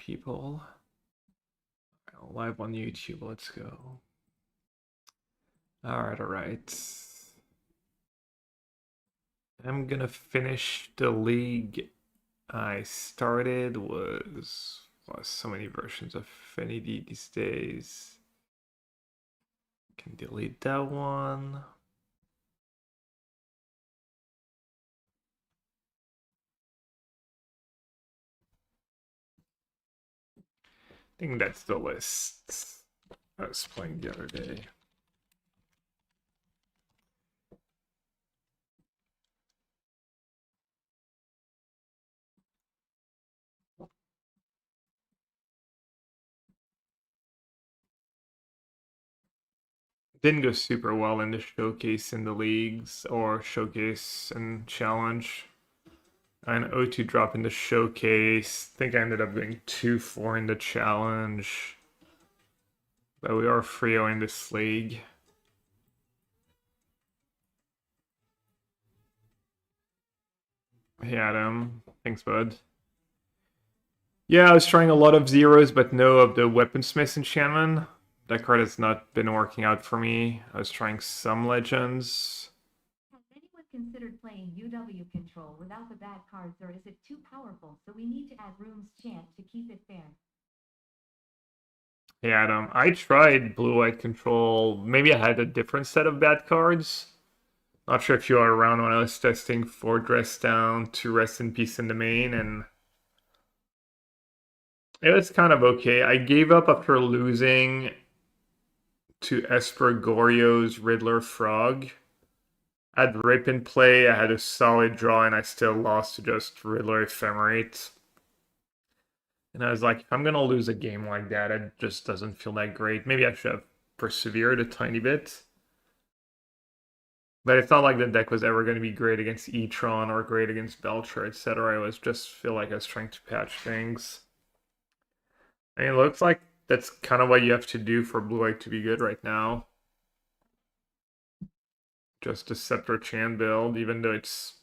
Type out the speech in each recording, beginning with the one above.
people. Live on YouTube, let's go. Alright. I'm gonna finish the league I started. Was so many versions of Affinity these days. Can delete that one. I think that's the list I was playing the other day. Didn't go super well in the showcase in the leagues or showcase and challenge. An O2 drop in the showcase. I think I ended up going 2-4 in the challenge. But we are 3-0 in this league. Hey Adam, thanks bud. Yeah, I was trying a lot of zeros, but no of the Weaponsmith enchantment. That card has not been working out for me. I was trying some legends. Has anyone considered playing UW control without the bad cards, or is it too powerful? So we need to add Room's chant to keep it fair. Hey Adam, I tried blue-white control. Maybe I had a different set of bad cards. Not sure if you are around when I was testing 4 Dress Down to Rest in Peace in the main, and it was kind of okay. I gave up after losing to Esper Gorio's Riddler Frog. I had Rip in play, I had a solid draw, and I still lost to just Riddler Ephemerate. And I was like, if I'm gonna lose a game like that, it just doesn't feel that great. Maybe I should have persevered a tiny bit. But it's not like the deck was ever going to be great against E-Tron or great against Belcher, etc. I was just feel like I was trying to patch things. And it looks like that's kind of what you have to do for blue-white to be good right now. Just a Scepter Chan build, even though it's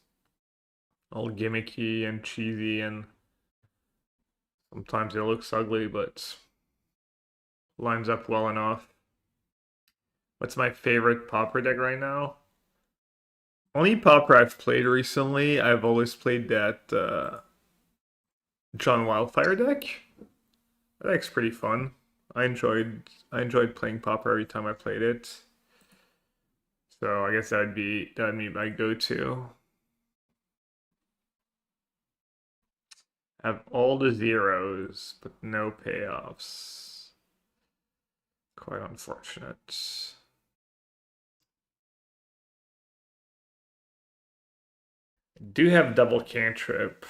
all gimmicky and cheesy and sometimes it looks ugly, but lines up well enough. What's my favorite Pauper deck right now? Only Pauper I've played recently. I've always played that John Wildfire deck. That deck's pretty fun. I enjoyed playing Pauper every time I played it. So I guess that'd be my go-to. Have all the zeros, but no payoffs. Quite unfortunate. Do have double cantrip.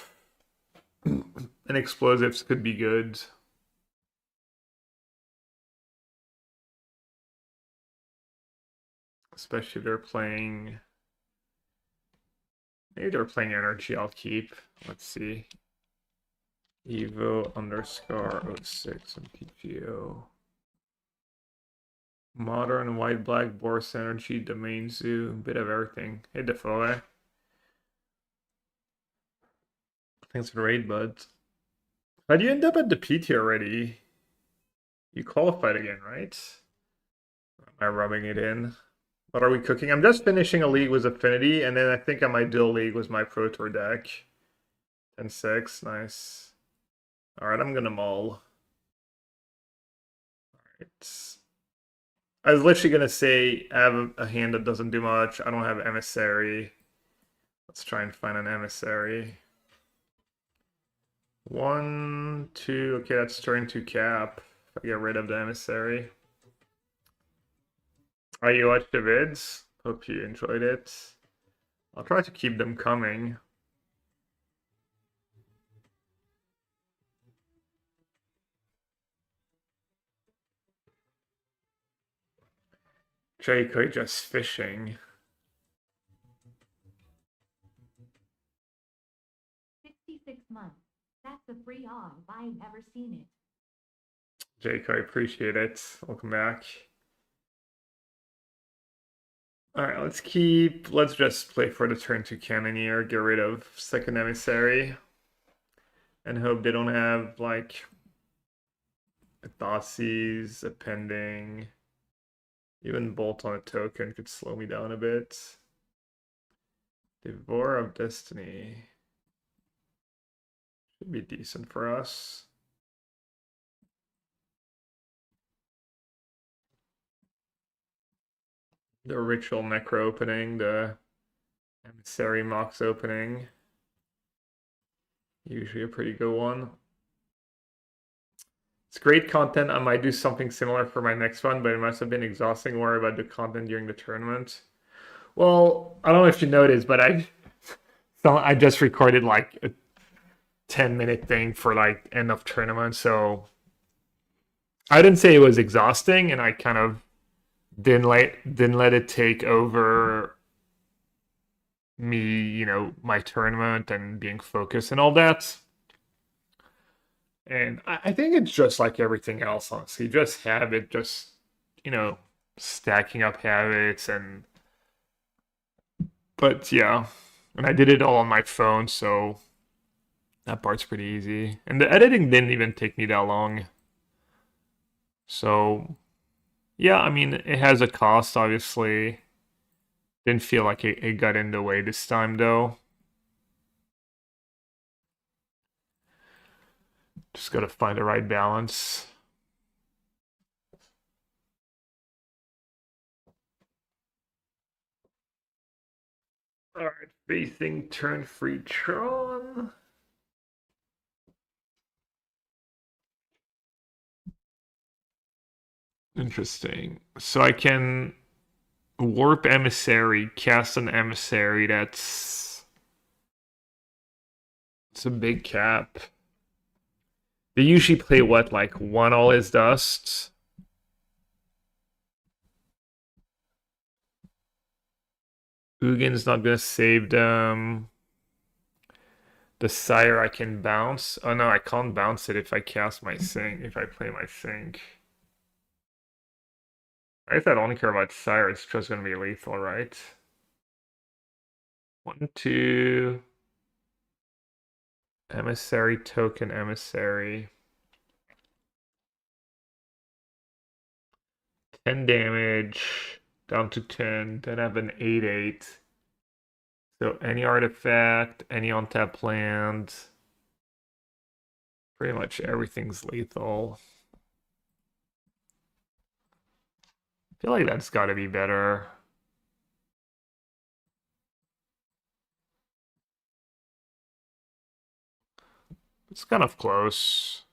And explosives could be good. Especially if they're playing... Maybe they're playing energy, I'll keep. Let's see. Evo_06 and PGO. Modern, white, black, Boris Energy, Domain Zoo, bit of everything. Hey, Defoe. Thanks for the raid, bud. How'd you end up at the PT already? You qualified again, right? Am I rubbing it in? What are we cooking? I'm just finishing a league with Affinity, and then I think I might do a league with my Pro Tour deck. 10-6, nice. Alright, I'm gonna mull. Alright. I was literally gonna say I have a hand that doesn't do much. I don't have Emissary. Let's try and find an Emissary. 1, 2, okay, that's turn 2 cap. If I get rid of the Emissary. Oh, you watched the vids? Hope you enjoyed it. I'll try to keep them coming. Jayco just fishing. 66 months. That's a free on. I've never seen it. Jayco, I appreciate it. Welcome back. Alright, let's just play for the turn 2 Cannoneer, get rid of second Emissary. And hope they don't have, like, Thoughtseize, a pending. Even bolt on a token could slow me down a bit. Devour of Destiny. Should be decent for us. The Ritual Necro opening, the Emissary Mox opening. Usually a pretty good one. It's great content. I might do something similar for my next one, but it must have been exhausting worry about the content during the tournament. Well, I don't know if you noticed, but I just recorded like a 10-minute thing for like end of tournament, so I didn't say it was exhausting, and I kind of didn't let it take over me, my tournament and being focused and all that. And I think it's just like everything else, honestly. Just habit, just you know, stacking up habits and but yeah. And I did it all on my phone, so that part's pretty easy. And the editing didn't even take me that long. So yeah, I mean it has a cost, obviously. Didn't feel like it got in the way this time though. Just gotta find the right balance. Alright, facing turn free Tron. Interesting. So I can warp emissary, cast an emissary. It's a big cap. They usually play what, like one all is dust? Ugin's not gonna save them. The Sire I can bounce. Oh no, I can't bounce it if I cast my Sync, if I play my Sync. I guess I don't care about Sire, it's just gonna be lethal, right? 1, 2. Emissary, token, emissary. 10 damage, down to 10. Then I have an 8/8. So any artifact, any untapped land, pretty much everything's lethal. I feel like that's got to be better. It's kind of close.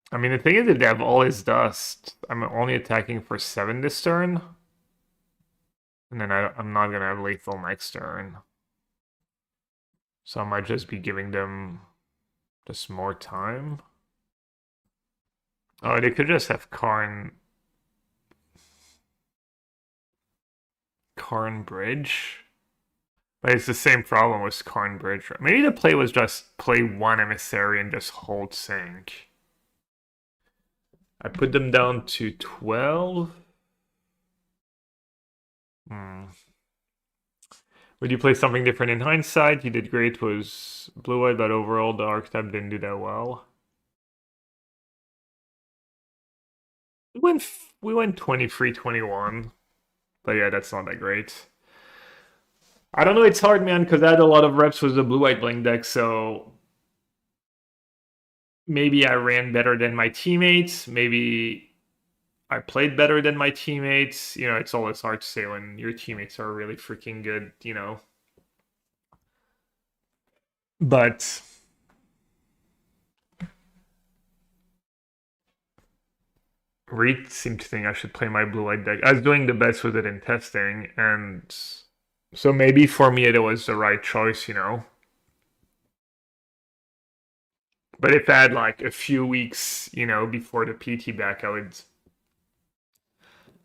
I mean, the thing is that they have all his dust. I'm only attacking for 7 this turn. And then I'm not going to have lethal next turn. So I might just be giving them just more time. Oh, they could just have Karn Bridge. But it's the same problem with Karn Bridge. Maybe the play was just play one emissary and just hold sync. I put them down to 12. Would you play something different in hindsight? You did great was blue-white, but overall the archetype didn't do that well. We went 23-21. But yeah, that's not that great. I don't know, it's hard, man, because I had a lot of reps with the blue-white bling deck, so maybe I ran better than my teammates. Maybe I played better than my teammates. It's always hard to say when your teammates are really freaking good. But Reed seemed to think I should play my blue-white deck. I was doing the best with it in testing, and so maybe for me it was the right choice. But if I had like a few weeks, before the PT back,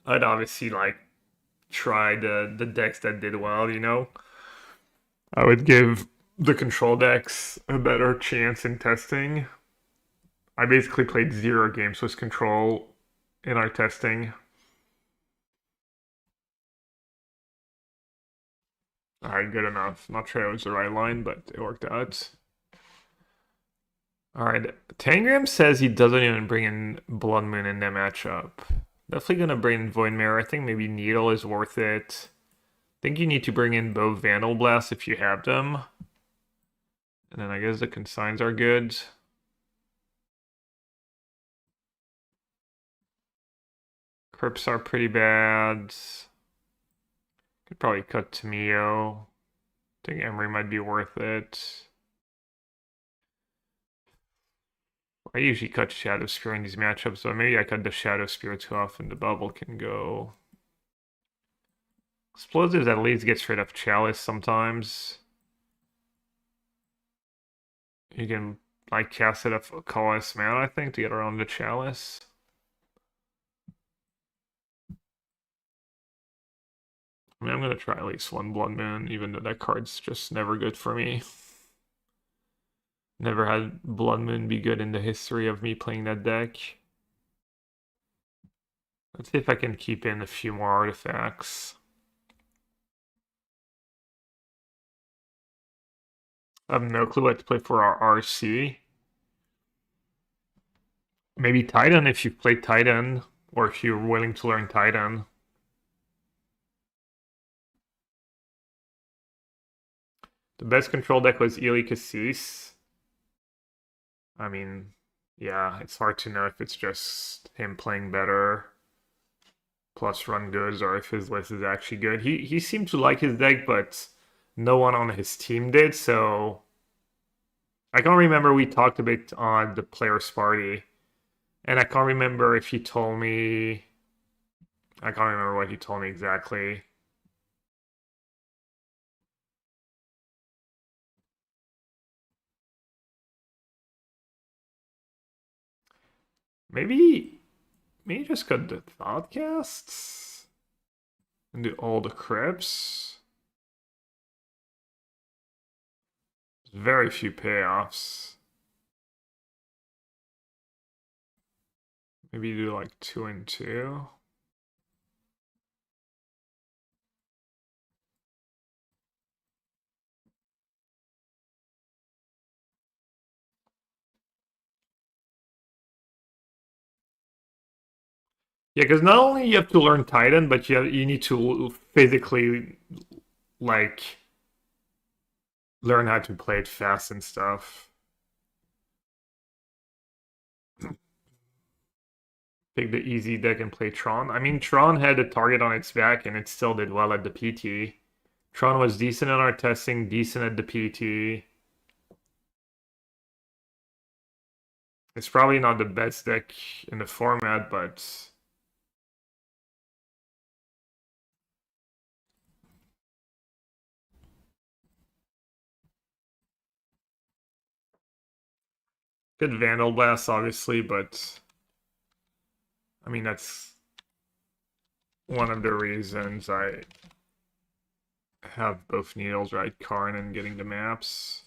I'd obviously like try the decks that did well. I would give the control decks a better chance in testing. I basically played 0 games with control in our testing. Alright, good enough. Not sure it was the right line, but it worked out. Alright, Tangram says he doesn't even bring in Blood Moon in that matchup. Definitely gonna bring in Void Mirror. I think maybe Needle is worth it. I think you need to bring in both Vandal Blast if you have them. And then I guess the consigns are good. Crypts are pretty bad. Could probably cut Tamio. I think Emery might be worth it. I usually cut Shadow Spear in these matchups, so maybe I cut the Shadow Spear too often. The bubble can go. Explosives at least gets rid of Chalice sometimes. You can like cast it at Colossus Man, I think, to get around the Chalice. I mean, I'm gonna try at least one Blood Moon, even though that card's just never good for me. Never had Blood Moon be good in the history of me playing that deck. Let's see if I can keep in a few more artifacts. I have no clue what to play for our RC. Maybe Titan if you've played Titan, or if you're willing to learn Titan. The best control deck was Ely Cassis. I mean, yeah, it's hard to know if it's just him playing better plus run goods or if his list is actually good. He seemed to like his deck, but no one on his team did, so I can't remember we talked a bit on the players party. And I can't remember if he told me I can't remember what he told me exactly. Maybe just got the Thoughtcasts and do all the crypts. Very few payoffs. Maybe do like 2 and 2. Yeah, because not only you have to learn Titan, but you need to physically like learn how to play it fast and stuff. Pick the easy deck and play Tron. I mean, Tron had a target on its back and it still did well at the PT. Tron was decent in our testing, decent at the PT. It's probably not the best deck in the format, but good Vandal Blast, obviously, but I mean, that's one of the reasons I have both needles, right? Karn and getting the maps.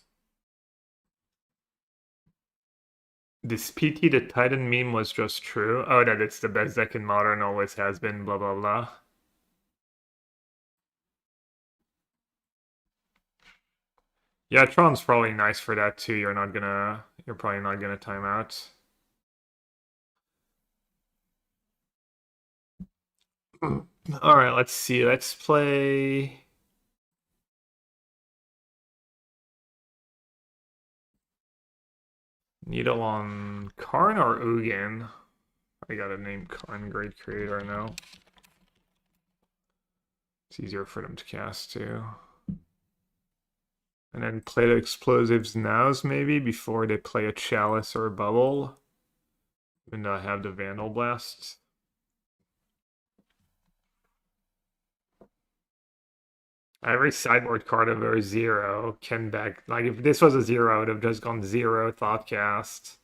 This PT the Titan meme was just true. Oh, that it's the best deck in Modern, always has been, blah blah blah. Yeah, Tron's probably nice for that too. You're probably not gonna time out. All right, let's see. Let's play Needle on Karn or Ugin. I got a name Karn, great creator now. It's easier for them to cast too. And then play the explosives nows maybe before they play a chalice or a bubble. Even though I have the Vandal Blast. Every sideboard card of a 0 can back. Like if this was a 0, I would have just gone 0 Thoughtcast.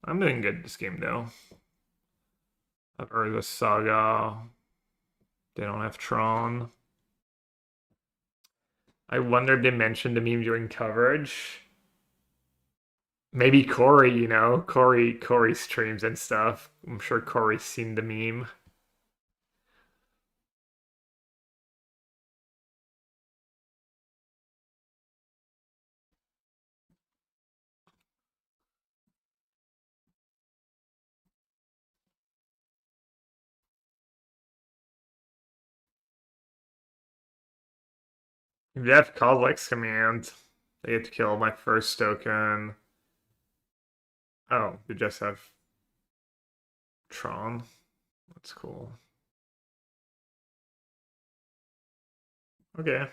I'm doing good this game though. I've heard the Saga. They don't have Tron. I wonder if they mentioned the meme during coverage. Maybe Corey, Corey streams and stuff. I'm sure Corey's seen the meme. If they have Kozilek's command, they get to kill my first token. Oh, they just have Tron. That's cool. Okay,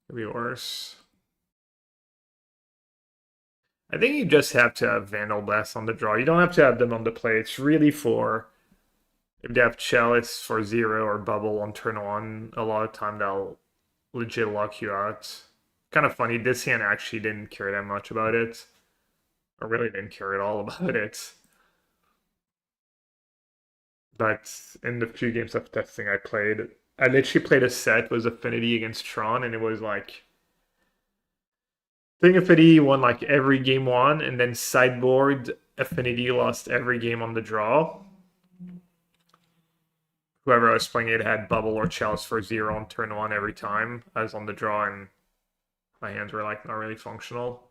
could be worse. I think you just have to have Vandal Blast on the draw. You don't have to have them on the play. It's really for if they have Chalice for 0 or Bubble on turn 1, a lot of time they'll legit lock you out. Kind of funny, this hand actually didn't care that much about it. Or really didn't care at all about it. But in the few games of testing I played, I literally played a set was Affinity against Tron, and it was like I think Affinity won like every game one, and then sideboard Affinity lost every game on the draw. Whoever I was playing it had Bubble or Chalice for 0 on turn 1 every time I was on the draw, and my hands were like not really functional.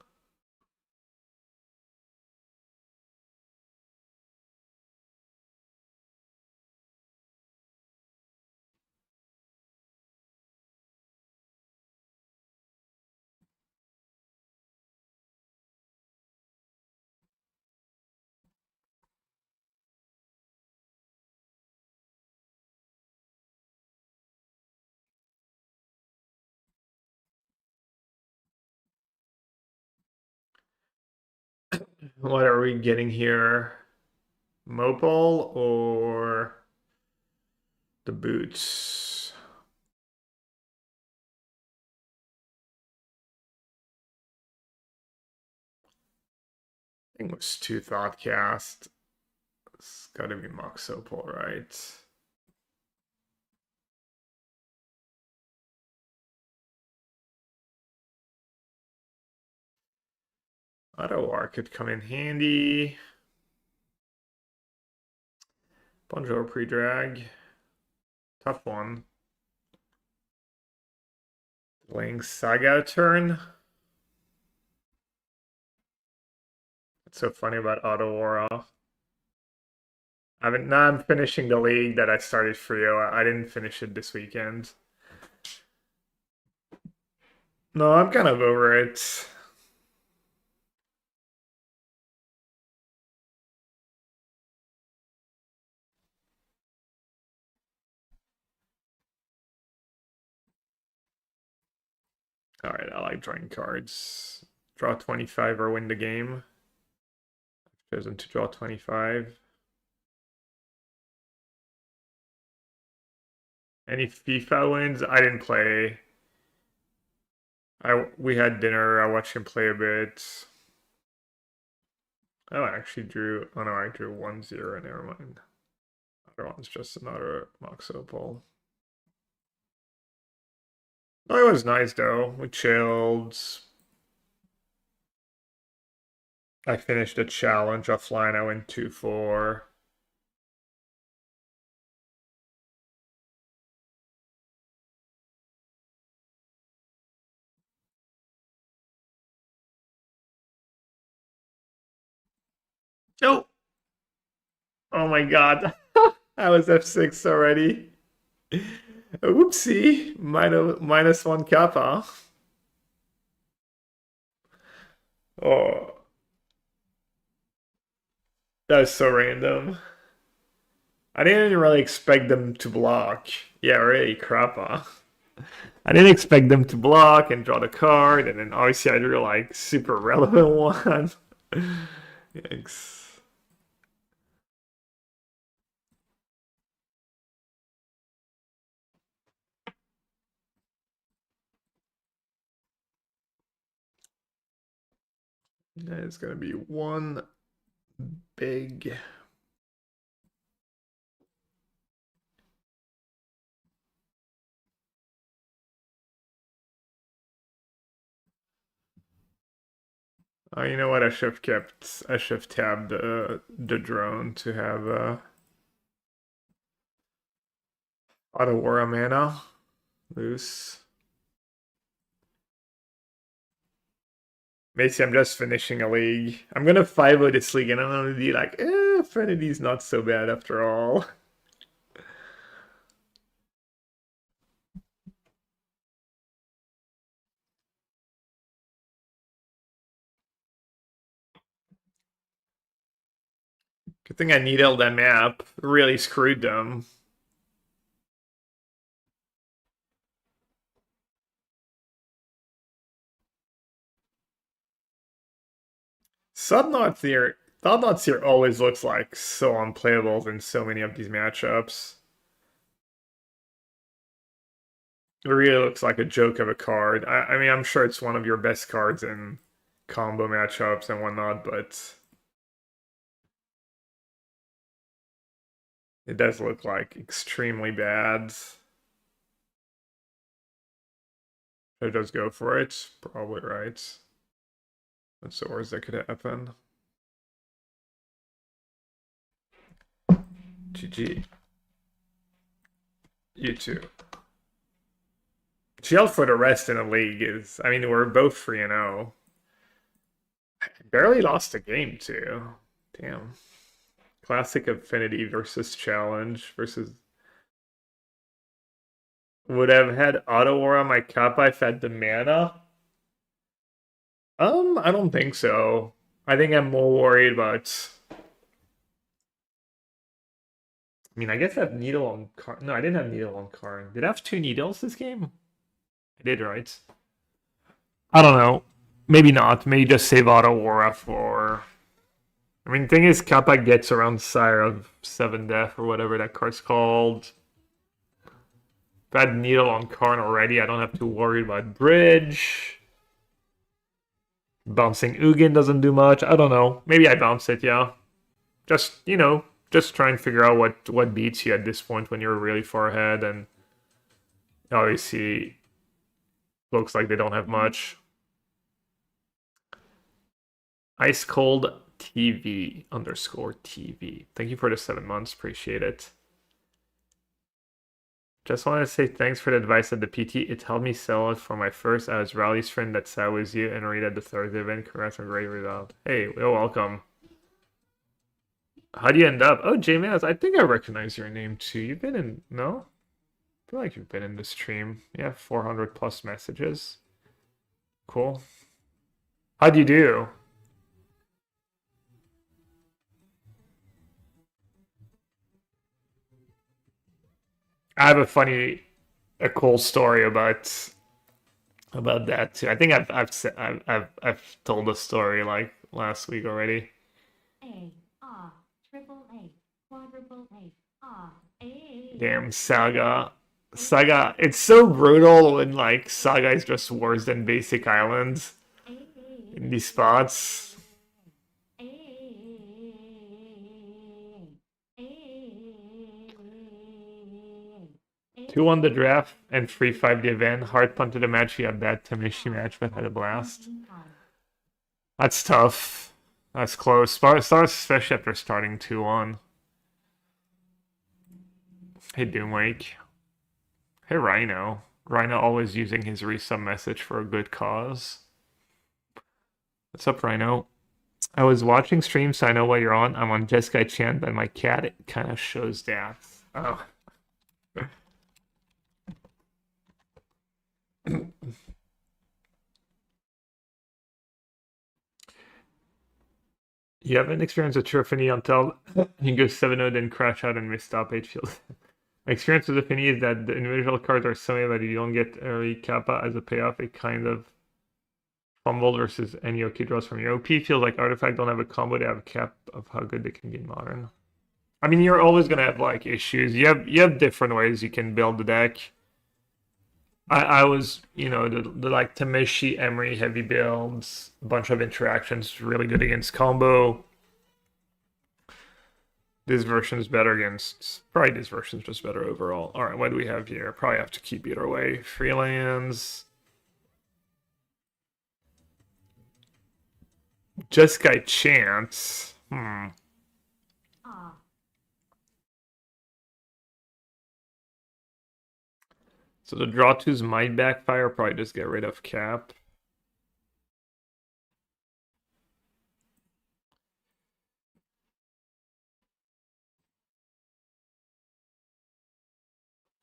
What are we getting here? Mopal or the boots? I think it was 2 Thoughtcast. It's gotta be Mox Opal, right? Auto War could come in handy. Bonjour pre-drag. Tough one. Lynx, I got a turn. What's so funny about Auto War? Now I'm finishing the league that I started for you. I didn't finish it this weekend. No, I'm kind of over it. All right, I like drawing cards. Draw 25 or win the game. Chosen to draw 25. Any FIFA wins? I didn't play. We had dinner. I watched him play a bit. Oh, I actually drew. Oh no, I drew 1-0. Never mind. Other one's just another Mox Opal. Oh, it was nice though. We chilled. I finished a challenge offline. I went 2-4. Oh, oh my god. I was F6 already. Oopsie. Minus 1 kappa. Oh, that was so random. I didn't really expect them to block. Yeah, really, crappa. I didn't expect them to block and draw the card, and then obviously I drew like super relevant one. Yikes. That is gonna be one big. Oh, you know what? I should have tabbed the drone to have auto war mana loose. Macy, I'm just finishing a league. I'm gonna 5-0 this league, and I'm gonna be like, Affinity's not so bad after all. Good thing I needled that map. Really screwed them. Subknots here always looks like so unplayable in so many of these matchups. It really looks like a joke of a card. I mean, I'm sure it's one of your best cards in combo matchups and whatnot, but it does look like extremely bad. It does go for it. Probably right. What's the worst that could happen? GG. You too. GL for the rest in the league is, I mean, we're both 3-0. Barely lost a game too. Damn. Classic Affinity versus Challenge versus. Would have had Auto War on my cup if I had the mana. I don't think so. I think I'm more worried about. I mean, I guess I have Needle on Karn. No, I didn't have Needle on Karn. Did I have two Needles this game? I did, right? I don't know. Maybe not. Maybe just save Auto War for. I mean, the thing is, Kappa gets around Sire of 7 Death or whatever that card's called. If I had Needle on Karn already, I don't have to worry about Bridge. Bouncing Ugin doesn't do much. I don't know. Maybe I bounce it, yeah. Just, just try and figure out what beats you at this point when you're really far ahead, and obviously looks like they don't have much. Ice Cold TV _TV. Thank you for the 7 months. Appreciate it. Just wanted to say thanks for the advice at the PT. It helped me sell it for my first. I was Rally's friend that sat with you and read at the Thursday event. Congrats on a great result. Hey, you're welcome. How do you end up? Oh, J-Maz, I think I recognize your name too. You've been in, no? I feel like you've been in the stream. Yeah, 400 plus messages. Cool. How do you do? I have a cool story about that too. I think I've told the story like last week already. A, ah, triple A, quadruple A, ah, A. Damn, Saga. It's so brutal when like Saga is just worse than Basic Islands in these spots. 2 on the draft and 3-5 the event. Hard punt to the match. You had bad Tamishi match, but had a blast. That's tough. That's close. Stars, especially after starting 2-1. Hey, Doomwake. Hey, Rhino. Rhino always using his resub message for a good cause. What's up, Rhino? I was watching streams, so I know what you're on. I'm on Jeskai Chan, but my cat kind of shows that. Oh. You haven't experienced a true Affinity until you go 7-0, then crash out and miss top 8 field. My experience with Affinity is that the individual cards are so many that you don't get early Kappa as a payoff. It kind of fumble versus any OK draws from your OP. Feels like Artifact don't have a combo, they have a cap of how good they can be in Modern. I mean, you're always gonna have like issues. You have different ways you can build the deck. I was, the like Tamishi, Emery heavy builds, a bunch of interactions, really good against combo. This version is better against, probably this version is just better overall. All right, what do we have here? Probably have to keep either way. Freelands. Just Guy Chance. So the draw twos might backfire. Probably just get rid of Cap.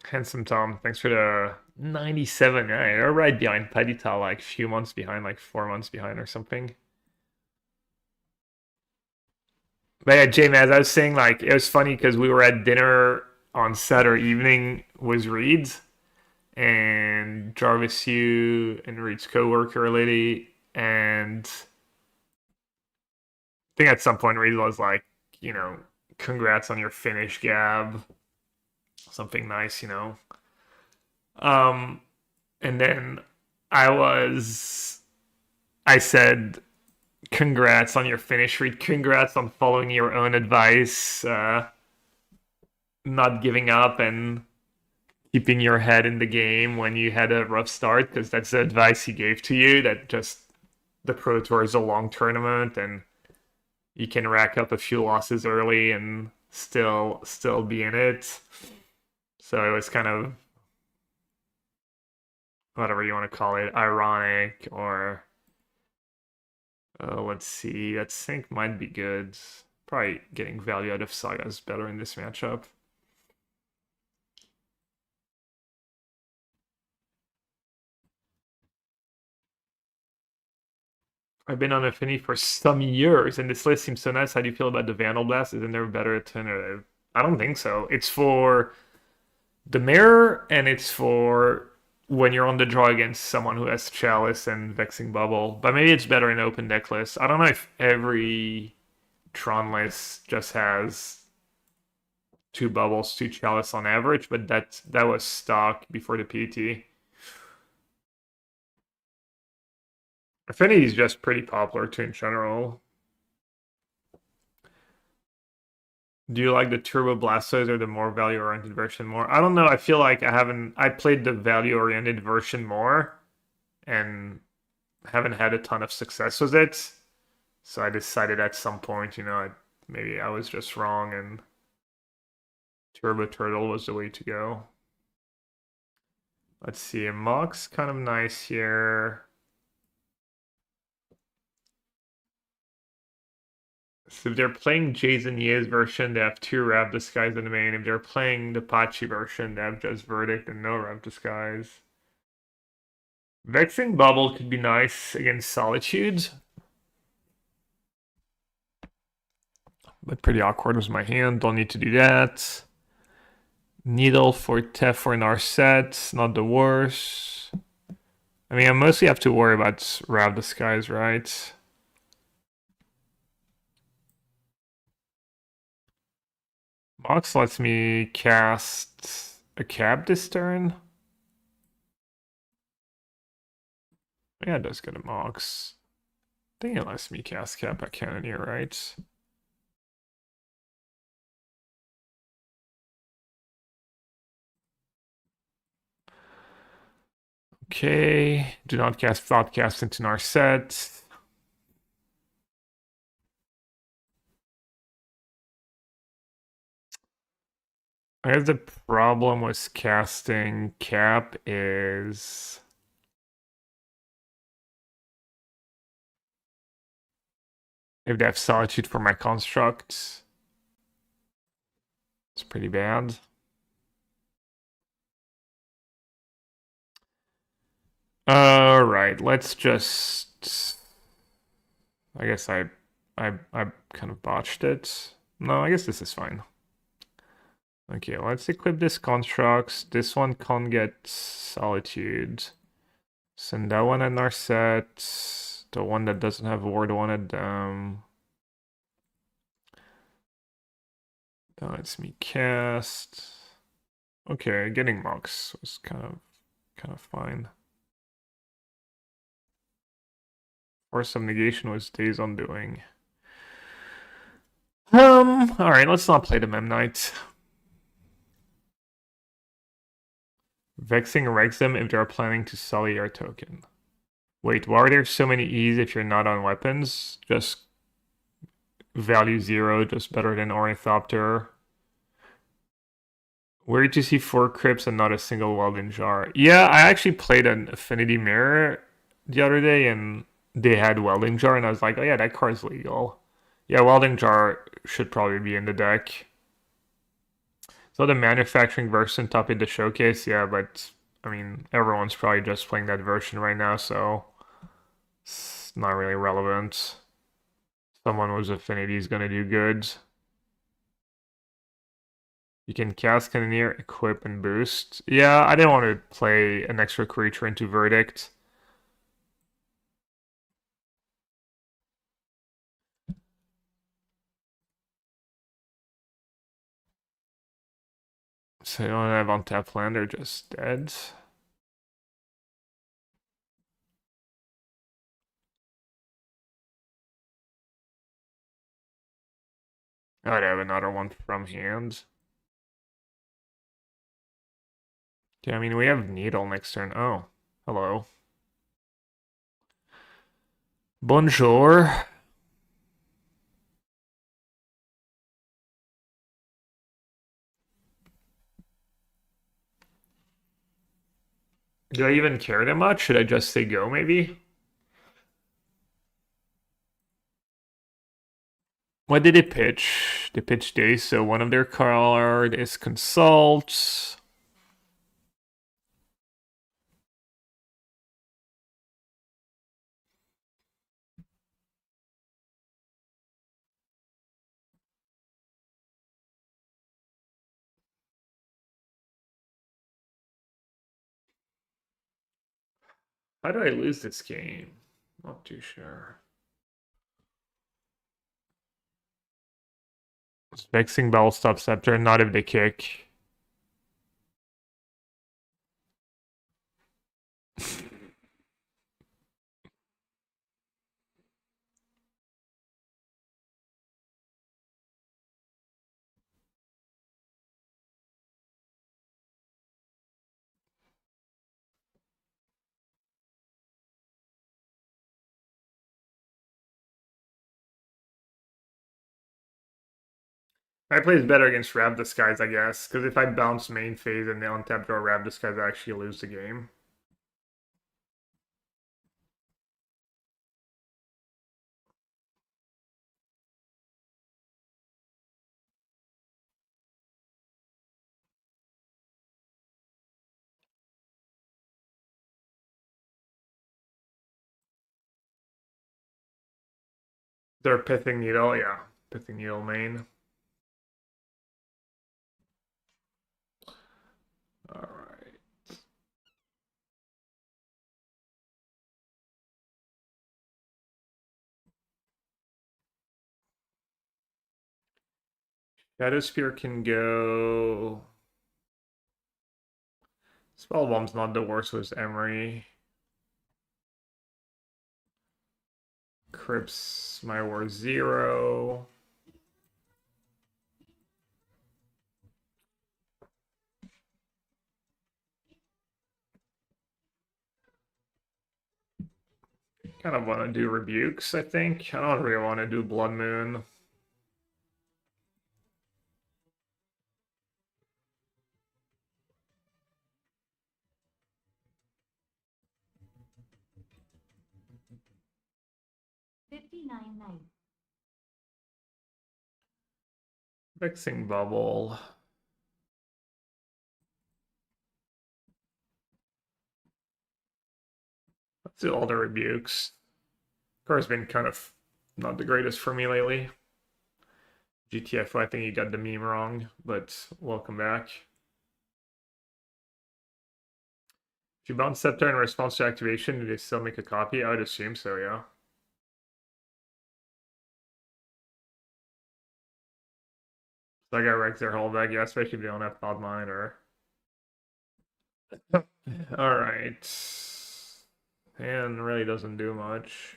Handsome Tom, thanks for the 97. Yeah, you're right behind Padita, like few months behind, like 4 months behind or something. But yeah, Jamie, as I was saying, like it was funny because we were at dinner on Saturday evening with Reed's and Jarvis Hugh and Reed's coworker lady, and I think at some point Reed was like, you know, congrats on your finish, Gab, something nice, you know. Um, and then I was, I said, congrats on your finish, Reed. Congrats on following your own advice, not giving up and keeping your head in the game when you had a rough start, because that's the advice he gave to you. That just the Pro Tour is a long tournament, and you can rack up a few losses early and still be in it. So it was kind of whatever you want to call it, ironic or let's see, that sync might be good. Probably getting value out of Saga is better in this matchup. I've been on Affinity for some years, and this list seems so nice. How do you feel about the Vandal Blast? Isn't there a better alternative? I don't think so. It's for the mirror, and it's for when you're on the draw against someone who has Chalice and Vexing Bubble. But maybe it's better in open deck lists. I don't know if every Tron list just has two bubbles, two Chalice on average, but that was stock before the PT. Affinity is just pretty popular too in general. Do you like the Turbo Blastoise or the more value-oriented version more? I don't know. I feel like I played the value-oriented version more and haven't had a ton of success with it. So I decided at some point, maybe I was just wrong and Turbo Turtle was the way to go. Let's see. Mox kind of nice here. So if they're playing Jason Ye's version, they have two Rav Disguise in the main. If they're playing the Pachi version, they have just Verdict and no Rav Disguise. Vexing Bubble could be nice against Solitude, but pretty awkward with my hand. Don't need to do that. Needle for Tef for an Arset, not the worst. I mean, I mostly have to worry about Rav Disguise, right? Mox lets me cast a Cab this turn. Yeah, it does get a Mox. I think it lets me cast Cap at Cannoneer, right? Okay, do not cast Thoughtcast into Narset. I guess the problem with casting Cap is if they have Solitude for my construct, it's pretty bad. All right, let's just. I guess I kind of botched it. No, I guess this is fine. Okay, let's equip this constructs. This one can't get Solitude. Send that one in our set. The one that doesn't have Ward one at them. That lets me cast. Okay, getting Mox was kind of fine. Or some negation was Days Undoing. Alright, let's not play the Mem Knight. Vexing wrecks them if they're planning to sully your token. Wait, why are there so many E's if you're not on weapons? Just value 0, just better than Ornithopter. Where did you see 4 crypts and not a single Welding Jar? Yeah, I actually played an Affinity Mirror the other day and they had Welding Jar and I was like, oh yeah, that card's legal. Yeah, Welding Jar should probably be in the deck. So the manufacturing version top in the showcase, yeah, but I mean, everyone's probably just playing that version right now, so it's not really relevant. Someone with Affinity is gonna do good. You can cast Cannoneer, equip, and boost. Yeah, I didn't want to play an extra creature into Verdict. So you don't have untapped land, they're just dead. I'd have another one from hand. Yeah, I mean, we have Needle next turn. Oh, hello. Bonjour. Do I even care that much? Should I just say go, maybe? What did they pitch? They pitched this, so one of their card is Consult. How do I lose this game? Not too sure. Vexing Bell stop Scepter, not if they kick. I plays better against Rab Disguise, I guess, because if I bounce main phase and they untap draw Rab Disguise, I actually lose the game. They're Pithing Needle, yeah. Pithing Needle main. Alright. Shadow Spear can go. Spellbomb's not the worst with Emery. Crypts, my war 0. Kind of want to do Rebukes, I think. I don't really want to do Blood Moon. $59.90. Vexing Bubble. Let's do all the Rebukes. Car's been kind of not the greatest for me lately. GTFO, I think you got the meme wrong, but welcome back. If you bounce Scepter in response to activation, do they still make a copy? I would assume so, yeah. So I got wrecked their whole deck, yeah, especially if they don't have Thought Monitor. Alright. And really doesn't do much.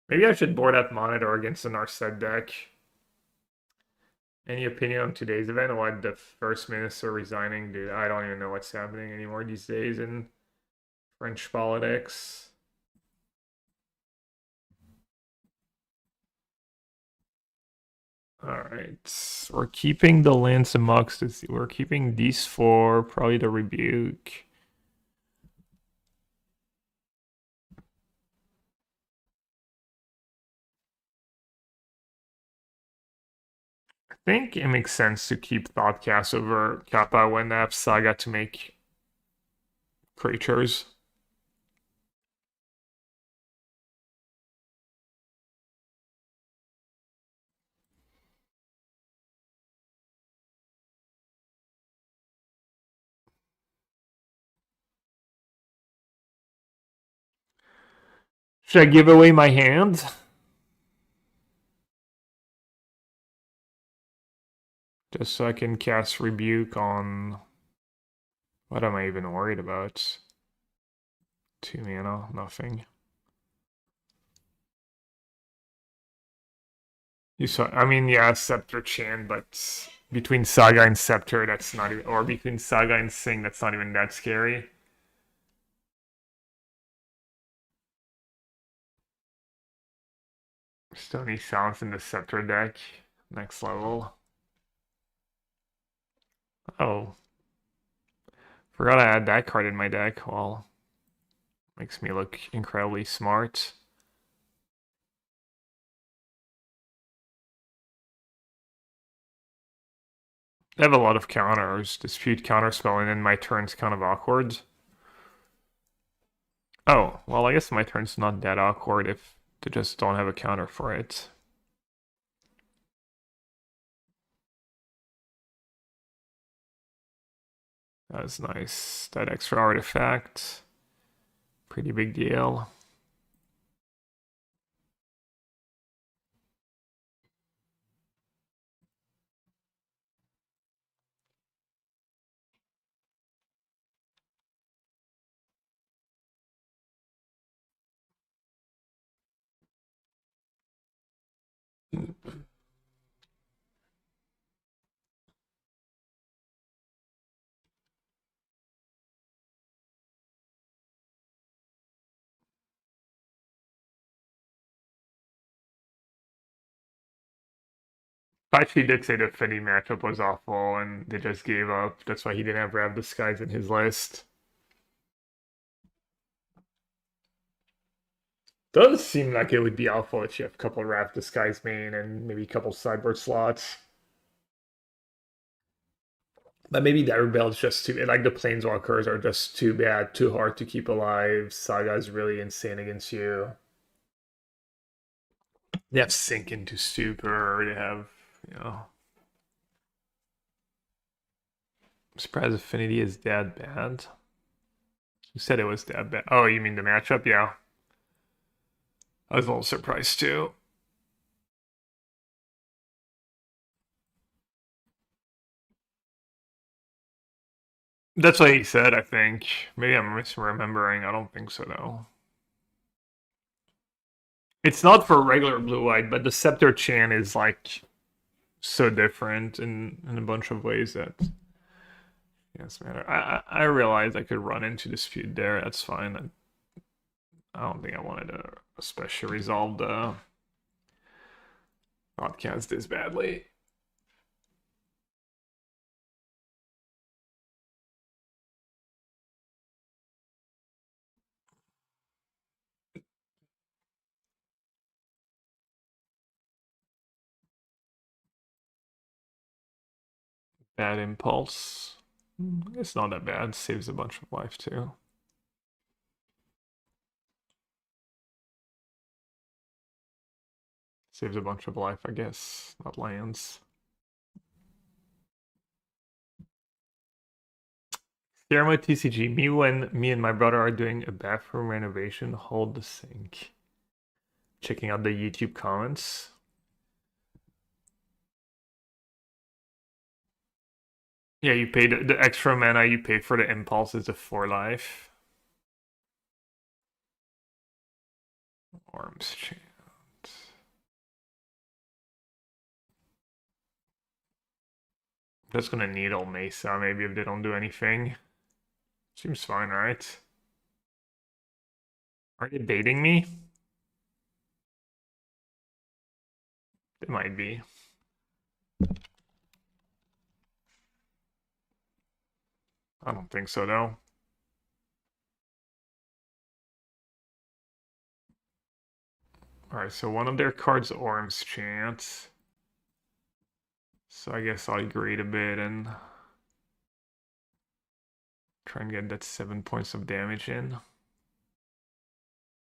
Maybe I should board that Monitor against the Narset deck. Any opinion on today's event? Why the first minister resigning? Dude, I don't even know what's happening anymore these days in French politics. Alright. We're keeping the lands amongst us. We're keeping these four, probably the rebuke. I think it makes sense to keep Thoughtcast over Kappa when they have Saga to make creatures. Should I give away my hand? Just so I can cast Rebuke on... What am I even worried about? 2 mana, nothing. You saw, I mean, yeah, Scepter Chan, but between Saga and Scepter, that's not even, or between Saga and Sing, that's not even that scary. Stony Sounds in the Scepter deck, next level. Oh, forgot I had that card in my deck. Well, makes me look incredibly smart. I have a lot of counters. Dispute Counterspell, and then my turn's kind of awkward. Oh, well, I guess my turn's not that awkward if they just don't have a counter for it. That's nice. That extra artifact. Pretty big deal. Actually did say the Affinity matchup was awful and they just gave up. That's why he didn't have Wrath Disguise in his list. Does seem like it would be awful if you have a couple Wrath Disguise main and maybe a couple sideboard slots. But maybe that rebel's just too, like the Planeswalkers are just too bad, too hard to keep alive. Saga's really insane against you. They have Sink into Stupor, they have, you know. I'm surprised Affinity is that bad. Who said it was that bad? Oh, you mean the matchup? Yeah. I was a little surprised too. That's what he said, I think. Maybe I'm misremembering. I don't think so, though. It's not for regular blue-white, but the Scepter Chan is like so different in a bunch of ways that yes matter. I realized I could run into dispute there. That's fine. I don't think I wanted to especially resolve the podcast this badly. Bad impulse. It's not that bad. Saves a bunch of life too. Saves a bunch of life, I guess. Not lands. Thermo TCG, me when me and my brother are doing a bathroom renovation, hold the sink. Checking out the YouTube comments. Yeah, you pay the extra mana you pay for the impulses of 4 life. Arms chant. Just gonna needle Mesa maybe if they don't do anything. Seems fine, right? Are they baiting me? They might be. I don't think so though. Alright, so one of their cards Orm's Chant. So I guess I'll greed a bit and try and get that 7 points of damage in. I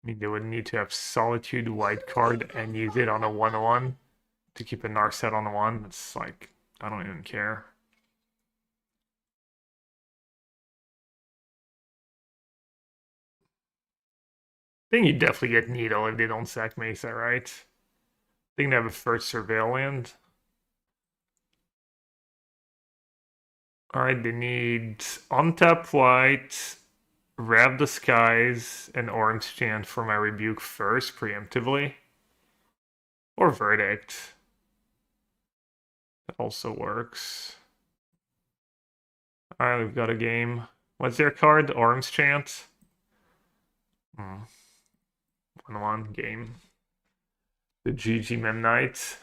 mean, they would need to have Solitude White card and use it on a 1-1 to keep a Narset on the 1. It's like, I don't even care. think you definitely get Needle if they don't sack Mesa, right? I think they have a first Surveil land. Alright, they need untap white, Rev the Skies, and Orange Chant for my Rebuke first, preemptively. Or Verdict. That also works. Alright, we've got a game. What's their card? Orange Chant. 1-1 game. The GG Memnite.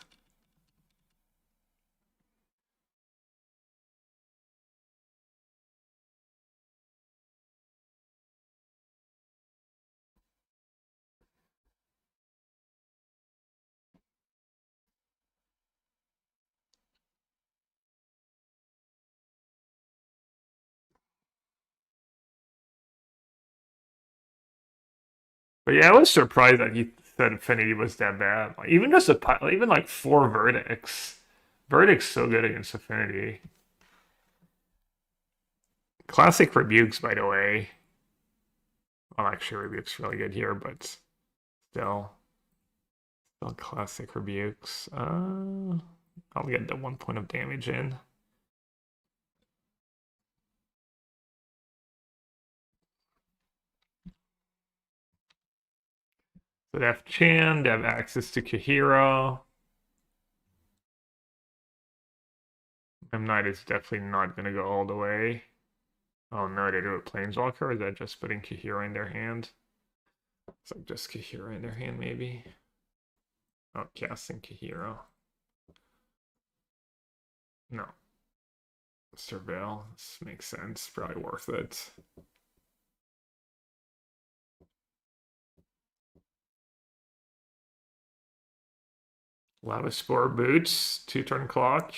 But yeah, I was surprised that he said Affinity was that bad. Like, even just even like 4 verdicts. Verdict's so good against Affinity. Classic rebukes, by the way. Well, actually, rebuke's really good here, but still classic rebukes. I'll get the 1 point of damage in. So they have Chan, they have access to Kahira. Memnite is definitely not going to go all the way. Oh no, they do a Planeswalker, or is that just putting Kahira in their hand? It's like just Kahira in their hand, maybe. Oh, casting Kahira. No. Surveil. This makes sense. Probably worth it. Lava Spore Boots. 2-turn clock.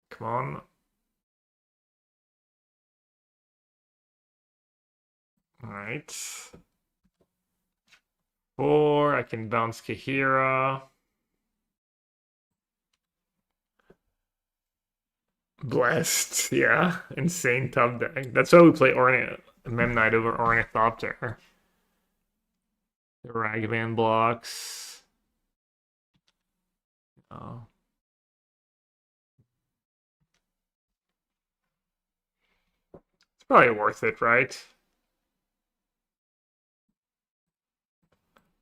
Come on. Alright. 4. I can bounce Kahira. Blessed. Yeah. Insane top deck. That's why we play Memnite over Ornithopter. The Ragavan blocks. Oh. It's probably worth it, right?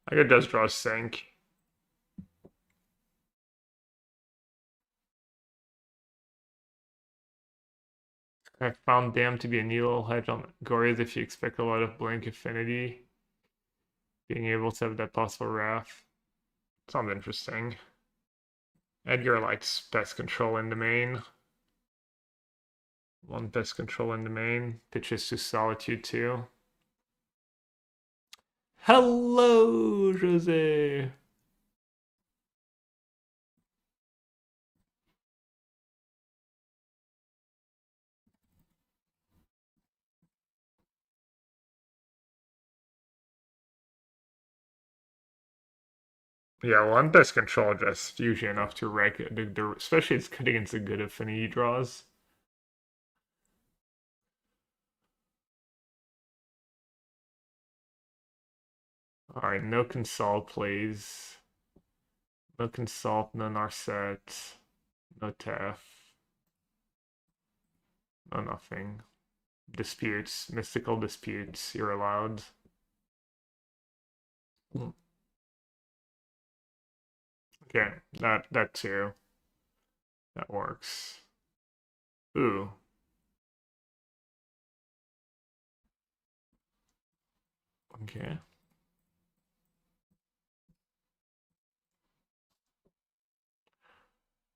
I could just draw Sync. I found Dam to be a needle hedge on Gorias if you expect a lot of blank Affinity. Being able to have that possible Wrath. Sounds interesting. Edgar likes Pest Control in the main. One Pest Control in the main. Pitches to Solitude too. Hello, Jose. Yeah, one Pest Control just usually enough to wreck it. Especially it's good against the good Affinity draws. Alright, no Consult plays. No Consult, no Narset, no Tef, no nothing. Disputes, mystical disputes, you're allowed. Okay, that too. That works. Ooh. Okay.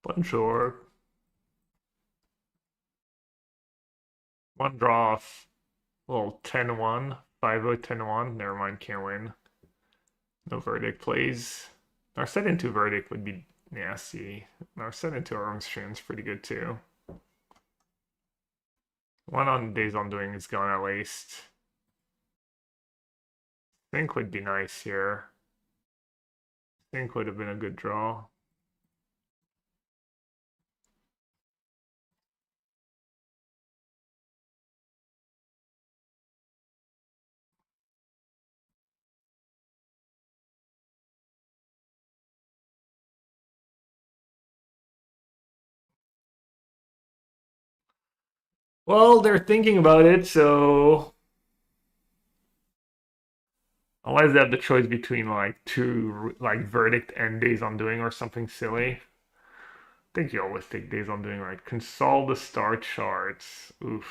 Bonjour. One draw off. Little 10-1. 5-0, 10-1. Never mind, can't win. No verdict plays. Narset into verdict would be nasty. Narset into Armstrong's pretty good too. One on Days Undoing is gone at least. Think would be nice here. Think would have been a good draw. Well, they're thinking about it, so unless they have the choice between like two like verdict and days on doing or something silly. I think you always take days on doing right. Console the star charts. Oof.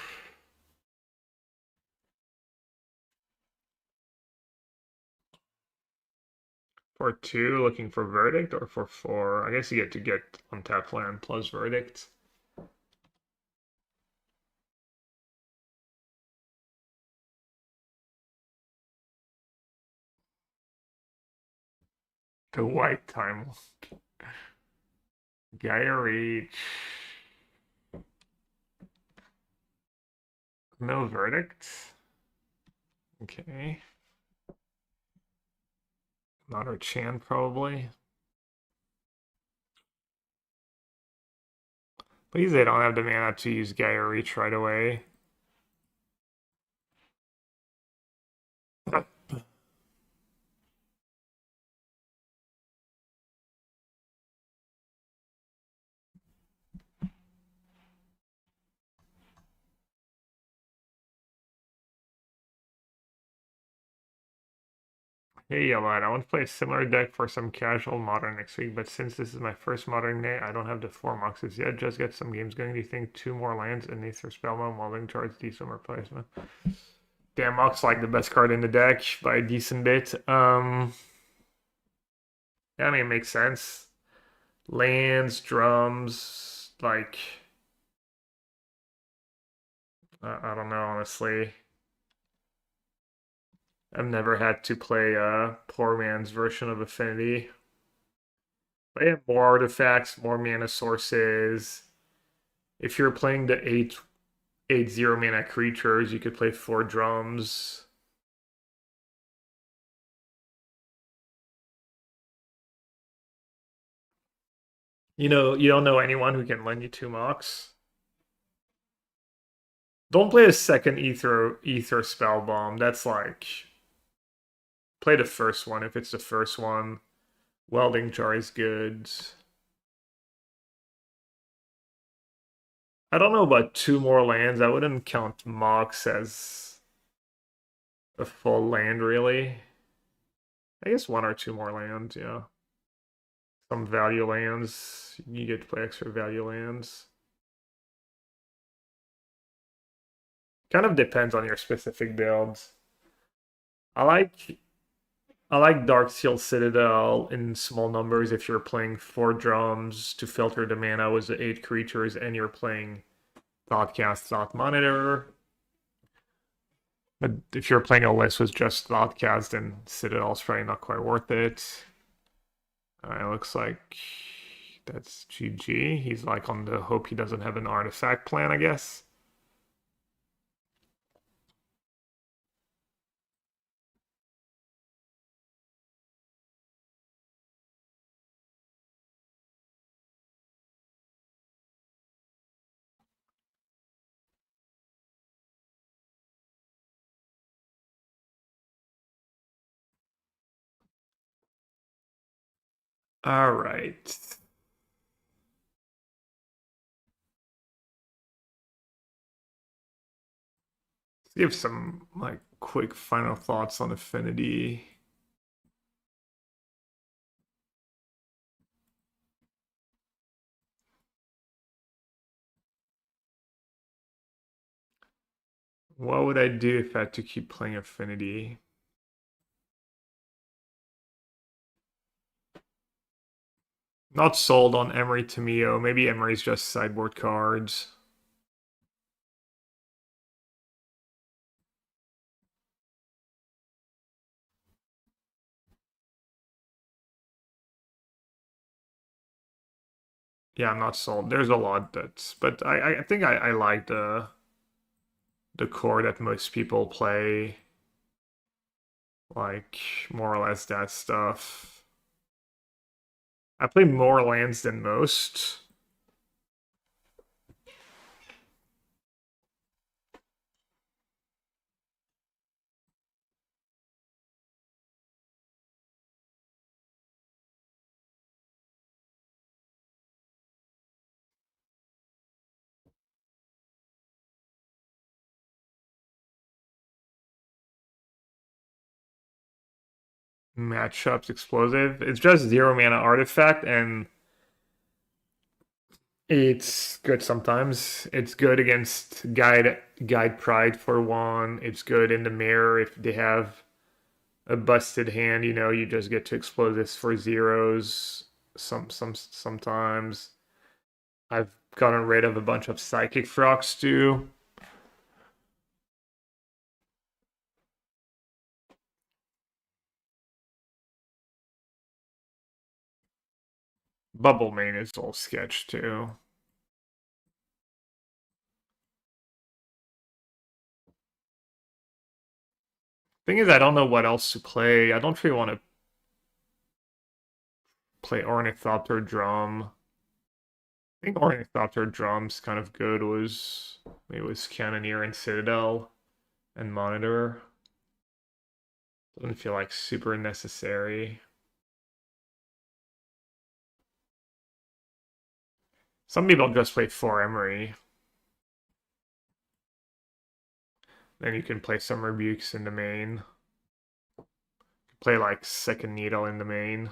For two, looking for verdict, or for four? I guess you get to get untapped land plus verdict. The white time. Gaia Reach. No verdict. Okay. Not our Chan, probably. Please, they don't have the mana to use Gaia Reach right away. Hey, Yellow, I want to play a similar deck for some casual modern next week, but since this is my first modern day, I don't have the 4 moxes yet. Just get some games going. Do you think 2 more lands, an Aether Spellbound, Welding Charge, decent replacement? Damn, Mox like the best card in the deck by a decent bit. Yeah, I mean, it makes sense. Lands, drums, like, I don't know, honestly. I've never had to play a poor man's version of Affinity. But yeah, more artifacts, more mana sources. If you're playing the 8/0 mana creatures, you could play 4 drums. You know, you don't know anyone who can lend you 2 mox. Don't play a second ether spell bomb. That's like play the first one if it's the first one. Welding jar is good. I don't know about 2 more lands. I wouldn't count Mox as a full land, really. I guess 1 or 2 more lands, yeah. Some value lands. You get to play extra value lands. Kind of depends on your specific builds. I like I like Dark Seal Citadel in small numbers if you're playing 4 drums to filter the mana with the 8 creatures and you're playing Thoughtcast Thought Monitor. But if you're playing a list with just Thoughtcast, then Citadel's probably not quite worth it. It looks like that's GG. He's like on the hope he doesn't have an artifact plan, I guess. All right. Let's give some like quick final thoughts on Affinity. What would I do if I had to keep playing Affinity? Not sold on Emery Tamio. Maybe Emery's just sideboard cards. Yeah, I'm not sold. There's a lot that's, but I think I like the core that most people play, like more or less that stuff. I play more lands than most. matchups explosive. It's just 0 mana artifact, and it's good sometimes. It's good against guide pride for one. It's good in the mirror if they have a busted hand. You know, you just get to explode this for zeros. Sometimes I've gotten rid of a bunch of psychic frogs too. Bubble main is all sketch too. Thing is, I don't know what else to play. I don't really want to play Ornithopter Drum. I think Ornithopter Drum's kind of good. It was Cannoneer and Citadel and Monitor. Doesn't feel like super necessary. Some people just play 4 Emery. Then you can play some Rebukes in the main. Play like Second Needle in the main.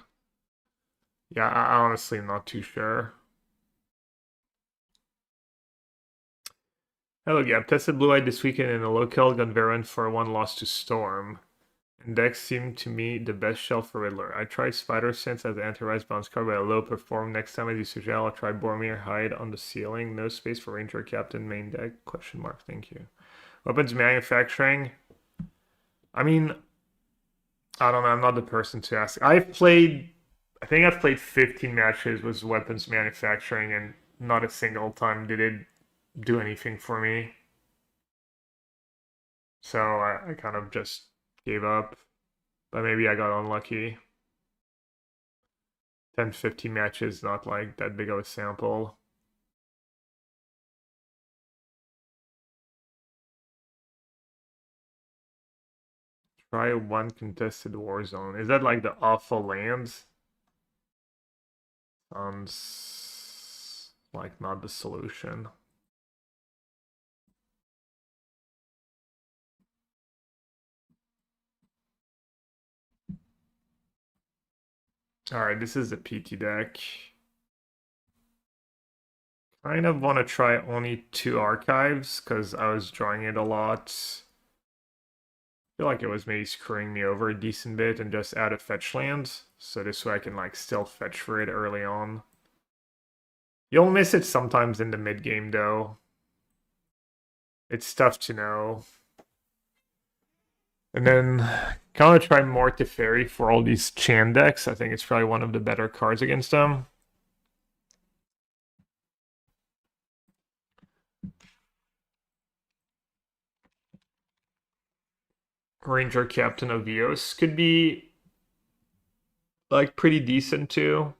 Yeah, I honestly am not too sure. Hello, Gab. Tested Blue Eye this weekend in a local, got Veron for 1 loss to Storm. Index seemed to me the best shell for Riddler. I tried Spider Sense as an anti-rise bounce card, but a low perform. Next time I do Suggel, I'll try Boromir Hide on the ceiling. No space for Ranger Captain main deck? Question mark. Thank you. Weapons manufacturing. I mean, I don't know. I'm not the person to ask. I think I've played 15 matches with weapons manufacturing, and not a single time did it do anything for me. So I kind of just gave up. But maybe I got unlucky. 10, 15 matches, not like that big of a sample. Try one contested war zone. Is that like the awful lands? Sounds like not the solution. Alright, this is a PT deck. Kind of want to try only 2 archives because I was drawing it a lot. I feel like it was maybe screwing me over a decent bit and just add a fetch land. So this way I can like still fetch for it early on. You'll miss it sometimes in the mid game though. It's tough to know. And then kind of try more Teferi for all these Chan decks. I think it's probably one of the better cards against them. Ranger Captain of Eos could be like pretty decent too.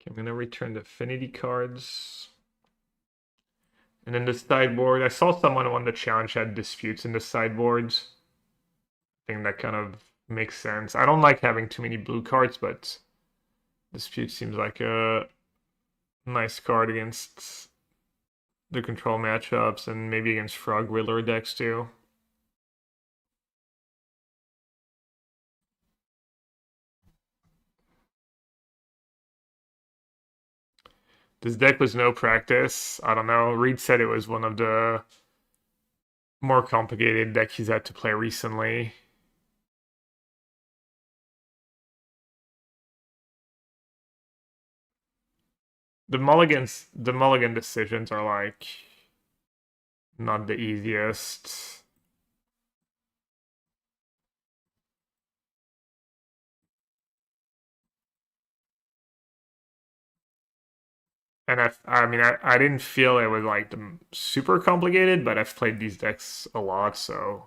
Okay, I'm gonna return the Affinity cards. And then the sideboard, I saw someone on the challenge had disputes in the sideboards. I think that kind of makes sense. I don't like having too many blue cards, but dispute seems like a nice card against the control matchups and maybe against Frog Riddler decks too. This deck was no practice. I don't know. Reed said it was one of the more complicated decks he's had to play recently. The mulligan decisions are like not the easiest. And I mean, I didn't feel it was like super complicated, but I've played these decks a lot, so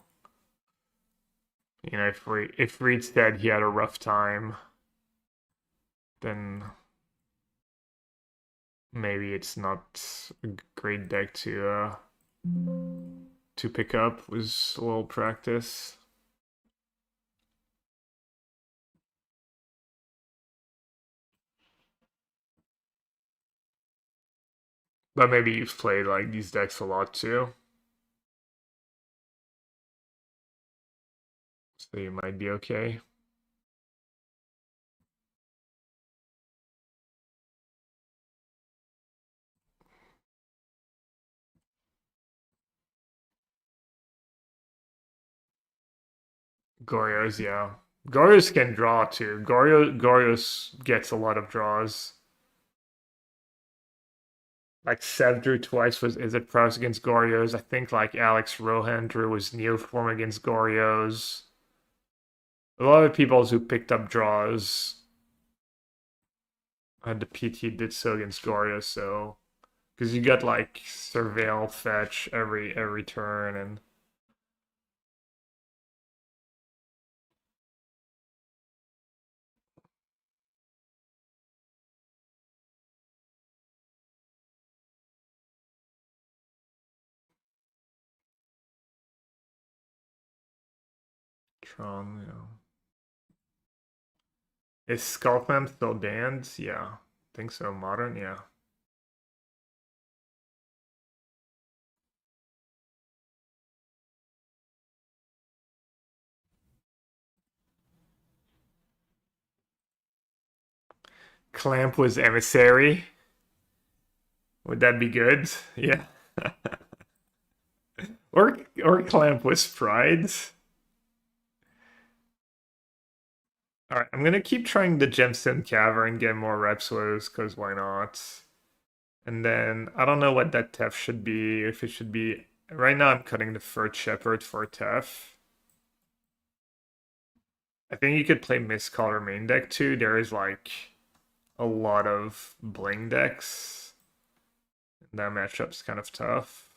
you know, if Reed said he had a rough time, then maybe it's not a great deck to pick up with a little practice. But maybe you've played like these decks a lot too. So you might be okay. Goryo's, yeah. Goryo's can draw too. Goryo's gets a lot of draws. Like Sev drew twice was is it Proust against Goryo's. I think like Alex Rohan drew was Neoform against Goryo's. A lot of people who picked up draws had the PT did so against Goryo, so because you get like surveil fetch every turn and Tron, you know. Is Skullclamp still banned? Yeah. Think so. Modern, yeah. Clamp was Emissary. Would that be good? Yeah. or Clamp was Pride. Alright, I'm gonna keep trying the Gemstone Cavern, get more reps with, because why not? And then I don't know what that Tef should be, if it should be. Right now I'm cutting the Furt Shepherd for Tef. I think you could play Mistcaller main deck too. There is like a lot of bling decks. That matchup's kind of tough.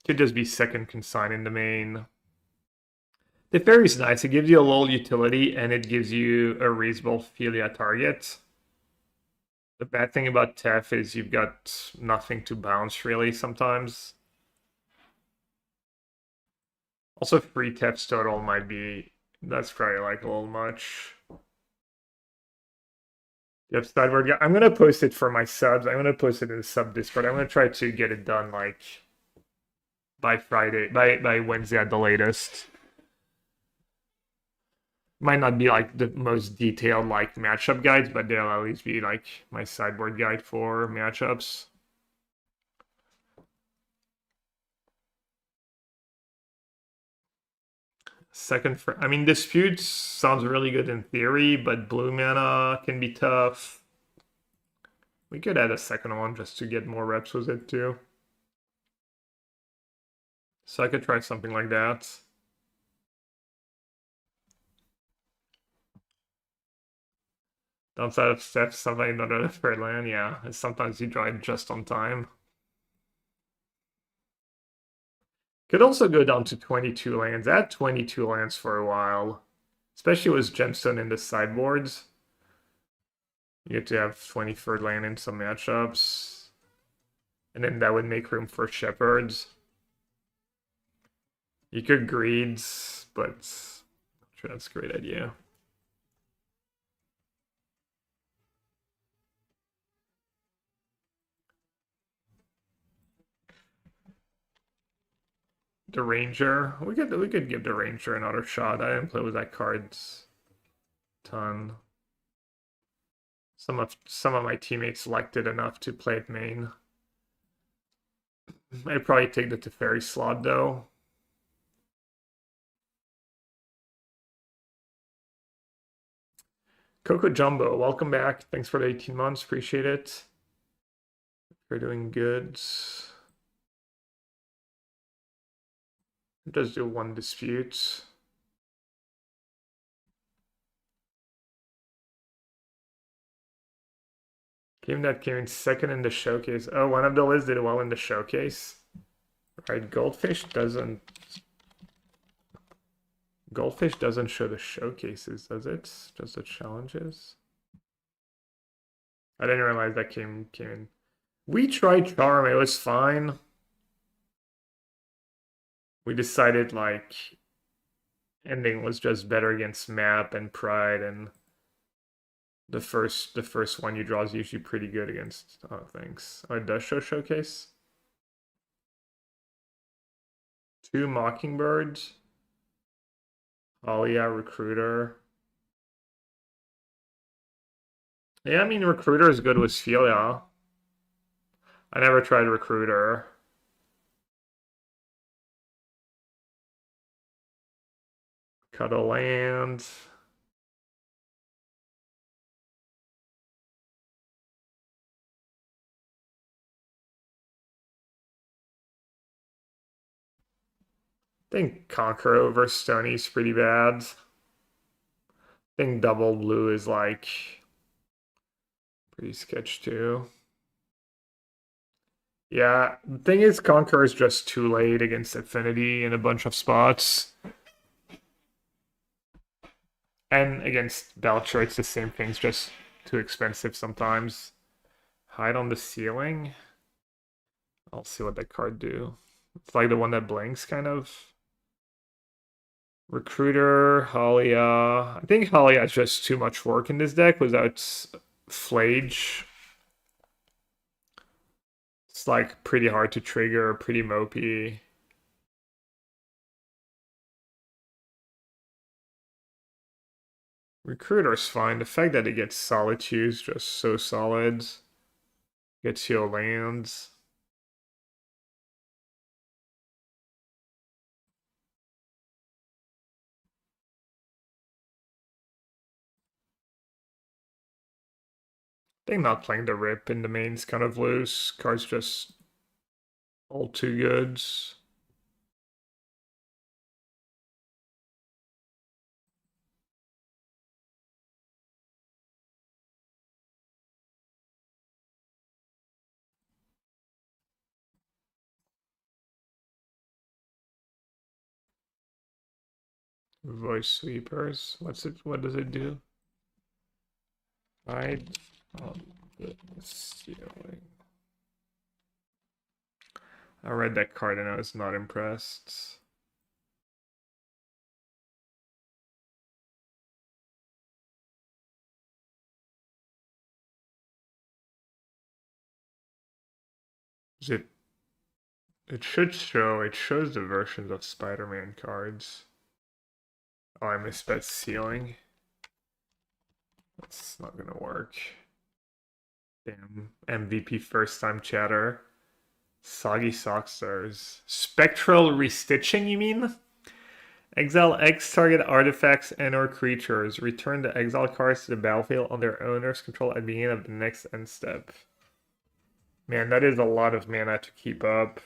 Could just be second consign in the main. The fairy's nice. It gives you a little utility and it gives you a reasonable Philia target. The bad thing about Tef is you've got nothing to bounce really sometimes. Also, free Tef's total might be, that's probably like a little much. Yep, sideboard. Yeah, I'm gonna post it for my subs. I'm gonna post it in the sub Discord. I'm gonna try to get it done like by Friday, by Wednesday at the latest. Might not be like the most detailed like matchup guides, but they'll at least be like my sideboard guide for matchups. Second, I mean, Disputes sounds really good in theory, but blue mana can be tough. We could add a second one just to get more reps with it too. So I could try something like that. Downside of steps, something not a fair land, yeah. And sometimes you draw it just on time. Could also go down to 22 lands. Add 22 lands for a while. Especially with Gemstone in the sideboards. You get to have 23rd land in some matchups. And then that would make room for Shepherds. You could Greeds, but I'm sure that's a great idea. The Ranger. We could give the Ranger another shot. I didn't play with that card ton. Some of my teammates liked it enough to play it main. I'd probably take the Teferi slot though. Coco Jumbo, welcome back. Thanks for the 18 months. Appreciate it. You're doing good. Just do one dispute. Game that came in second in the showcase. Oh, one of the lists did well in the showcase. Right, Goldfish doesn't show the showcases, does it? Just the challenges. I didn't realize that came in. We tried Charm, it was fine. We decided like ending was just better against Map and Pride, and The first one you draw is usually pretty good against. Oh, thanks. Oh, it does show showcase. 2 Mockingbirds. Oh yeah, Recruiter. Yeah, I mean Recruiter is good with Sphelia. I never tried Recruiter. Cut a land. I think Conquer over Stony's pretty bad. I think double blue is like pretty sketch too. Yeah, the thing is Conquer is just too late against Affinity in a bunch of spots. And against Belcher, it's the same thing, it's just too expensive sometimes. Hide on the ceiling. I'll see what that card do. It's like the one that blinks, kind of. Recruiter, Halia. I think Halia is just too much work in this deck without Flage. It's like pretty hard to trigger, pretty mopey. Recruiter's fine. The fact that it gets Solitude is just so solid. Gets you lands. I think not playing the Rip in the main's kind of loose. Card's just all too good. Voice Sweepers. What's it? What does it do? Hide on the ceiling. I read that card and I was not impressed. Is it? It should show. It shows the versions of Spider-Man cards. Oh, I misspelled ceiling. That's not gonna work. Damn. MVP first time chatter. Soggy Sockstars. Spectral restitching, you mean? Exile X target artifacts and or creatures. Return the exile cards to the battlefield on their owner's control at the beginning of the next end step. Man, that is a lot of mana to keep up.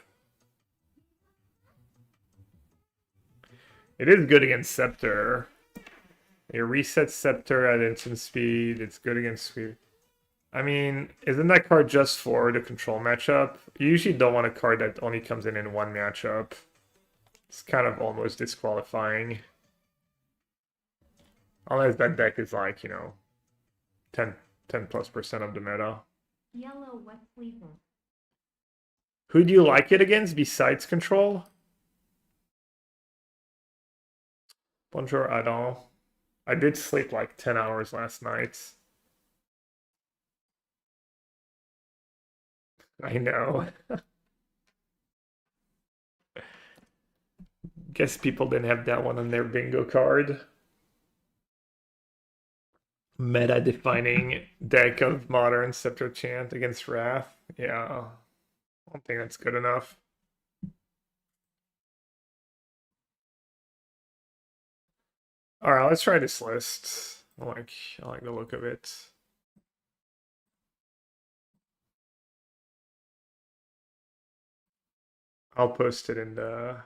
It is good against Scepter. It resets Scepter at instant speed. It's good against speed. I mean, isn't that card just for the control matchup? You usually don't want a card that only comes in one matchup. It's kind of almost disqualifying. Unless that deck is like, 10 plus percent of the meta. Yellow, what's sleeping? Who do you like it against besides control? Bonjour, Adam. I did sleep like 10 hours last night. I know. Guess people didn't have that one on their bingo card. Meta defining deck of modern Scepter Chant against Wrath. Yeah, I don't think that's good enough. All right, let's try this list. I like the look of it. I'll post it in the.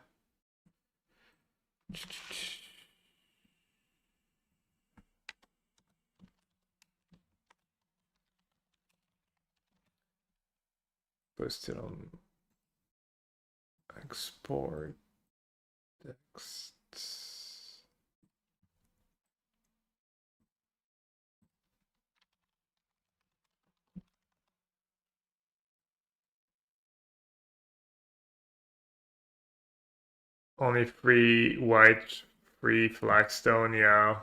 Post it on export text. Only free white, free flagstone, yeah.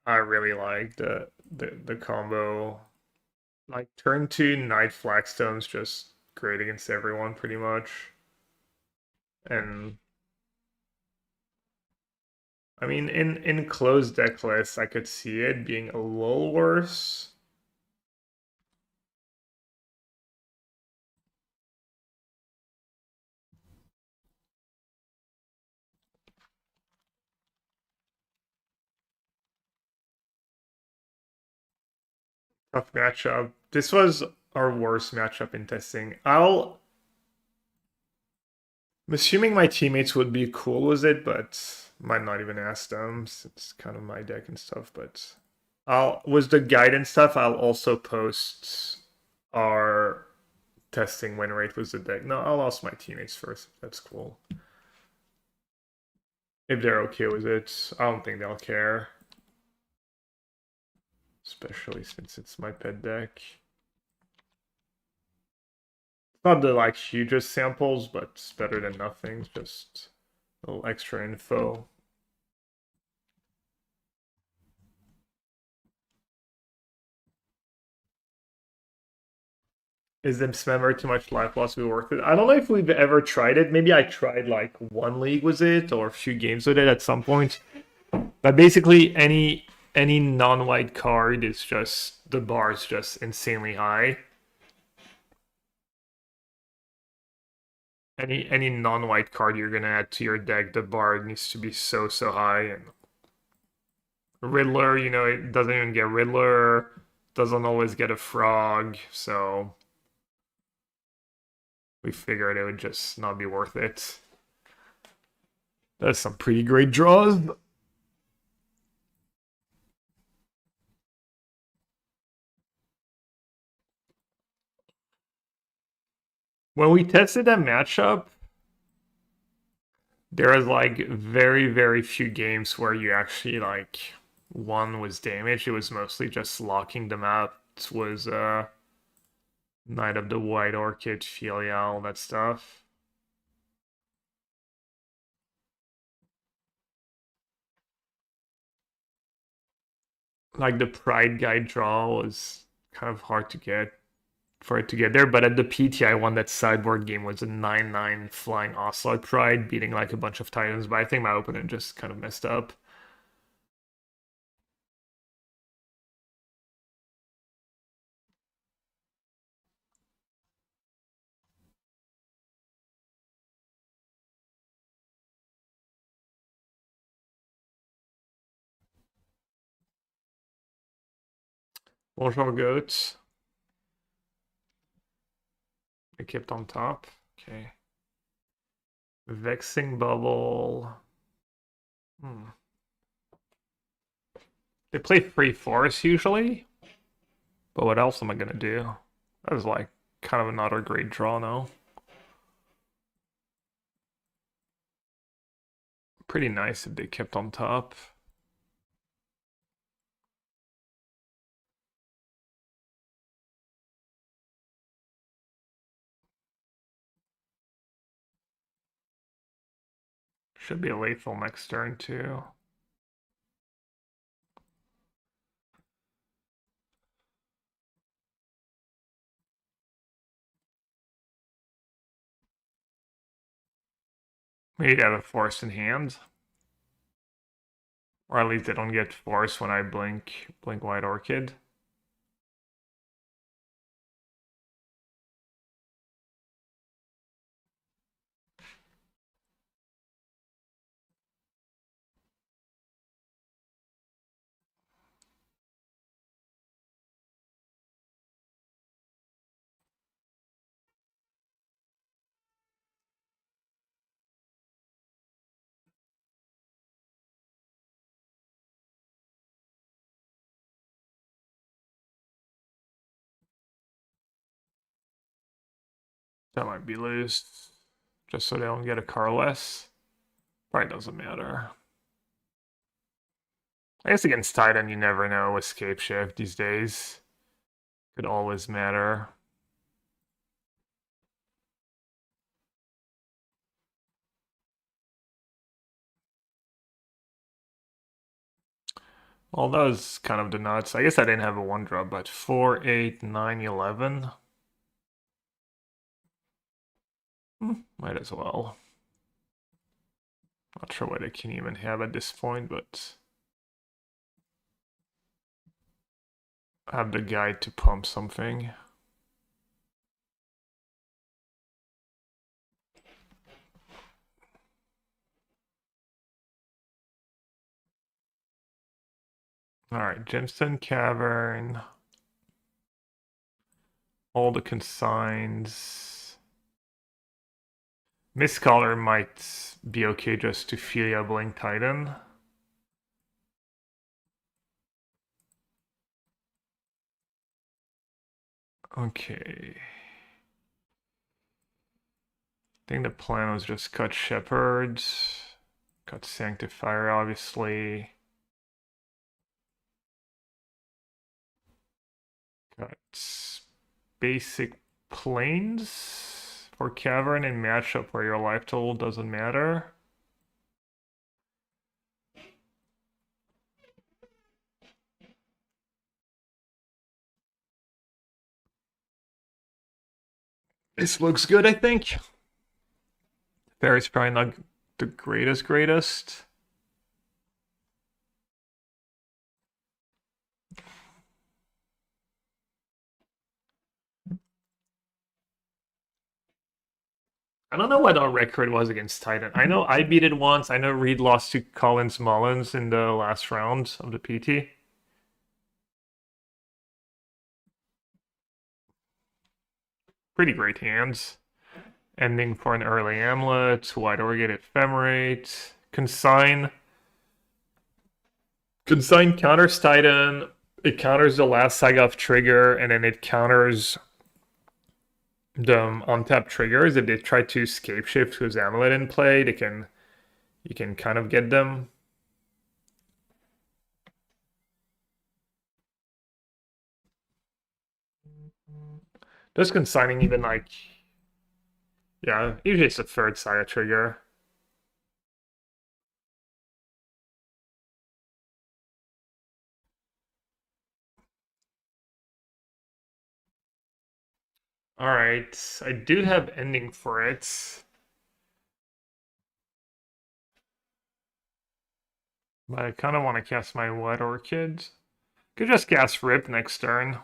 I really like the combo. Like turn two Knight Flagstone's just great against everyone pretty much. And I mean in closed deck lists I could see it being a little worse. Tough matchup. This was our worst matchup in testing. I'm assuming my teammates would be cool with it, but might not even ask them. It's kind of my deck and stuff. But I'll with the guidance stuff, I'll also post our testing win rate with the deck. No, I'll ask my teammates first. That's cool. If they're okay with it, I don't think they'll care. Especially since it's my pet deck. It's not the like hugest samples, but it's better than nothing. Just a little extra info. Is the Smemmer too much life loss be worth it? I don't know if we've ever tried it. Maybe I tried like one league with it or a few games with it at some point. But basically any non-white card is just the bar is just insanely high. Any non-white card you're gonna add to your deck, the bar needs to be so high. And Riddler, it doesn't even get Riddler, doesn't always get a frog, so we figured it would just not be worth it. That's some pretty great draws. When we tested that matchup, there was like very few games where you actually like one was damaged. It was mostly just locking them out. It was Knight of the White Orchid, Philia, all that stuff. Like the Pride Guide draw was kind of hard to get for it to get there, but at the PTI one, that sideboard game was a 9/9 Flying Ocelot Pride, beating like a bunch of Titans, but I think my opponent just kind of messed up. Bonjour, goats. I kept on top. Okay. Vexing Bubble. Hmm. They play free forest usually, but what else am I gonna do? That was like kind of another great draw now. Pretty nice if they kept on top. Should be a lethal next turn too. Maybe they have a forest in hand. Or at least they don't get forest when I blink White Orchid. That might be loose. Just so they don't get a car less. Probably doesn't matter. I guess against Titan, you never know. Escape shift these days could always matter. Well, that was kind of the nuts. I guess I didn't have a one drop, but 4, 8, 9, 11. Might as well. Not sure what I can even have at this point, but I have the guide to pump something. Alright, Gemstone Cavern. All the consigns. Mistcaller might be okay just to Filia Blink Titan. Okay. I think the plan was just cut Shepherds, cut Sanctifier, obviously. Got basic planes for Cavern and matchup where your life total doesn't matter. This looks good, I think. Fairy's probably not the greatest. I don't know what our record was against Titan. I know I beat it once. I know Reed lost to Collins Mullins in the last round of the PT. Pretty great hands. Ending for an early Amulet, White Orchid Ephemerate, Consign. Consign counters Titan. It counters the last Saga of Trigger, and then it counters the untapped triggers. If they try to scape shift with Amulet in play, you can kind of get them. Does consigning even like, yeah, usually it's a third Saga trigger. Alright, I do have ending for it. But I kind of want to cast my White Orchid. Could just cast Rip next turn.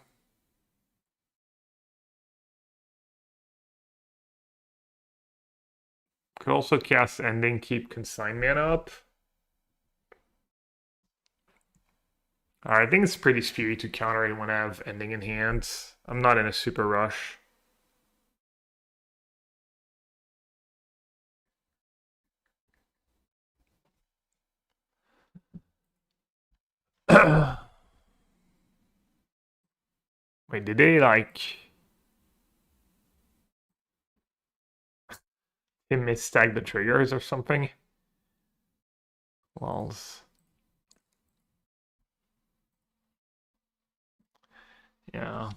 Could also cast Ending, keep Consign mana up. Alright, I think it's pretty speedy to counter it when I have Ending in hand. I'm not in a super rush. Wait, did they like... They misstack the triggers or something? Lols. Yeah.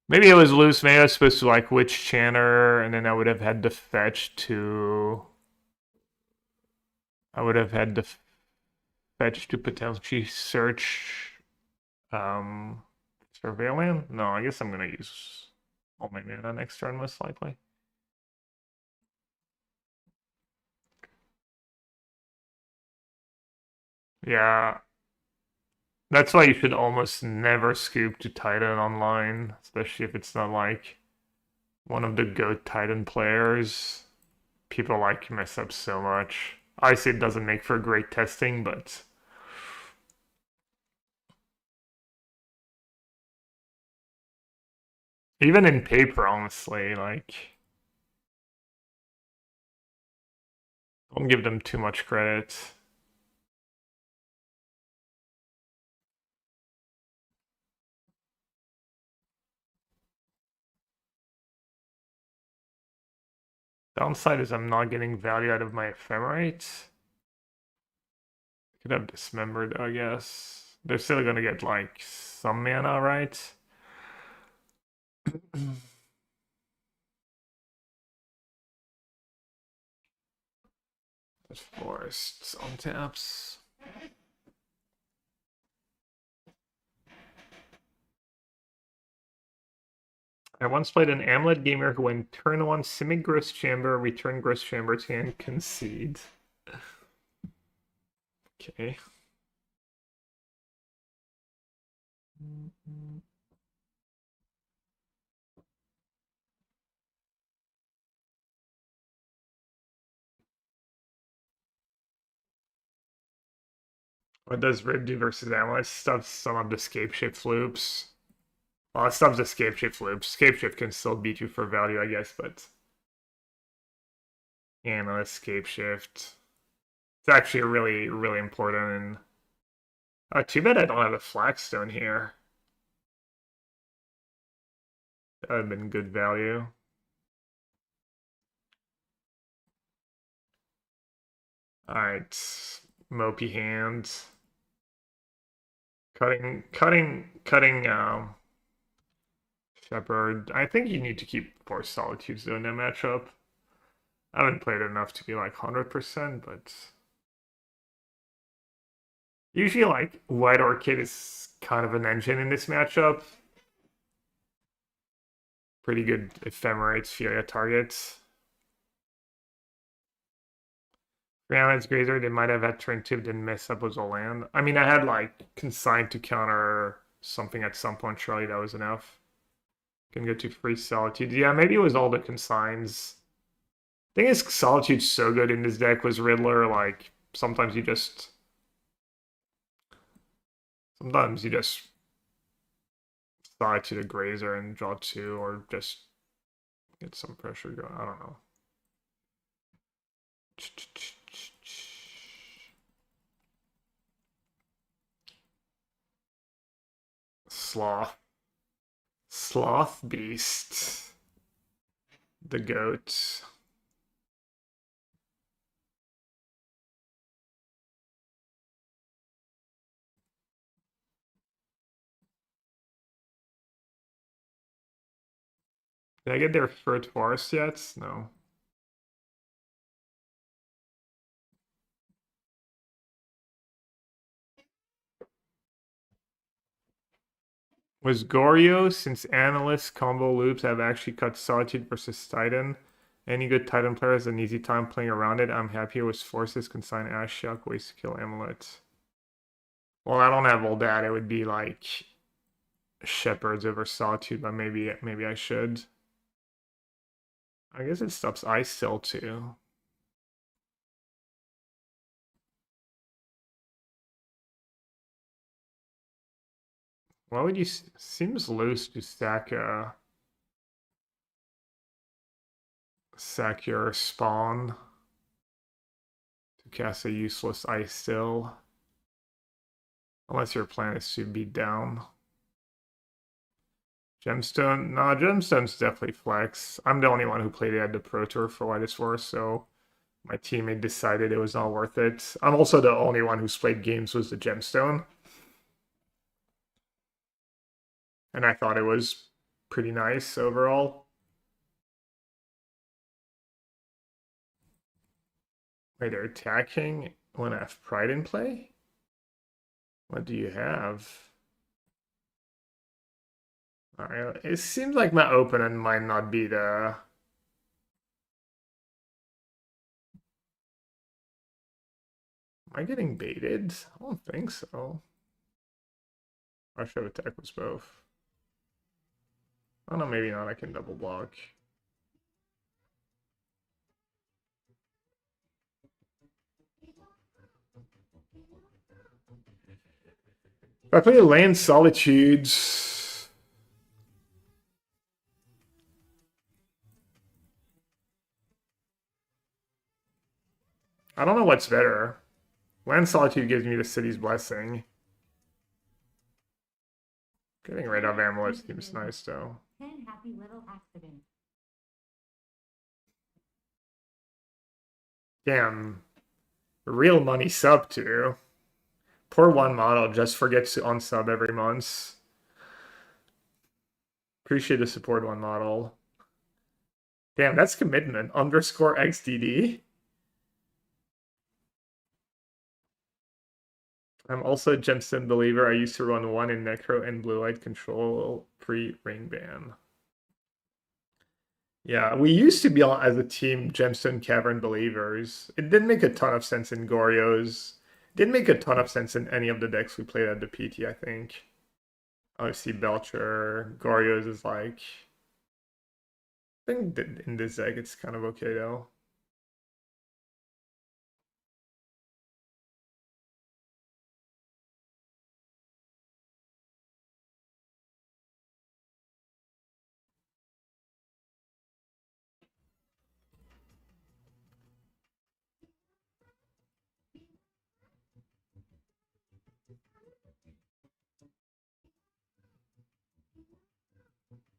Maybe it was loose. Maybe I was supposed to like Witch Chanter, and then I would have had to fetch to... I would have had to fetch to potentially search Surveillant? No, I guess I'm gonna use all my mana next turn most likely. Yeah. That's why you should almost never scoop to Titan online, especially if it's not like one of the GOAT Titan players. People like mess up so much. Obviously it doesn't make for great testing, but even in paper, honestly, like, don't give them too much credit. Downside is I'm not getting value out of my Ephemerate. Could have Dismembered, I guess. They're still gonna get, like, some mana, right? Forests on taps. I once played an Amulet gamer who went turn 1 Simic Gross Chamber, return Gross Chamber to hand, concede. Okay. What does Rib do versus Amulet? Stuffs some of the scape shift loops. Well, it stubs the scape shift loops. Scape shift can still beat you for value, I guess, but Amulet scape shift. It's actually really, really important. And too bad I don't have a Flagstone here. That would have been good value. Alright. Mopey hand. Cutting, Shepherd. I think you need to keep Force Solitudes though in that matchup. I haven't played enough to be like 100%, but usually like White Orchid is kind of an engine in this matchup. Pretty good Ephemerate Spheria targets. Grandland's Grazer, they might have had turn 2, didn't mess up with a land. I mean, I had like Consign to counter something at some point, surely that was enough. Can go to free Solitude. Yeah, maybe it was all the Consigns. Thing is, Solitude's so good in this deck was Riddler, like, sometimes you just Solitude a Grazer and draw 2, or just get some pressure going. I don't know. Sloth. Sloth Beast. The goat. Did I get their third forest yet? No. Was Goryo, since analysts combo loops have actually cut Solitude versus Titan? Any good Titan player has an easy time playing around it. I'm happy with Forces, Consign, Ash Shock, Waste to Kill, Amulet. Well, I don't have all that. It would be like Shepherds over Solitude, but maybe I should. I guess it stops Ice Cell too. Why would you? Seems loose to sack your spawn to cast a useless Ice Cell. Unless your plan is to beat down. Gemstone? Nah, Gemstone's definitely flex. I'm the only one who played it at the Pro Tour for what it's worth, so my teammate decided it was not worth it. I'm also the only one who's played games with the Gemstone. And I thought it was pretty nice overall. Wait, they're attacking when I have Pride in play? What do you have? Alright, it seems like my opponent might not be the... Am I getting baited? I don't think so. I should have attacked with both. Oh no, maybe not. I can double block. If I play Land Solitudes... I don't know what's better. Land Solitude gives me the City's Blessing. Getting rid of Amulet seems nice, though. 10 happy little accidents. Damn. Real money sub, too. Poor one model just forgets to unsub every month. Appreciate the support one model. Damn, that's commitment. Underscore XDD. I'm also a Gemstone believer. I used to run one in Necro and Blue Light Control pre-ring ban. Yeah, we used to be on as a team Gemstone Cavern believers. It didn't make a ton of sense in Goryo's. Didn't make a ton of sense in any of the decks we played at the PT, I think. Obviously Belcher, Goryo's is like I think in this deck it's kind of okay though.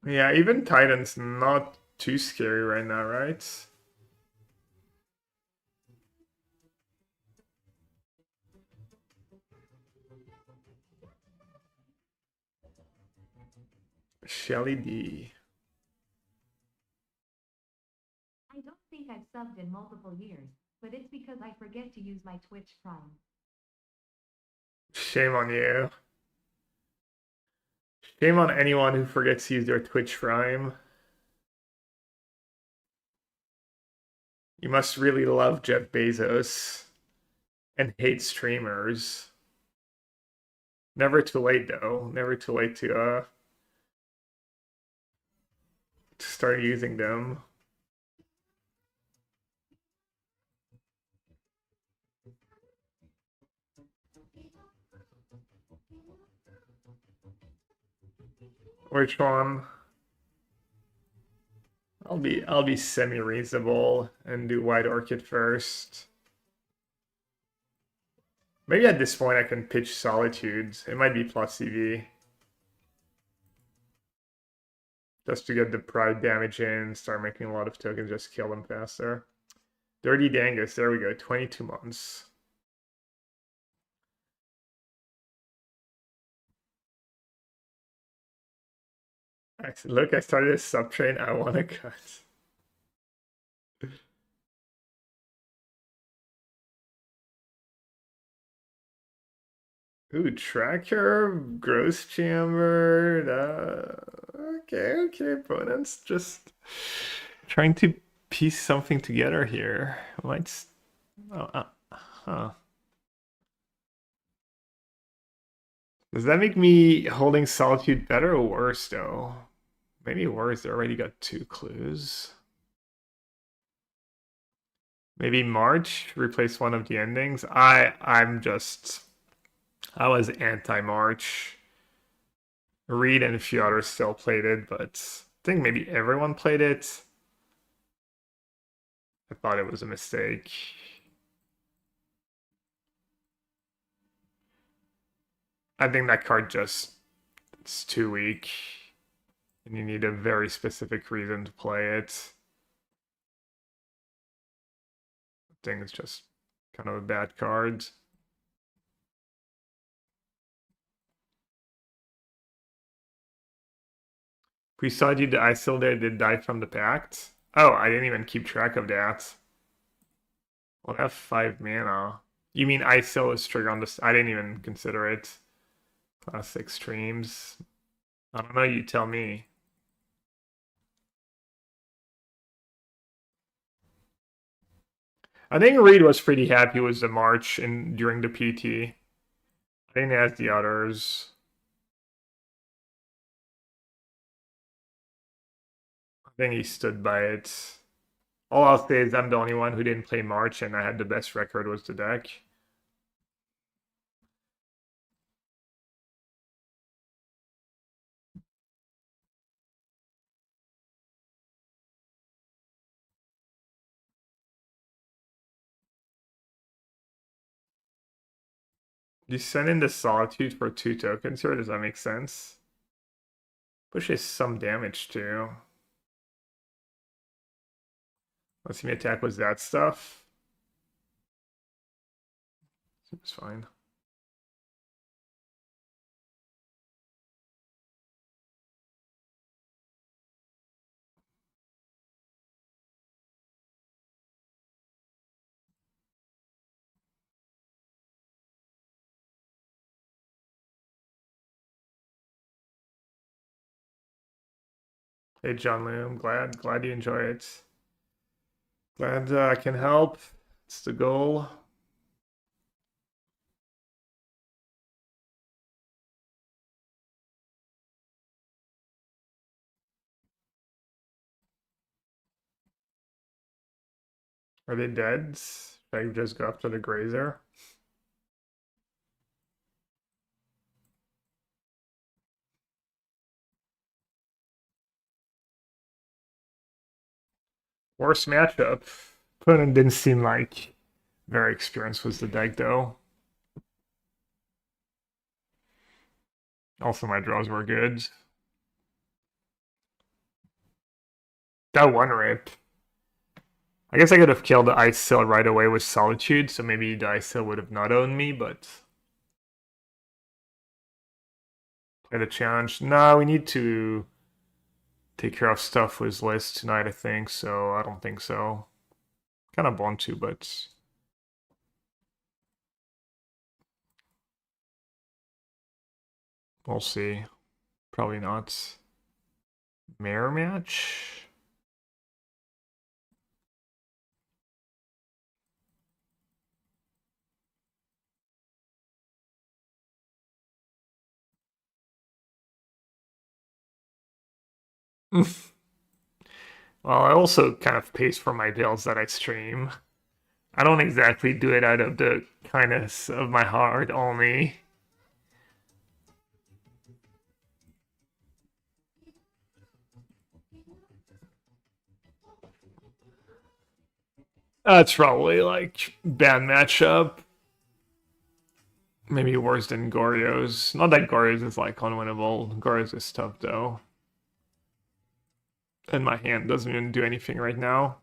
Yeah, even Titan's not too scary right now, right? Shelly D. I don't think I've subbed in multiple years, but it's because I forget to use my Twitch Prime. Shame on you. Shame on anyone who forgets to use their Twitch Prime. You must really love Jeff Bezos and hate streamers. Never too late though. Never too late to start using them. Which one? I'll be semi-reasonable and do White Orchid first. Maybe at this point I can pitch Solitudes. It might be plus EV. Just to get the pride damage in, start making a lot of tokens, just kill them faster. Dirty Dangus, there we go, 22 months. Look, I started a subtrain, I want to cut. Ooh, Tracker, Gross Chamber. Okay, opponents just trying to piece something together here. Might. Huh. Does that make me holding Solitude better or worse, though? Maybe worse. They already got 2 clues. Maybe March, replace one of the endings. I was anti-March. Reed and a few others still played it, but I think maybe everyone played it. I thought it was a mistake. I think that card just it's too weak. And you need a very specific reason to play it. I think it's just kind of a bad card. We saw you the Isildur did die from the pact. Oh, I didn't even keep track of that. Well, have 5 mana. You mean Isil is trigger on this? I didn't even consider it. Classic streams. I don't know, you tell me. I think Reed was pretty happy with the March in during the PT. I think as the others. I think he stood by it. All I'll say is I'm the only one who didn't play March, and I had the best record was the deck. You send in the Solitude for 2 tokens here, does that make sense? Pushes some damage too. Let's see me attack with that stuff. Seems fine. Hey John Lou, I'm glad you enjoy it. Glad I can help. It's the goal. Are they dead? Should I just go after the grazer? Worst matchup. Opponent didn't seem like very experienced with the deck though. Also my draws were good. That one rip. I guess I could have killed the Ice Seal right away with Solitude, so maybe the Ice Seal would have not owned me, but play the challenge. No, we need to take care of stuff with Liz tonight, I think, so I don't think so. Kind of want to, but we'll see. Probably not. Mirror match? Well, I also kind of pays for my bills that I stream. I don't exactly do it out of the kindness of my heart only. That's probably like bad matchup. Maybe worse than Goryo's. Not that Goryo's is like unwinnable. Goryo's is tough though. And my hand doesn't even do anything right now.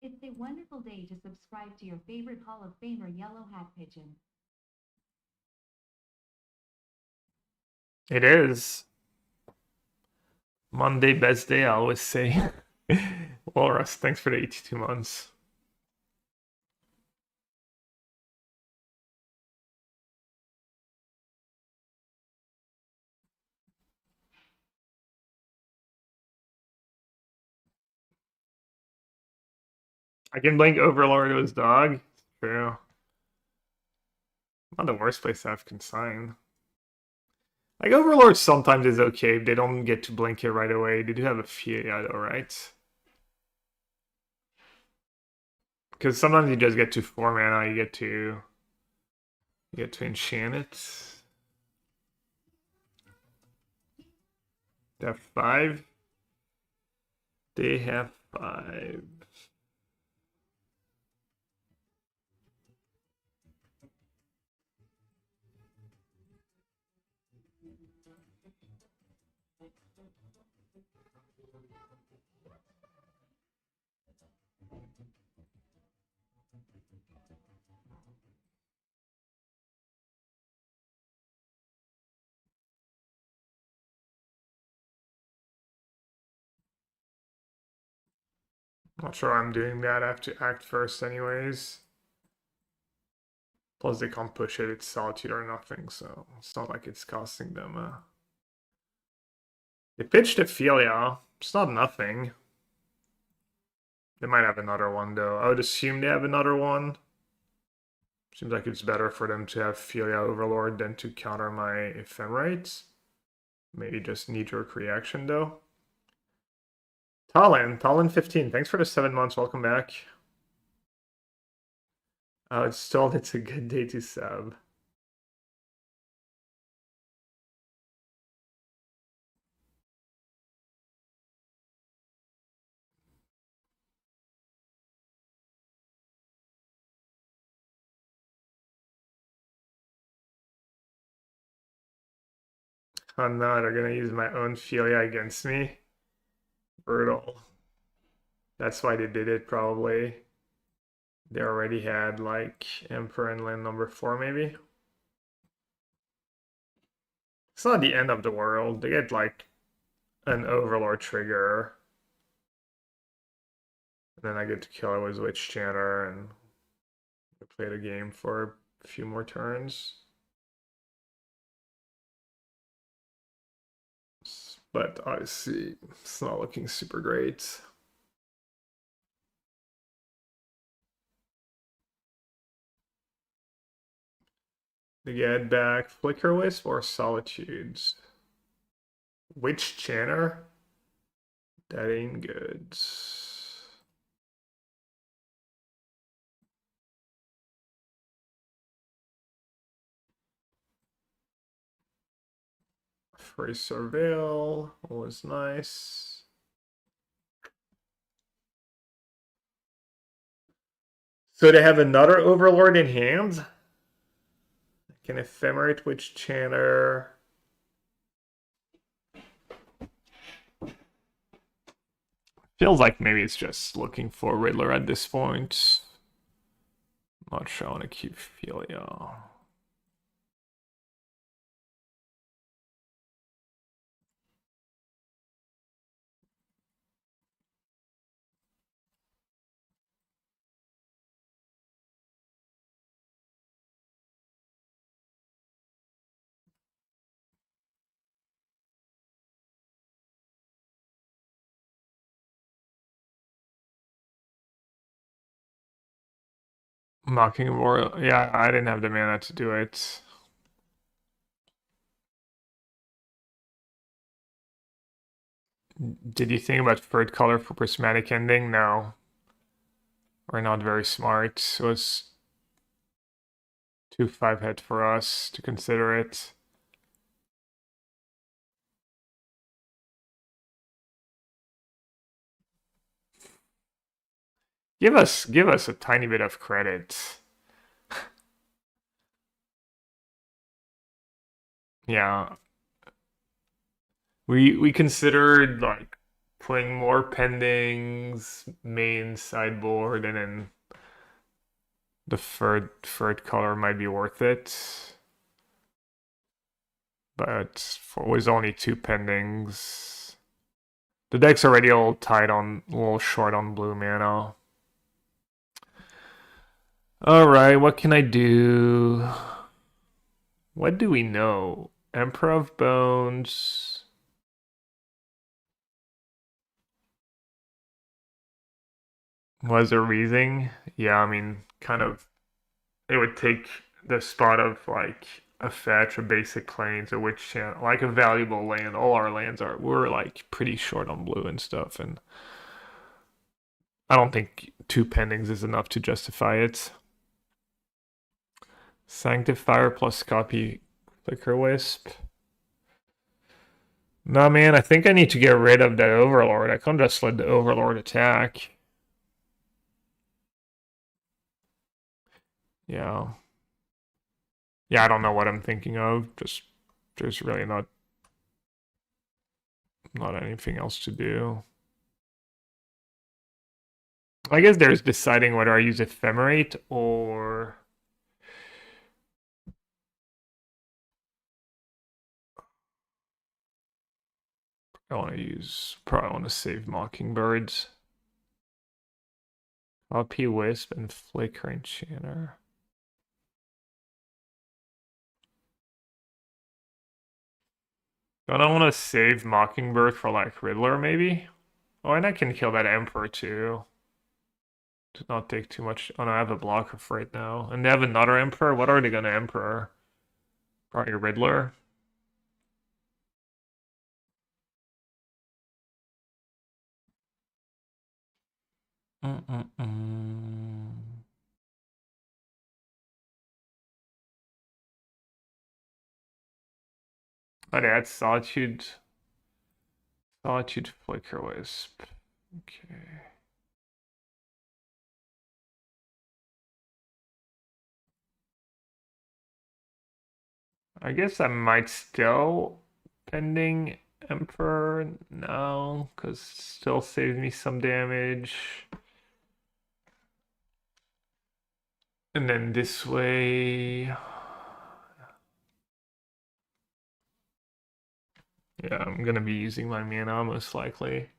It's a wonderful day to subscribe to your favorite Hall of Famer Yellow Hat Pigeon. It is. Monday, best day, I always say. Well, Russ, thanks for the 82 months. I can blink Overlord to his dog. True. Not the worst place to have consign. Like Overlord sometimes is okay if they don't get to blink it right away. They do have a Fiat though, right? Because sometimes you just get to 4 mana, you get to enchant it. They have 5. They have 5. Not sure I'm doing that. I have to act first anyways. Plus they can't push it, it's Solitude or nothing, so it's not like it's costing them. They pitched Ophelia. It's not nothing. They might have another one though. I would assume they have another one. Seems like it's better for them to have Ophelia Overlord than to counter my Ephemerate. Maybe just knee-jerk reaction though. Talon 15. Thanks for the 7 months. Welcome back. It's told it's a good day to sub. Oh no, they're gonna use my own Ophelia against me. Brutal. That's why they did it, probably. They already had, like, Emperor and land number 4, maybe? It's not the end of the world. They get, like, an Overlord trigger. And then I get to kill it with Witch Chanter and play the game for a few more turns. but obviously it's not looking super great. To get back Flicker Wisp or Solitudes? Which Channer? That ain't good. Free Surveil was nice. So they have another Overlord in hand? Can Ephemerate Witch Channer. Feels like maybe it's just looking for Riddler at this point. Not sure I want to keep Felia. Mocking Royal. Yeah, I didn't have the mana to do it. Did you think about third color for prismatic ending? No. We're not very smart. It was too 5-hit for us to consider it. Give us a tiny bit of credit. Yeah. We considered like playing more pendings, main sideboard, and then the third color might be worth it. But for was only 2 pendings. The deck's already a little tight on a little short on blue mana. Alright, what can I do? What do we know? Emperor of Bones. Was there reasoning? Yeah, I mean, kind of. It would take the spot of like a fetch, a basic plains, a witch channel, like a valuable land. All our lands are. We're like pretty short on blue and stuff, and I don't think 2 pendings is enough to justify it. Sanctifier plus copy Flicker Wisp. Nah, man, I think I need to get rid of that Overlord. I can't just let the Overlord attack. Yeah. Yeah, I don't know what I'm thinking of. Just there's really not anything else to do. I guess there's deciding whether I use Ephemerate or probably want to save Mockingbirds. Copy Wisp and Flicker Enchanter. Don't I want to save Mockingbird for like Riddler maybe? Oh, and I can kill that Emperor too. To not take too much. Oh no, I have a blocker for it now. And they have another Emperor? What are they gonna Emperor? Probably Riddler. Mm-mm-mm. Oh, that's Solitude. Solitude Flicker Wisp. Okay. I guess I might still pending Emperor now, because still saves me some damage. And then this way. Yeah, I'm gonna be using my mana most likely.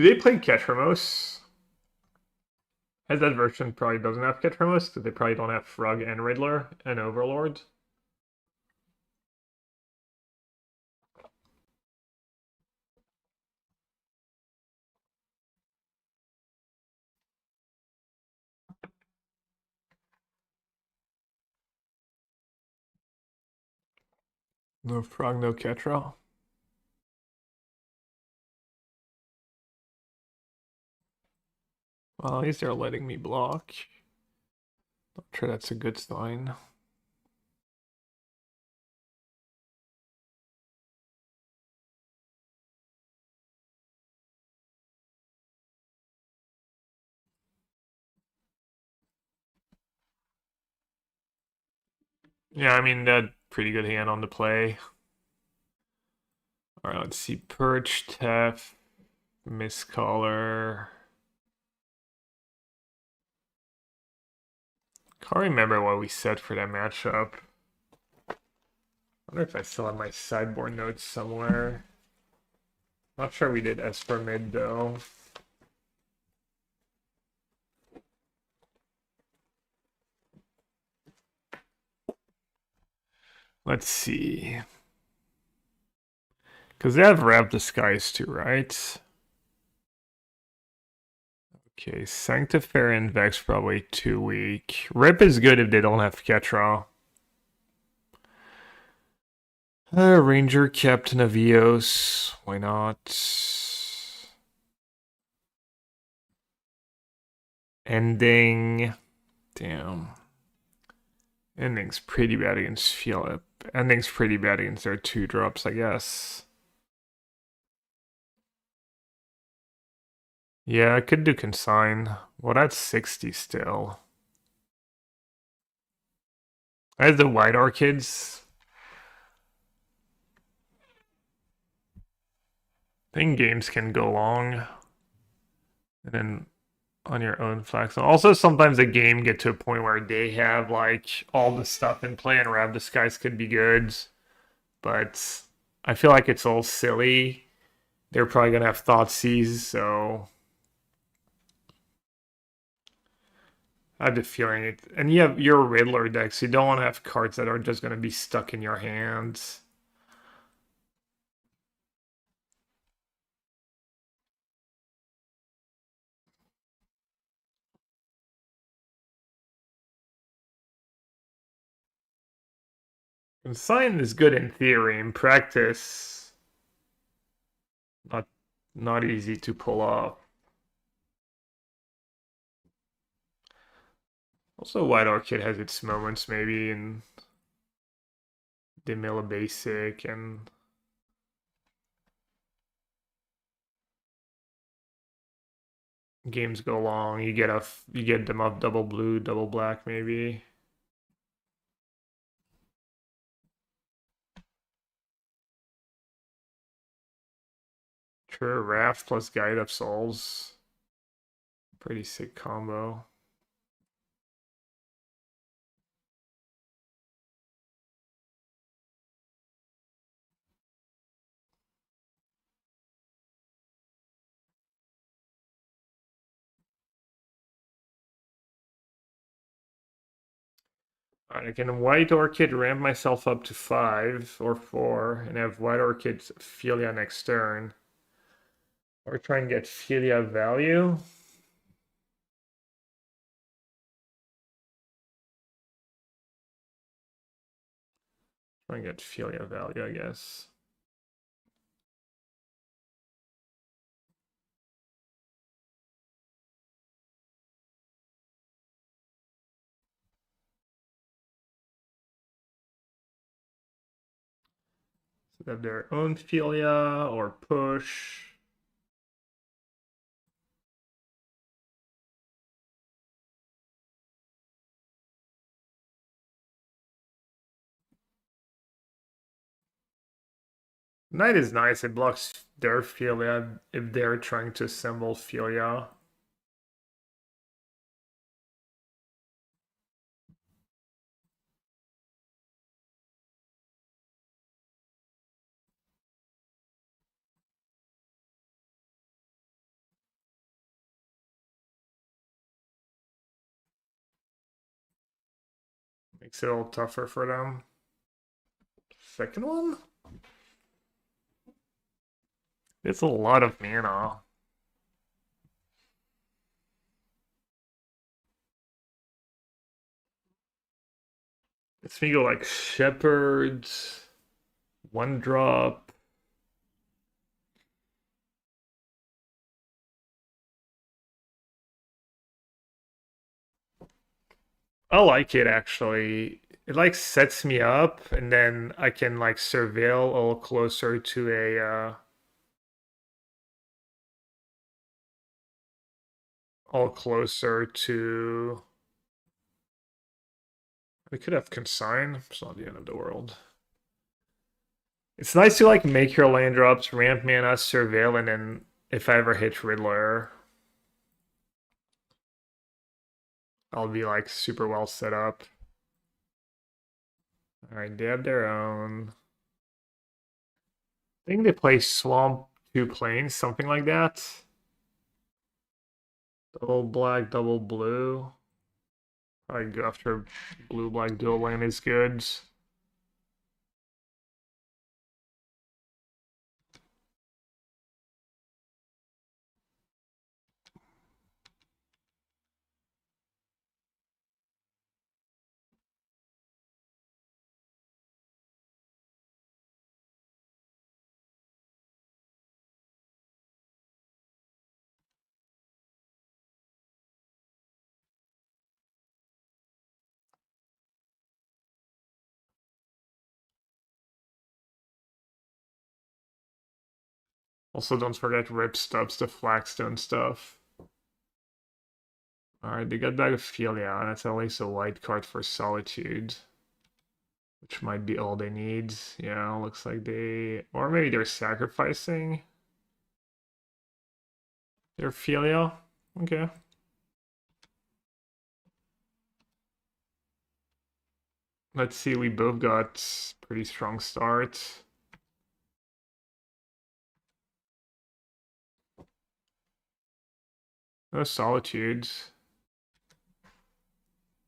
Do they play Ketramos? As that version probably doesn't have Ketramos, because they probably don't have Frog and Riddler and Overlord. No Frog, no Ketra. Well, at least they're letting me block. Not sure that's a good sign. Yeah, I mean, that pretty good hand on the play. All right, let's see. Perch, Tef, Miscaller. Can't remember what we said for that matchup. I wonder if I still have my sideboard notes somewhere. Not sure we did Esper mid though. Let's see. Because they have Rev Disguise too, right? Okay, Sanctifer and Vex probably too weak. Rip is good if they don't have Ketra. Ranger, Captain Avios. Why not? Ending. Damn. Ending's pretty bad against Philip. Ending's pretty bad against their 2-drops, I guess. Yeah, I could do Consign. Well, that's 60 still. As the White Orchids. I think games can go long. And then on your own flex. Also, sometimes the game get to a point where they have like all the stuff in play, and Rav Disguise could be good, but I feel like it's all silly. They're probably gonna have Thoughtseize, so I have the feeling it. And you have your Riddler deck, so you don't want to have cards that are just gonna be stuck in your hands. Consign is good in theory. In practice, not not easy to pull off. Also, White Orchid has its moments, maybe in Demilla Basic and games go long. You get them up double blue, double black, maybe. Sure, Raft plus Guide of Souls. Pretty sick combo. Alright, I can White Orchid ramp myself up to 5 or 4 and have White Orchid Philia next turn. Or try and get Philia value. Try and get Philia value, I guess. So they have their own Philia or push. Knight is nice. It blocks their Philia if they're trying to assemble Philia. Makes it a little tougher for them. Second one? It's a lot of mana. It's me go like Shepherds, one drop. I like it actually. It like sets me up, and then I can like surveil a little closer to all closer to. We could have consign. It's not the end of the world. It's nice to like make your land drops, ramp mana, surveil, and then if I ever hit Riddler, I'll be like super well set up. Alright, they have their own. I think they play Swamp 2 planes, something like that. Double black, double blue. Probably go after blue black dual land is good. Also, don't forget Rip Stubs to Flagstone stuff. Alright, they got back Ophelia. That's at least a white card for Solitude. Which might be all they need. Yeah, looks like they... Or maybe they're sacrificing their Ophelia. Okay. Let's see, we both got pretty strong start. No Solitudes.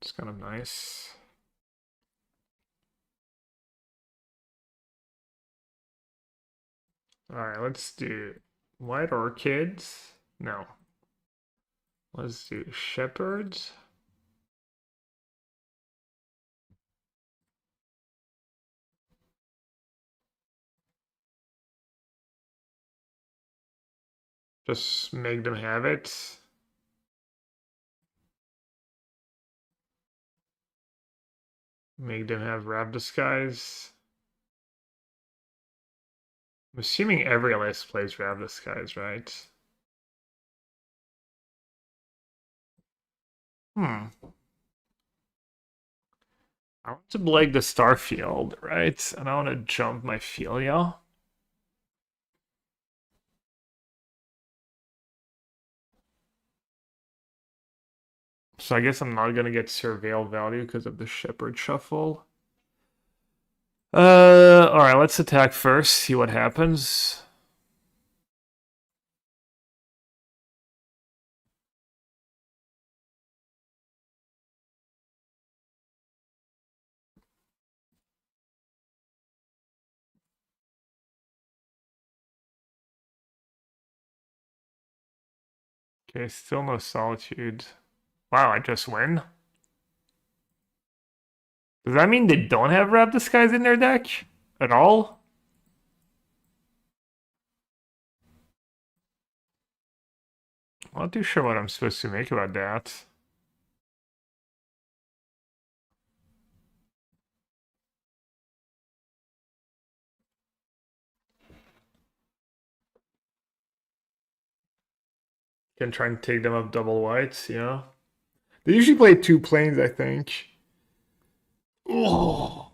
It's kind of nice. Alright, let's do White Orchids. No. Let's do Shepherds. Just make them have it. Make them have Wrap Disguise. I'm assuming every list plays Wrap Disguise, right? Hmm. I want to Blake the Starfield, right? And I want to jump my Philia. So I guess I'm not gonna get Surveil value because of the Shepherd Shuffle. Alright, let's attack first, see what happens. Okay, still no Solitude. Wow, I just win? Does that mean they don't have Wrap Disguise in their deck? At all? I'm not too sure what I'm supposed to make about that. Can try and take them up double whites, yeah. They usually play 2 planes, I think. Oh,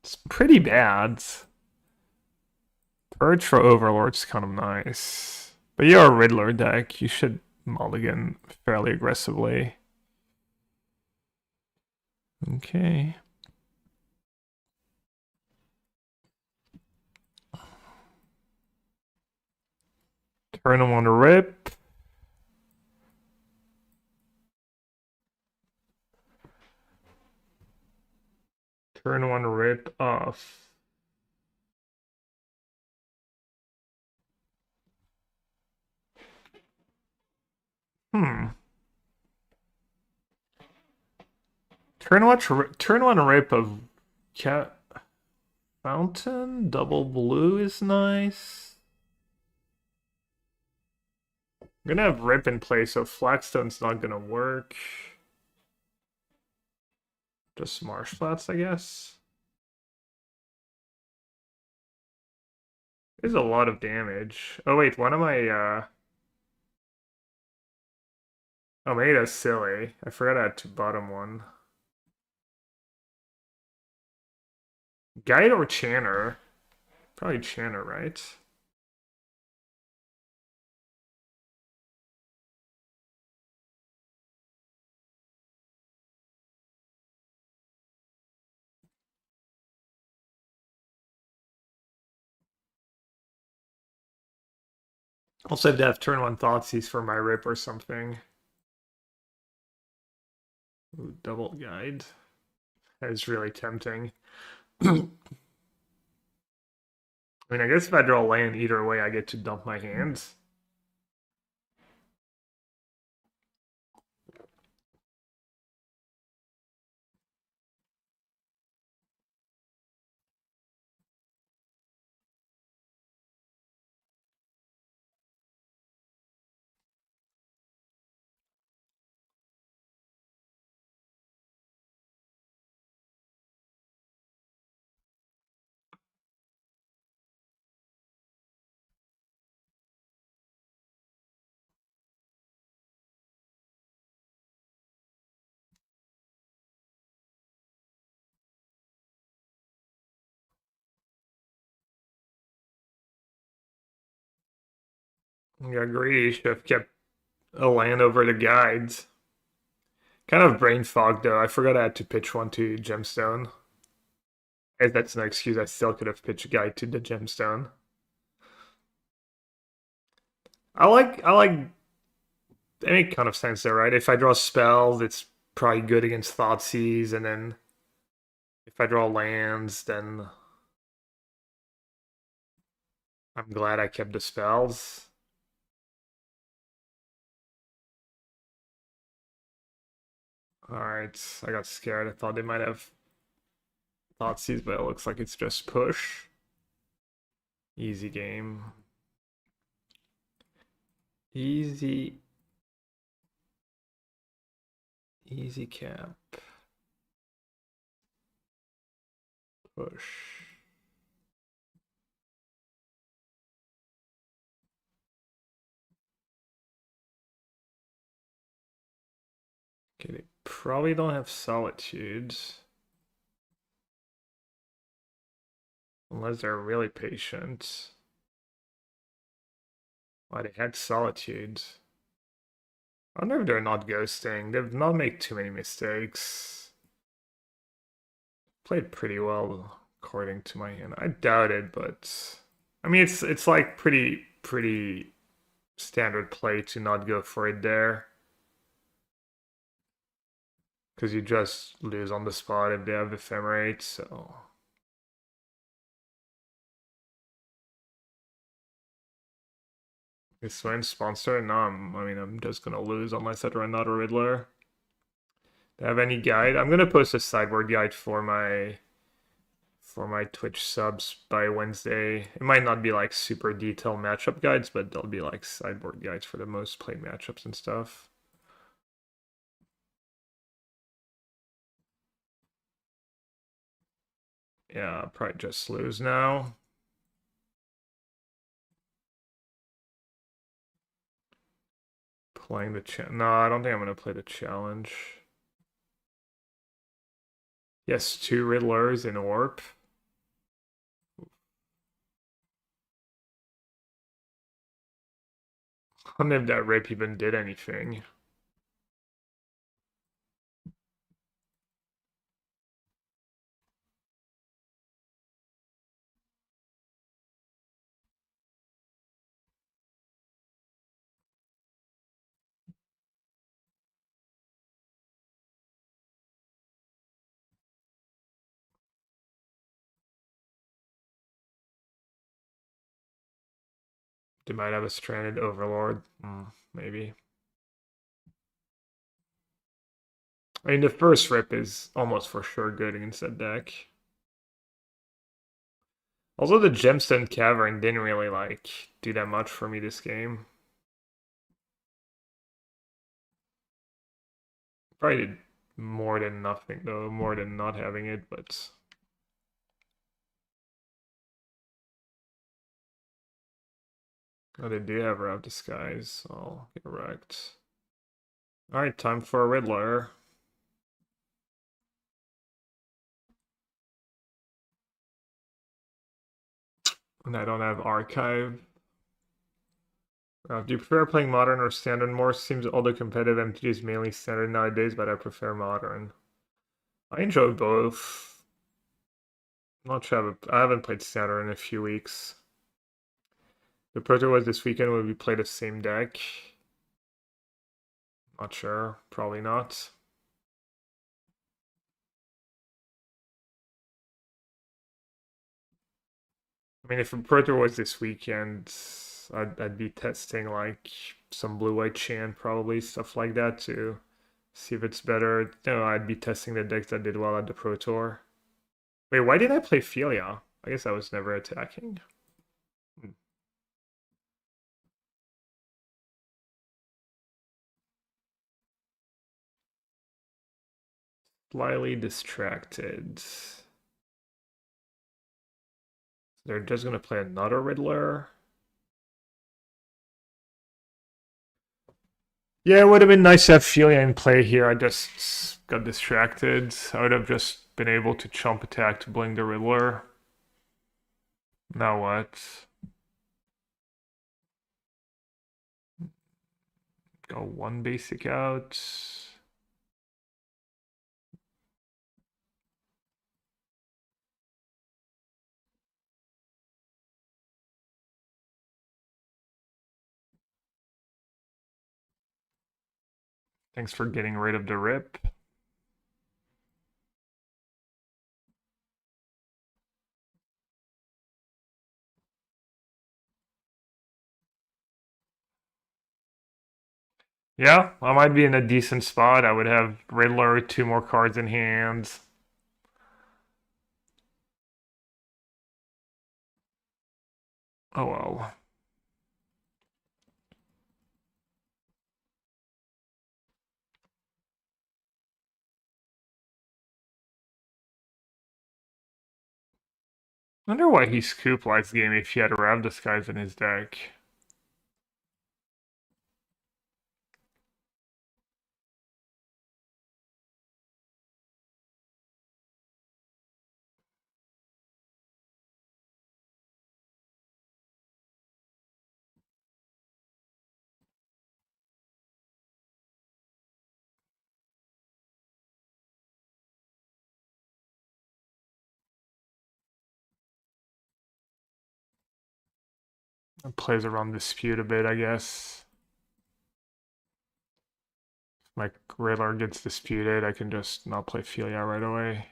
it's pretty bad. Purge for Overlord's kind of nice. But you're a Riddler deck. You should mulligan fairly aggressively. Okay. Turn them on a rip. Turn one rip off. Hmm. Turn one rip of cat fountain. Double blue is nice. I'm gonna have rip in play, so flagstone's not gonna work. Just marsh flats, I guess. There's a lot of damage. Oh wait, one of my oh maybe that's silly. I forgot I had to bottom one. Guide or Channer? Probably Channer, right? I'll save that turn one Thoughtseize for my rip or something. Ooh, double guide. That is really tempting. I mean, I guess if I draw land either way, I get to dump my hands. I agree. Should have kept a land over the guides. Kind of brain fog though. I forgot I had to pitch one to Gemstone. If that's no excuse, I still could have pitched a guide to the Gemstone. I like any kind of sense there, right? If I draw spells, it's probably good against Thoughtseize, and then if I draw lands, then I'm glad I kept the spells. Alright, I got scared. I thought they might have Thoughtseize, but it looks like it's just push. Easy game. Easy. Easy cap. Push. Okay, they probably don't have Solitudes. Unless they're really patient. Why they had Solitudes. I wonder if they're not ghosting. They've not made too many mistakes. Played pretty well according to my hand. I doubt it, but I mean it's like pretty standard play to not go for it there. Because you just lose on the spot if they have ephemerate, so is Swain sponsor? No, I'm just gonna lose unless I draw another Riddler. Do I have any guide? I'm gonna post a sideboard guide for my Twitch subs by Wednesday. It might not be like super detailed matchup guides, but there'll be like sideboard guides for the most played matchups and stuff. Yeah, I'll probably just lose now. Playing the no, I don't think I'm gonna play the challenge. Yes, two Riddlers in Warp. I don't know if that rip even did anything. They might have a stranded overlord. Maybe. I mean, the first rip is almost for sure good against that deck. Also, the Gemstone Cavern didn't really like do that much for me this game. Probably did more than nothing though, more than not having it, but oh, they do have Route Disguise. I'll get wrecked. Alright, time for a Riddler. And I don't have Archive. Do you prefer playing Modern or Standard more? Seems all the competitive MTG is mainly Standard nowadays, but I prefer Modern. I enjoy both. Not sure. I haven't played Standard in a few weeks. The Proto was this weekend when we play the same deck. Not sure. Probably not. I mean, if a Proto was this weekend, I'd be testing like some blue-white chant, probably stuff like that to see if it's better. No, I'd be testing the decks that did well at the Pro Tour. Wait, why did I play Philia? I guess I was never attacking. Hmm. Slightly distracted. They're just gonna play another Riddler. Yeah, it would have been nice to have Philia in play here. I just got distracted. I would have just been able to chump attack to bling the Riddler. Now what? Go one basic out. Thanks for getting rid of the rip. Yeah, I might be in a decent spot. I would have Riddler, two more cards in hand. Oh well. Wonder why he scooped last game if he had Rav Disguise in his deck. It plays around dispute a bit, I guess. My Riddler gets disputed, I can just not play Philia right away.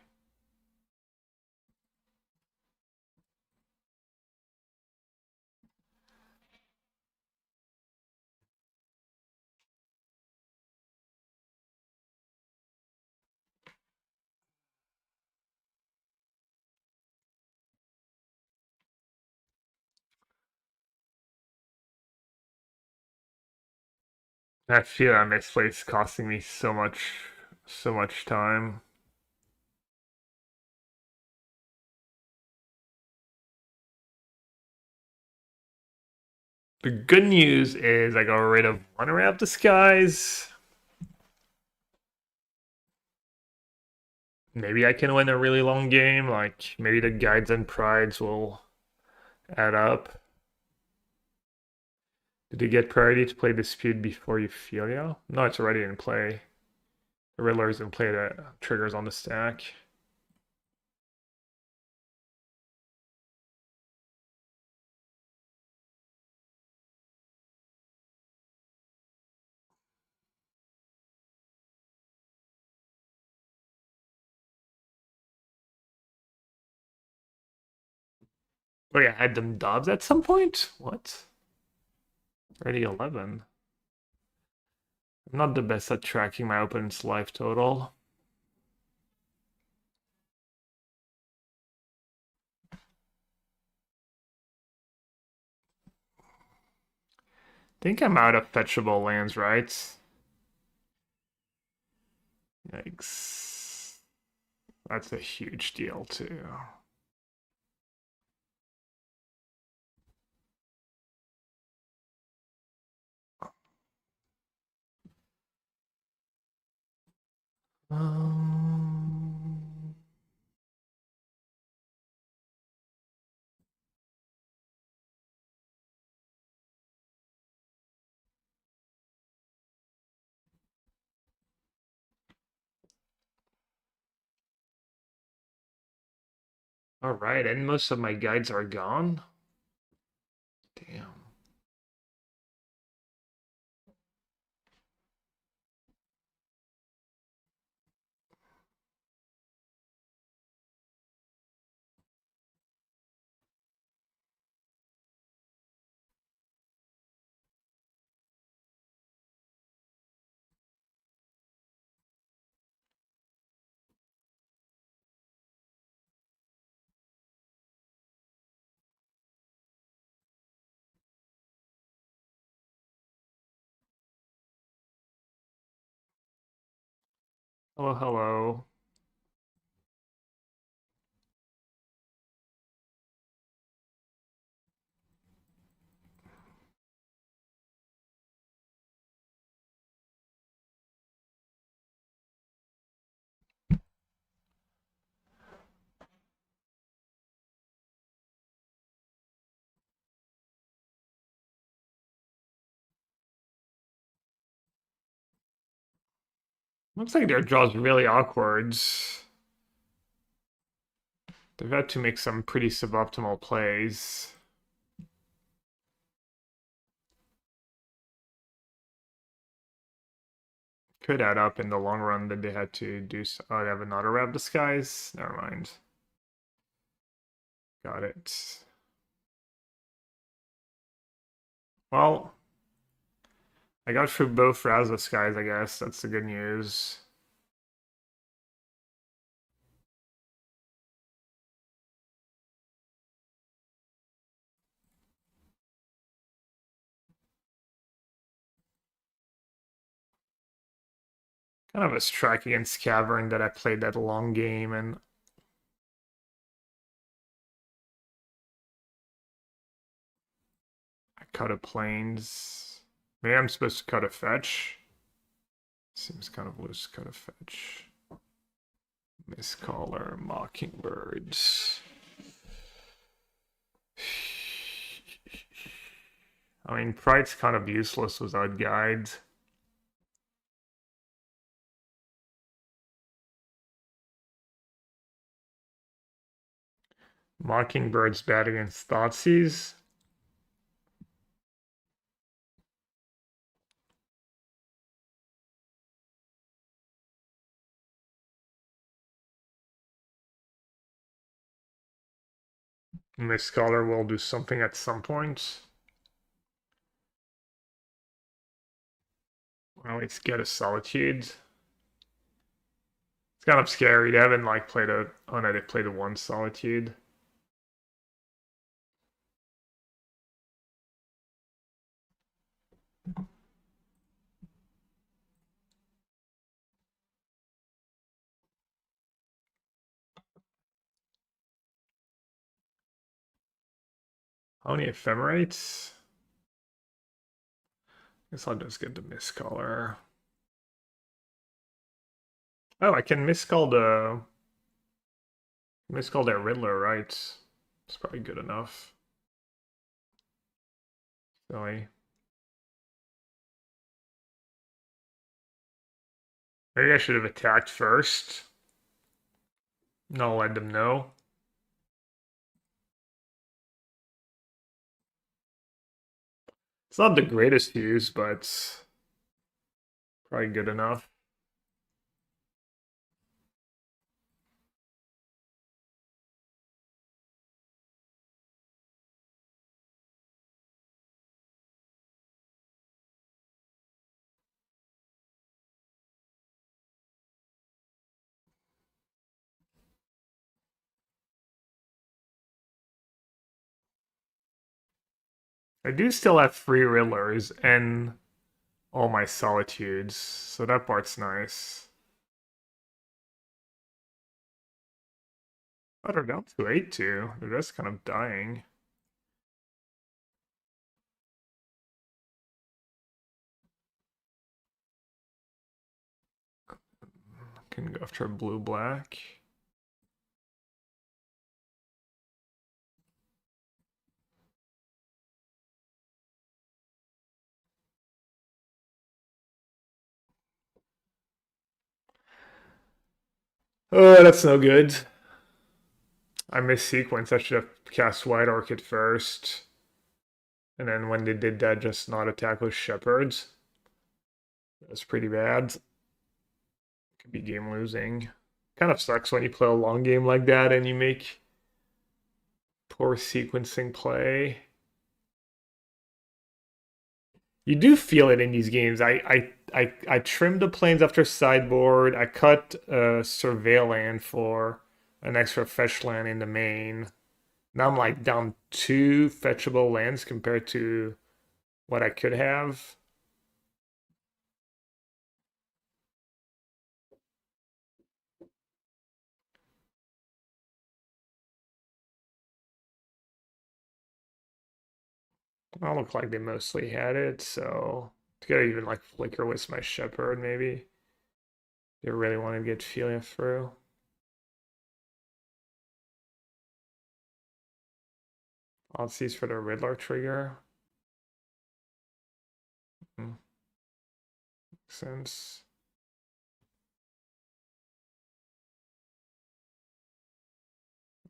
That Philia misplay is costing me so much time. The good news is I got rid of one Rav Disguise. Maybe I can win a really long game. Like maybe the guides and prides will add up. Did you get priority to play dispute before you feel ya? No, it's already in play. The Riddler is in play that triggers on the stack. Oh yeah, I had them Dobbs at some point? What? Already 11. I'm not the best at tracking my opponent's life total. Think I'm out of fetchable lands, right? Yikes. That's a huge deal, too. Um... All right, and most of my guides are gone. Damn. Hello, hello. Looks like their draw's really awkward. They've had to make some pretty suboptimal plays. Could add up in the long run that they had to do. Oh, they have another wrap disguise. Never mind. Got it. Well, I got through both wraps disguise, I guess. That's the good news. Kind of a strike against Cavern that I played that long game and I cut a plains. Maybe I'm supposed to cut a fetch. Seems kind of loose, cut a fetch. Mistcaller, Mockingbirds. I mean, Pride's kind of useless without guides. Mockingbird's bad against Thoughtseize. Mistcaller will do something at some point. Well, let's get a Solitude. It's kind of scary. They haven't like played a. Oh no, they played a one Solitude. How many Ephemerates? Guess I'll just get the Mistcaller. Oh, I can miscall their Riddler, right? It's probably good enough. Silly. Maybe I should have attacked first. No, let them know. It's not the greatest use, but probably good enough. I do still have three Riddlers and all my Solitudes, so that part's nice. Oh, they're down to 8-2. They're just kind of dying. Can go after blue-black. Oh, that's no good. I missed sequence. I should have cast White Orchid first. And then when they did that, just not attack with Shepherds. That's pretty bad. Could be game losing. Kind of sucks when you play a long game like that and you make poor sequencing play. You do feel it in these games. I trimmed the planes after sideboard. I cut Surveil land for an extra fetch land in the main. Now I'm like down two fetchable lands compared to what I could have. I look like they mostly had it, so to get even like flicker with my shepherd maybe. They really want to get Feeling through. Odds for the Riddler trigger. Makes sense.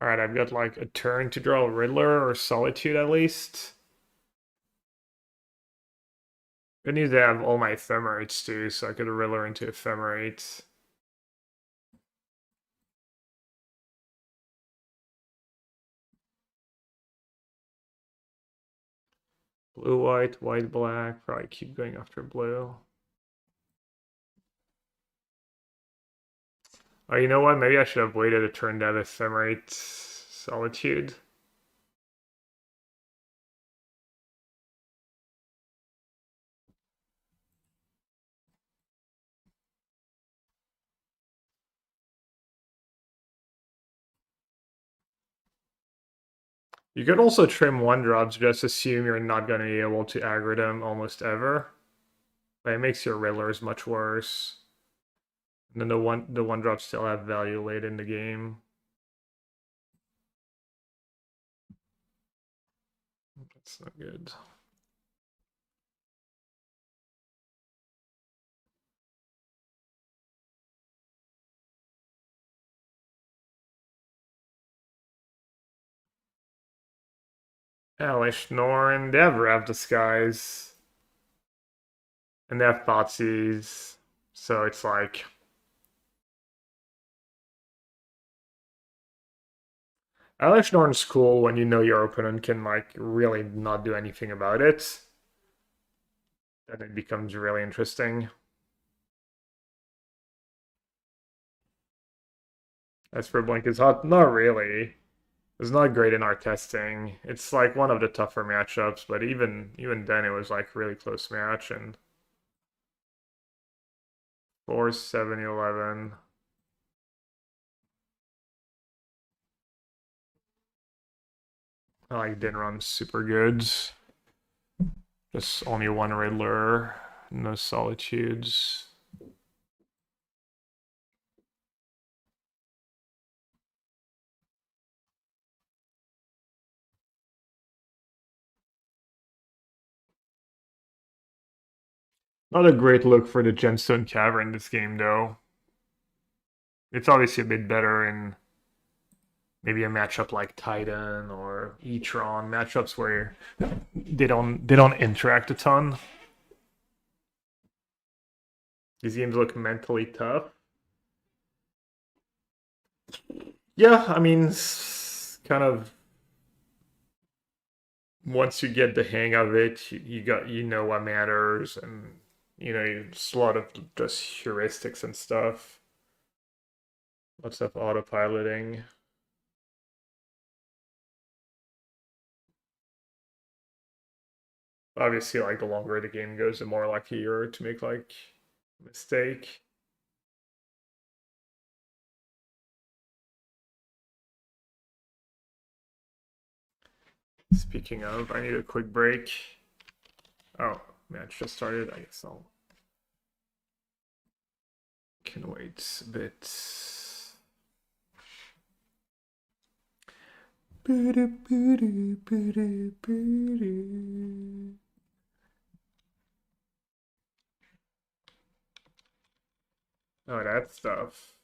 Alright, I've got like a turn to draw a Riddler or Solitude at least. Good news I have all my Ephemerates too, so I could Riddler into Ephemerate. Blue, white, white, black. Probably keep going after blue. Oh, you know what? Maybe I should have waited to turn that Ephemerate Solitude. You could also trim one drops, just assume you're not going to be able to aggro them almost ever. But it makes your Riddlers much worse. And then the one drops still have value late in the game. That's not good. Alish Norn, they have Rev Disguise. And they have Thoughtseize. So it's like Alish Norn's cool when you know your opponent can like really not do anything about it. Then it becomes really interesting. As for Blink is hot, not really. It's not great in our testing. It's like one of the tougher matchups, but even then it was like really close match and 4-7-11. I like Dinron's super good. Just only one Riddler, no Solitudes. Not a great look for the Gemstone Cavern this game, though. It's obviously a bit better in maybe a matchup like Titan or E-Tron, matchups where they don't interact a ton. These games look mentally tough. Yeah, I mean, kind of once you get the hang of it, you know what matters, and it's a lot of just heuristics and stuff. Lots of autopiloting. Obviously, like the longer the game goes, the more likely you're to make like a mistake. Speaking of, I need a quick break. Oh, match just started. I guess I'll can wait a bit. Oh, that stuff.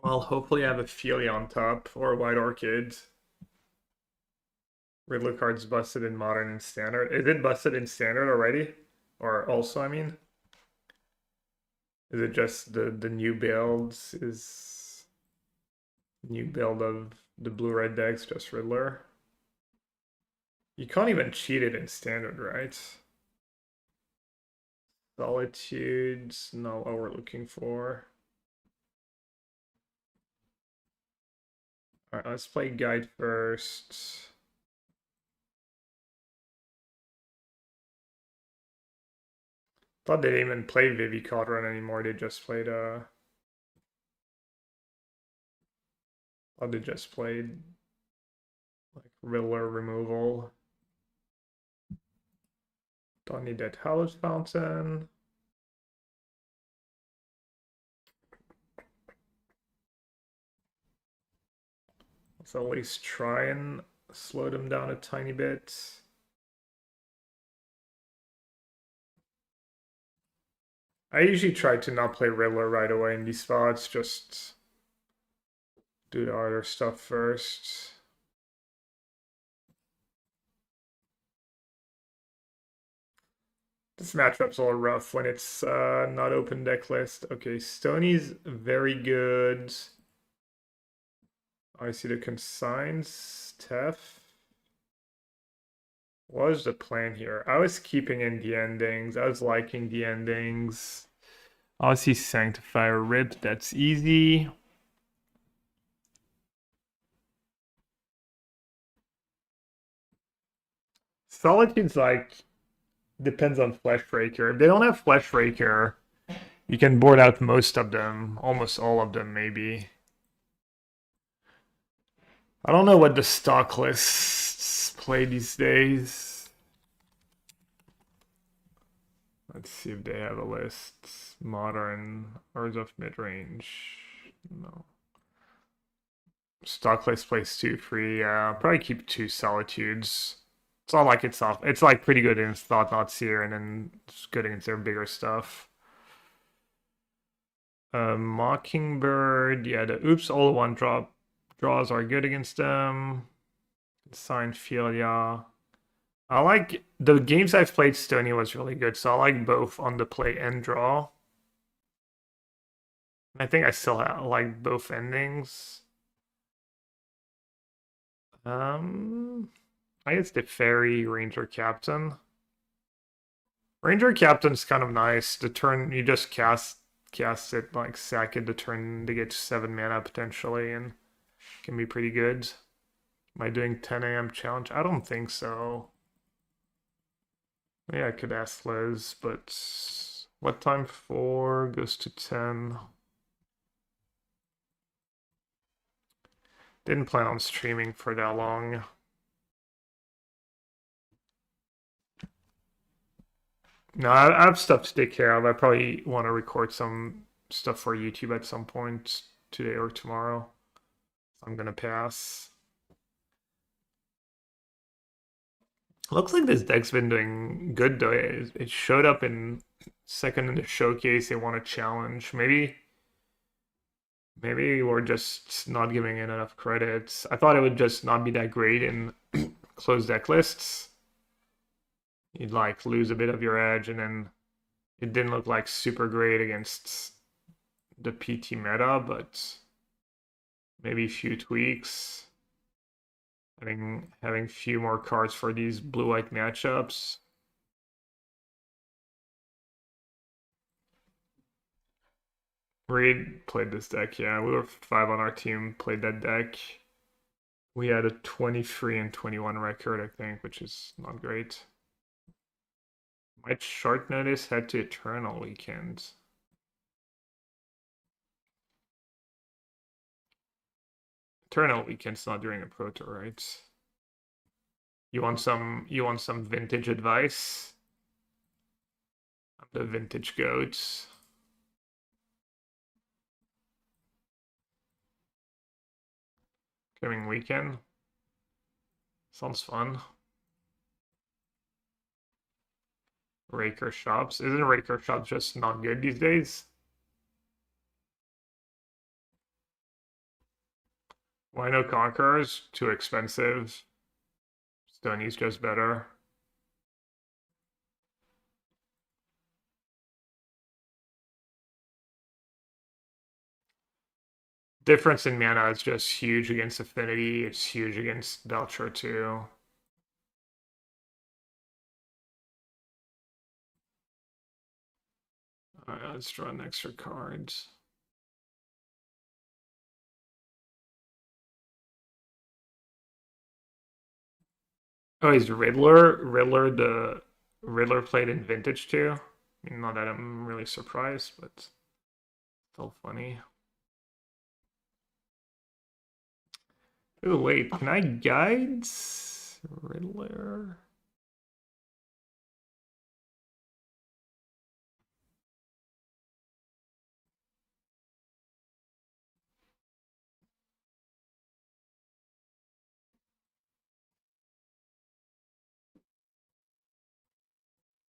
Well, hopefully I have a Feely on top or a White Orchid. Riddler card's busted in Modern and Standard. Is it busted in Standard already? Or also, I mean? Is it just the new builds? Is new build of the blue-red decks just Riddler? You can't even cheat it in Standard, right? Solitude's not what we're looking for. Alright, let's play Guide first. Thought they didn't even play Vivi Run anymore. They just played thought they just played like Riddler removal. Don't need that Hallowed Fountain. Let's at least try and slow them down a tiny bit. I usually try to not play Riddler right away in these spots, just do the other stuff first. This matchup's a little rough when it's not open deck list. Okay, Stoney's very good. I see the consigns. Tef. What was the plan here? I was keeping in the endings. I was liking the endings. Obviously, Sanctifier Rip, that's easy. Solitude's like, depends on Fleshbreaker. If they don't have Fleshbreaker, you can board out most of them, almost all of them, maybe. I don't know what the stock lists play these days. Let's see if they have a list. Modern, Urge of Midrange. No. Stock list plays 2 free. Probably keep 2 Solitudes. It's not like it's off. It's like pretty good against Thought Not Seer, and then it's good against their bigger stuff. Mockingbird, yeah, the oops, all one drop draws are good against them. Sign Filia. I like the games I've played. Stony was really good, so I like both on the play and draw. I think I still like both endings. I guess the Fairy Ranger Captain. Ranger Captain's kind of nice. The turn you just cast it, like sack it the turn to get 7 mana potentially, and can be pretty good. Am I doing 10 a.m. challenge? I don't think so. Yeah, I could ask Liz, but what time 4 goes to 10? Didn't plan on streaming for that long. No, I have stuff to take care of. I probably want to record some stuff for YouTube at some point today or tomorrow. I'm gonna pass. Looks like this deck's been doing good though. It showed up in second in the showcase. They want a challenge. Maybe we're just not giving it enough credit. I thought it would just not be that great in closed deck lists. You'd like lose a bit of your edge, and then it didn't look like super great against the PT meta, but maybe a few tweaks. Having few more cards for these blue-white matchups. Reed played this deck, yeah. We were 5 on our team, played that deck. We had a 23 and 21 record, I think, which is not great. Might short notice head to Eternal Weekend. Eternal Weekend's not during a Pro Tour, right? You want some vintage advice? I'm the vintage goats. Coming weekend. Sounds fun. Raker shops. Isn't Raker shops just not good these days? Why no Conquerors? Too expensive. Stoney's just better. Difference in mana is just huge against Affinity. It's huge against Belcher too. Alright, let's draw an extra card. Oh, he's Riddler. Riddler played in Vintage too. I mean, not that I'm really surprised, but still funny. Oh wait, can I guide Riddler?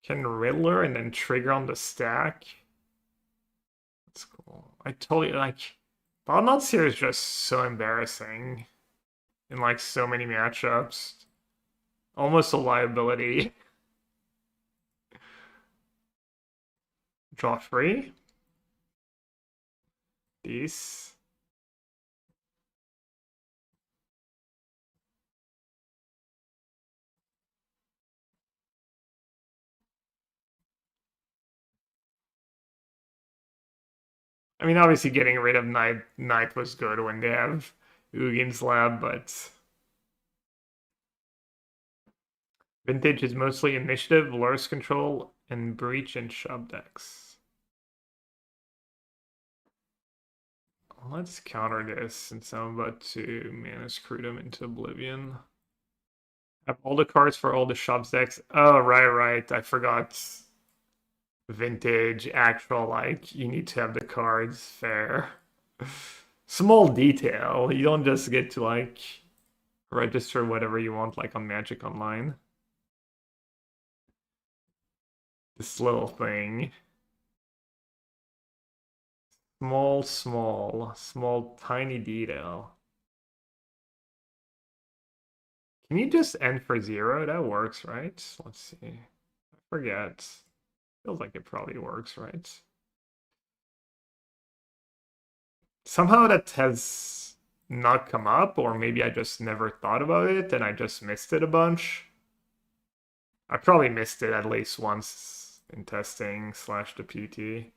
Can Riddler and then trigger on the stack? That's cool. I totally like Botnots here is just so embarrassing in like so many matchups. Almost a liability. Draw free. These. I mean, obviously getting rid of Knight was good when they have Ugin's Lab, but Vintage is mostly initiative, Lur's control, and breach and shop decks. Let's counter this since I'm about to mana screw them into oblivion. I have all the cards for all the shops decks. Oh, right. I forgot. Vintage, actual, like, you need to have the cards fair. Small detail. You don't just get to, like, register whatever you want, like on Magic Online. This little thing. Small, tiny detail. Can you just end for 0? That works, right? Let's see. I forget. Feels like it probably works, right? Somehow that has not come up, or maybe I just never thought about it and I just missed it a bunch. I probably missed it at least once in testing / the PT.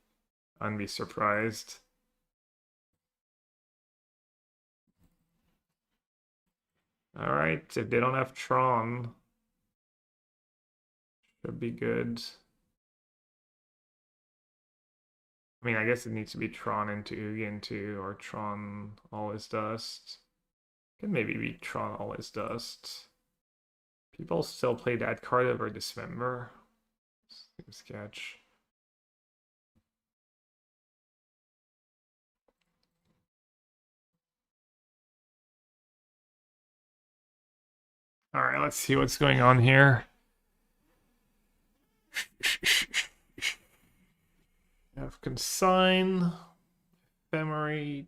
I'd be surprised. Alright, if they don't have Tron, should be good. I mean, I guess it needs to be Tron into Ugin too, or Tron All Is Dust. Could maybe be Tron All Is Dust. People still play that card over Dismember. Seems sketch. Alright, let's see what's going on here. Have Consign, Ephemerate,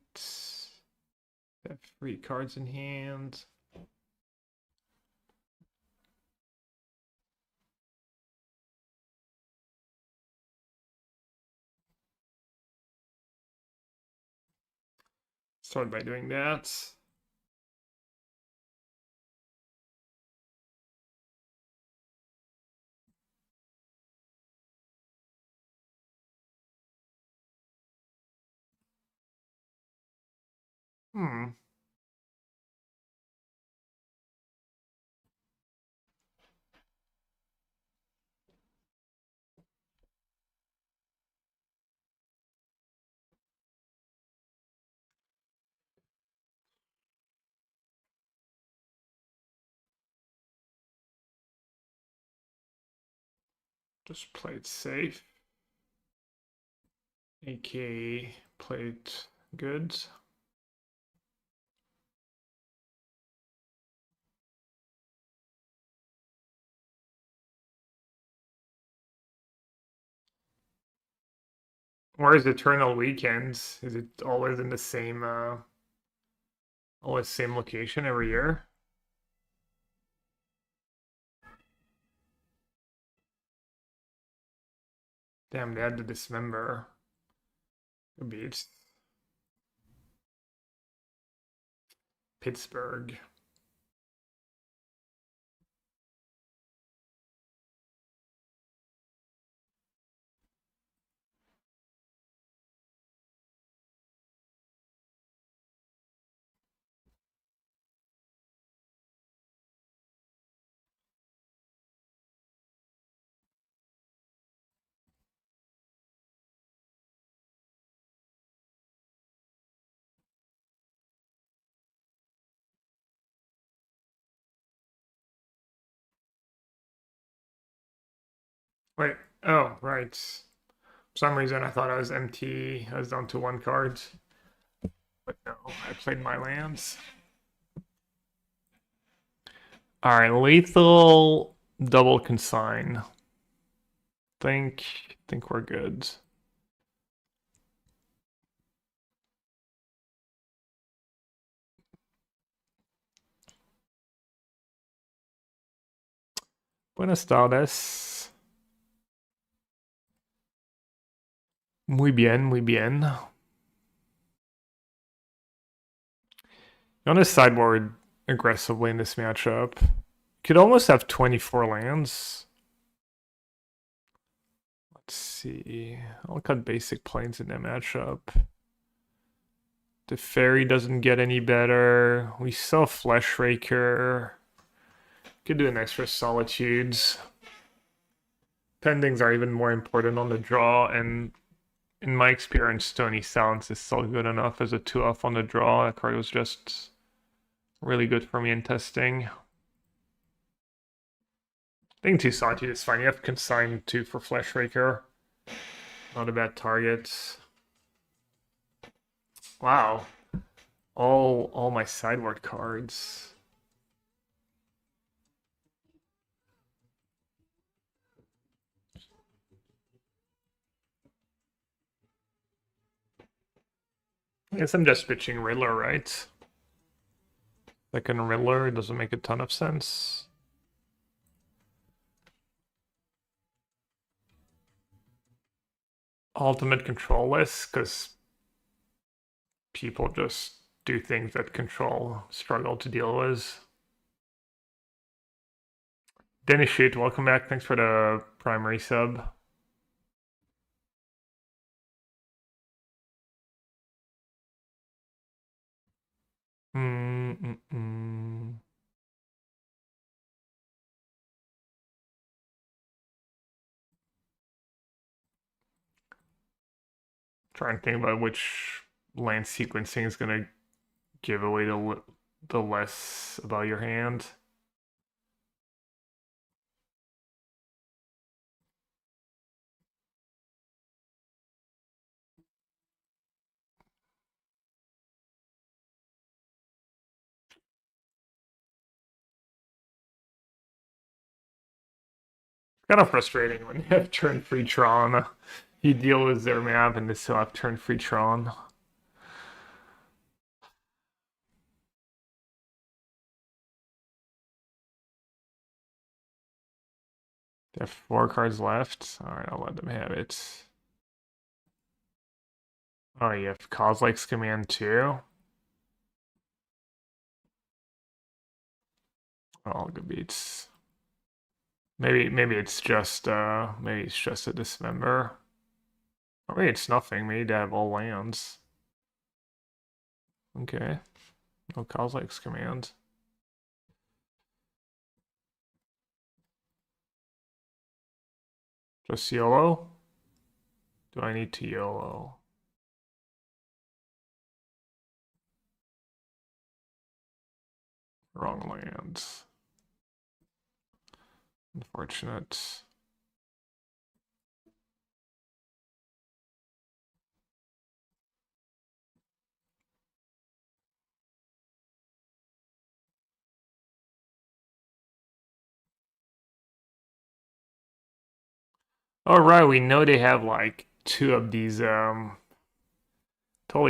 have 3 cards in hand. Start by doing that. Hmm. Just played safe. AK played good. Where's Eternal Weekends? Is it always in the same always same location every year? Damn, they had to dismember. Could be it's Pittsburgh. Wait, oh, right. For some reason I thought I was empty. I was down to one card. But no, I played my lands. Alright, lethal double consign. Think we're good. Buenas tardes. Muy bien, muy bien. You want to sideboard aggressively in this matchup. Could almost have 24 lands. Let's see. I'll cut basic planes in that matchup. The fairy doesn't get any better. We sell Flesh Raker. Could do an extra Solitudes. Pendings are even more important on the draw, and in my experience, Stony Silence is still good enough as a 2-off on the draw. That card was just really good for me in testing. I think 2 Solitude is fine. You have Consign 2 for Flesh Raker. Not a bad target. Wow. All my sideboard cards. I guess I'm just pitching Riddler, right? Second Riddler doesn't make a ton of sense. Ultimate control list, because people just do things that control struggle to deal with. Dennis Shoot, welcome back. Thanks for the primary sub. Trying to think about which land sequencing is going to give away the less about your hand. Kind of frustrating when you have turn free Tron. You deal with their map and they still have turn free Tron. They have 4 cards left. Alright, I'll let them have it. Oh, you have Kozilek's Command too? All good beats. Maybe it's just a dismember. Or maybe it's nothing. Maybe they have all lands. Okay. No Coslex command. Just YOLO? Do I need to YOLO? Wrong lands. Unfortunate. All right, we know they have like two of these. Totally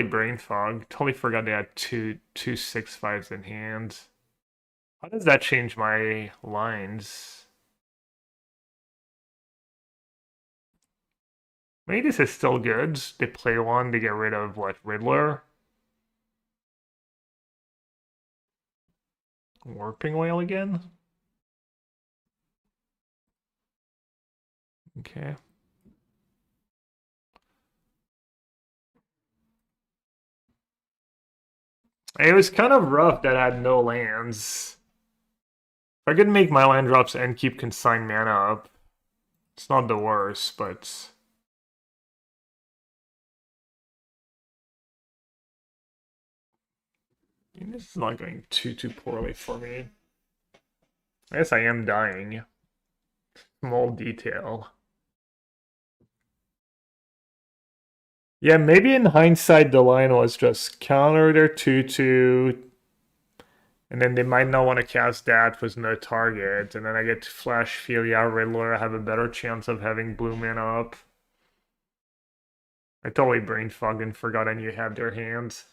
brain fog. Totally forgot they had two 6/5s in hand. How does that change my lines? Maybe this is still good. They play one to get rid of what, Riddler? Warping Whale again? Okay. It was kind of rough that I had no lands. If I could make my land drops and keep consigned mana up, it's not the worst, but this is not going too poorly for me. I guess I am dying. Small detail. Yeah, maybe in hindsight the line was just counter their 2/2, and then they might not want to cast that with no target, and then I get to flash Philia Riddler, I have a better chance of having blue mana up. I totally brain fogged and forgot I knew you have their hands.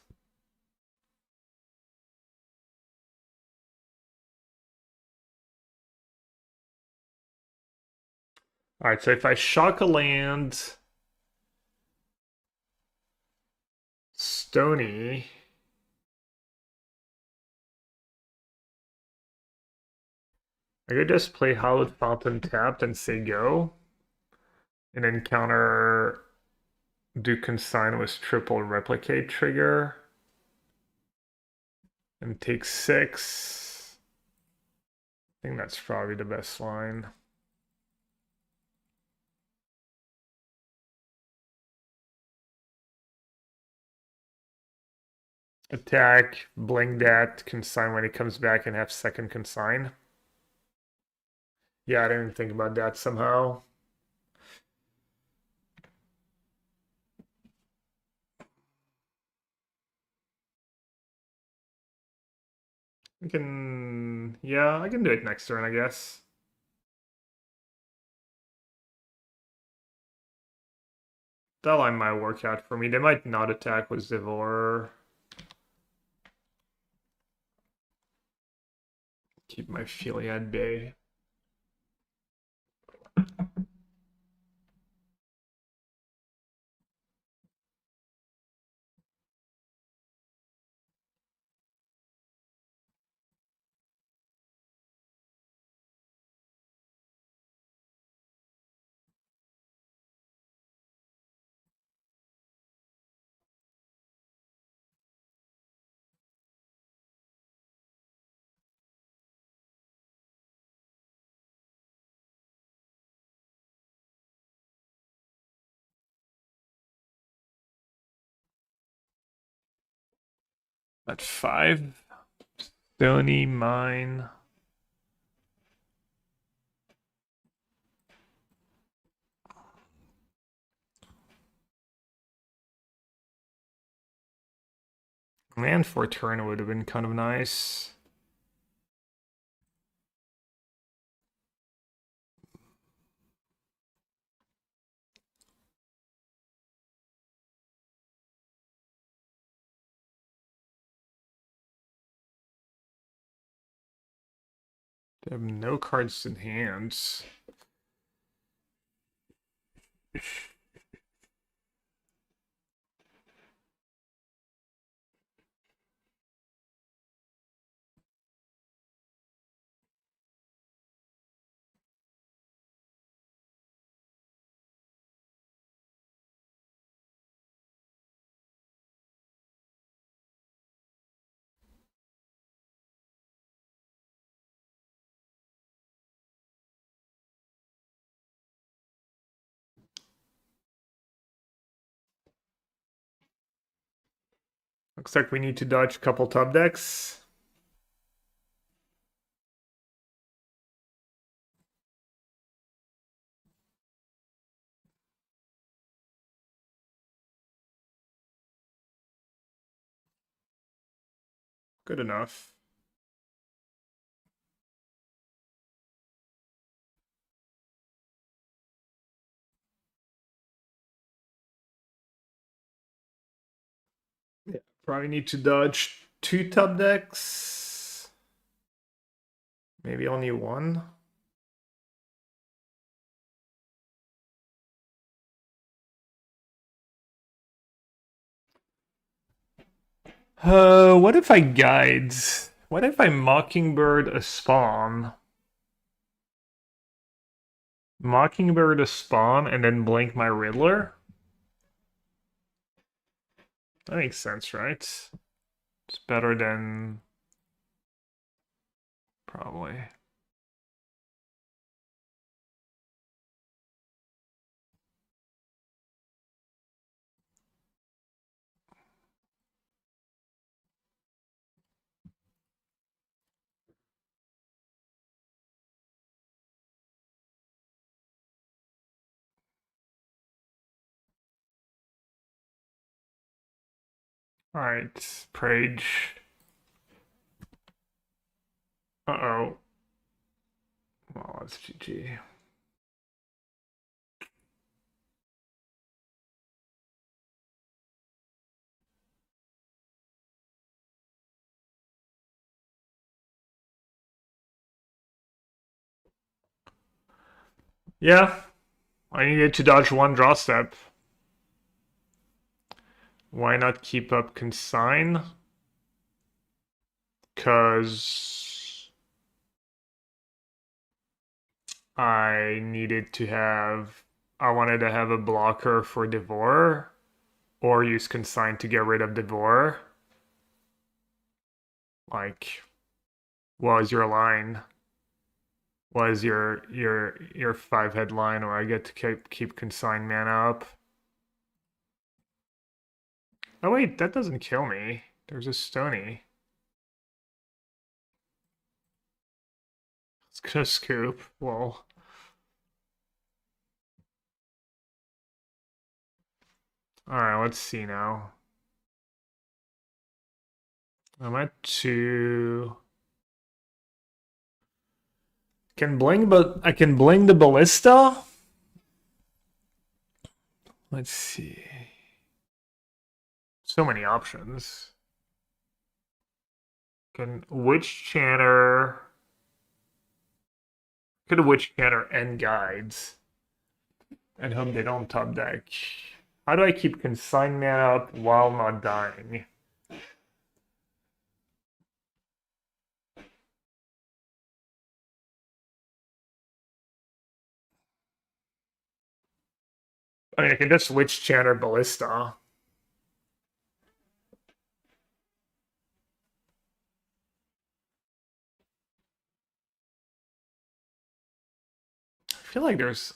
Alright, so if I shock a land, Stony, I could just play Hallowed Fountain tapped and say go, and then counter do consign with triple replicate trigger, and take 6. I think that's probably the best line. Attack, bling that, consign when he comes back, and have second consign. Yeah, I didn't think about that somehow. Yeah, I can do it next turn, I guess. That line might work out for me. They might not attack with Zivor. Keep my Philia at bay. At 5. Stony, mine. Man, for a turn would have been kind of nice. They have no cards in hands. Looks like we need to dodge a couple top decks. Good enough. Yeah, probably need to dodge 2 top decks. Maybe only 1. What if I guide? What if I Mockingbird a spawn? Mockingbird a spawn and then blink my Riddler? That makes sense, right? It's better than probably. Alright, Prage. Uh-oh. Well, that's GG. Yeah, I needed to dodge 1 draw step. Why not keep up Consign? Because I wanted to have a blocker for Devour, or use Consign to get rid of Devour. Like, what was your line? What is your 5-head line where I get to keep Consign mana up? Oh wait, that doesn't kill me. There's a Stony. It's gonna scoop. Well, alright, let's see now. I'm at 2. Can bling, but I can bling the Ballista. Let's see. So many options. Can Witch Chanter. Could Witch Chanter and Guides. And hope they don't top deck. How do I keep Consign mana up while not dying? I mean, I can just Witch Chanter Ballista. I feel like there's.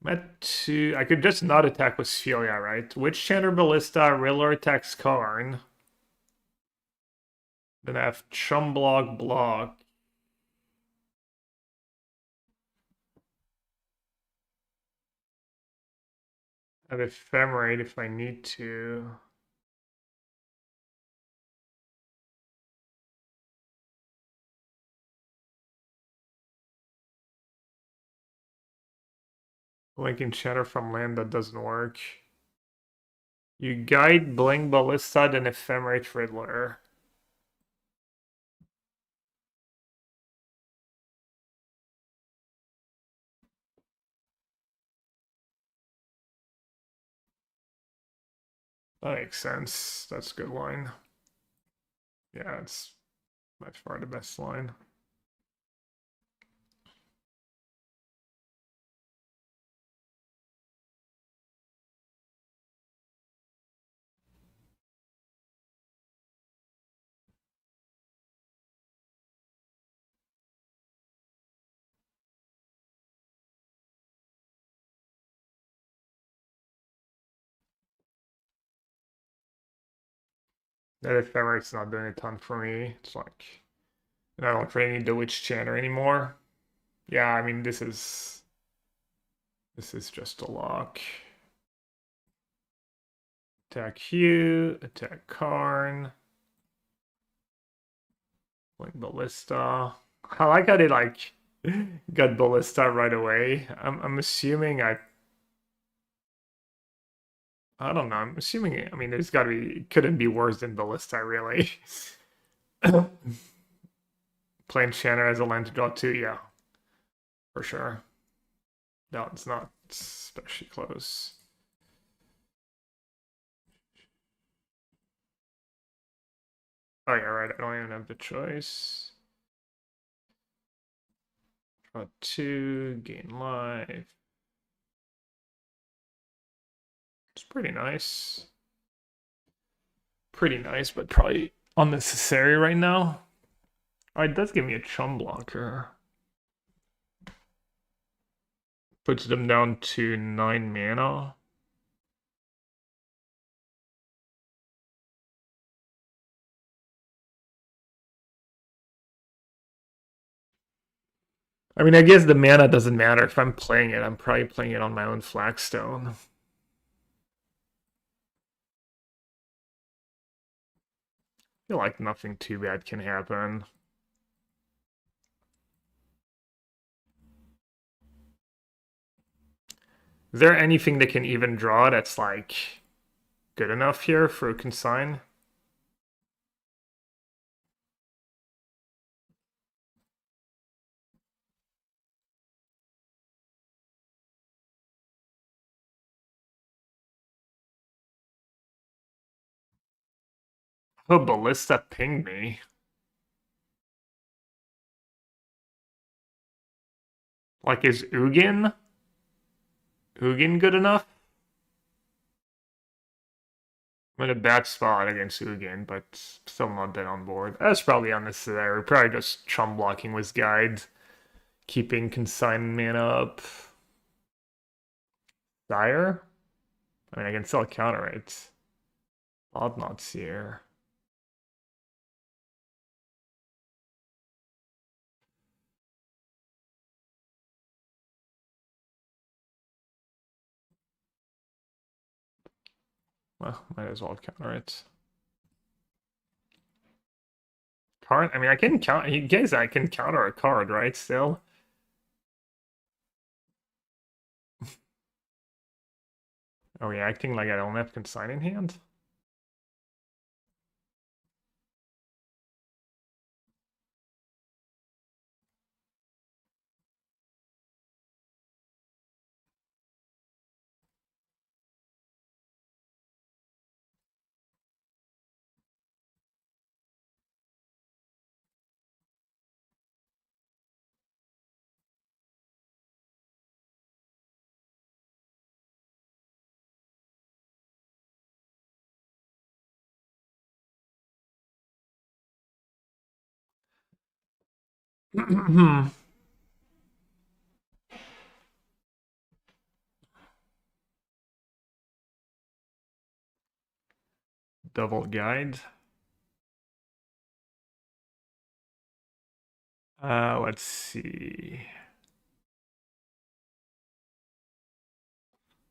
I'm at 2. I could just not attack with Sphelia, right? Witch Chanter Ballista, Riddler attacks Karn. Then I have Chum Block Block. I have Ephemerate if I need to. Linking Shatter from land, that doesn't work. You guide Bling Ballista, then Ephemerate Riddler. That makes sense. That's a good line. Yeah, it's by far the best line. That ephemeric's not doing a ton for me. It's like, and I don't really need the witch chanter anymore. Yeah, I mean this is just a lock. Attack Hugh, attack Karn, like Ballista. I like how they like got Ballista right away. I'm assuming I don't know. I'm assuming I mean there's gotta be it couldn't be worse than Ballista really. Playing Shanna as a land to draw two, yeah, for sure. No, it's not especially close. Oh yeah, right. I don't even have the choice. Draw two, gain life. It's pretty nice. Pretty nice, but probably unnecessary right now. Oh, it does give me a chum blocker. Puts them down to 9 mana. I mean, I guess the mana doesn't matter. If I'm playing it, I'm probably playing it on my own flagstone. I feel like nothing too bad can happen. Is there anything that can even draw that's like good enough here for a consign? Oh, Ballista pinged me. Like, is Ugin good enough? I'm in a bad spot against Ugin, but still not dead on board. That's probably unnecessary. Probably just chum blocking with guide, keeping consign mana up. Dire? I mean, I can still counter it. Odd not here. Well, might as well counter it. Card? I mean, I can count. You guys, I can counter a card, right? Still. Are we acting like I don't have consign in hand? Double guide. Let's see.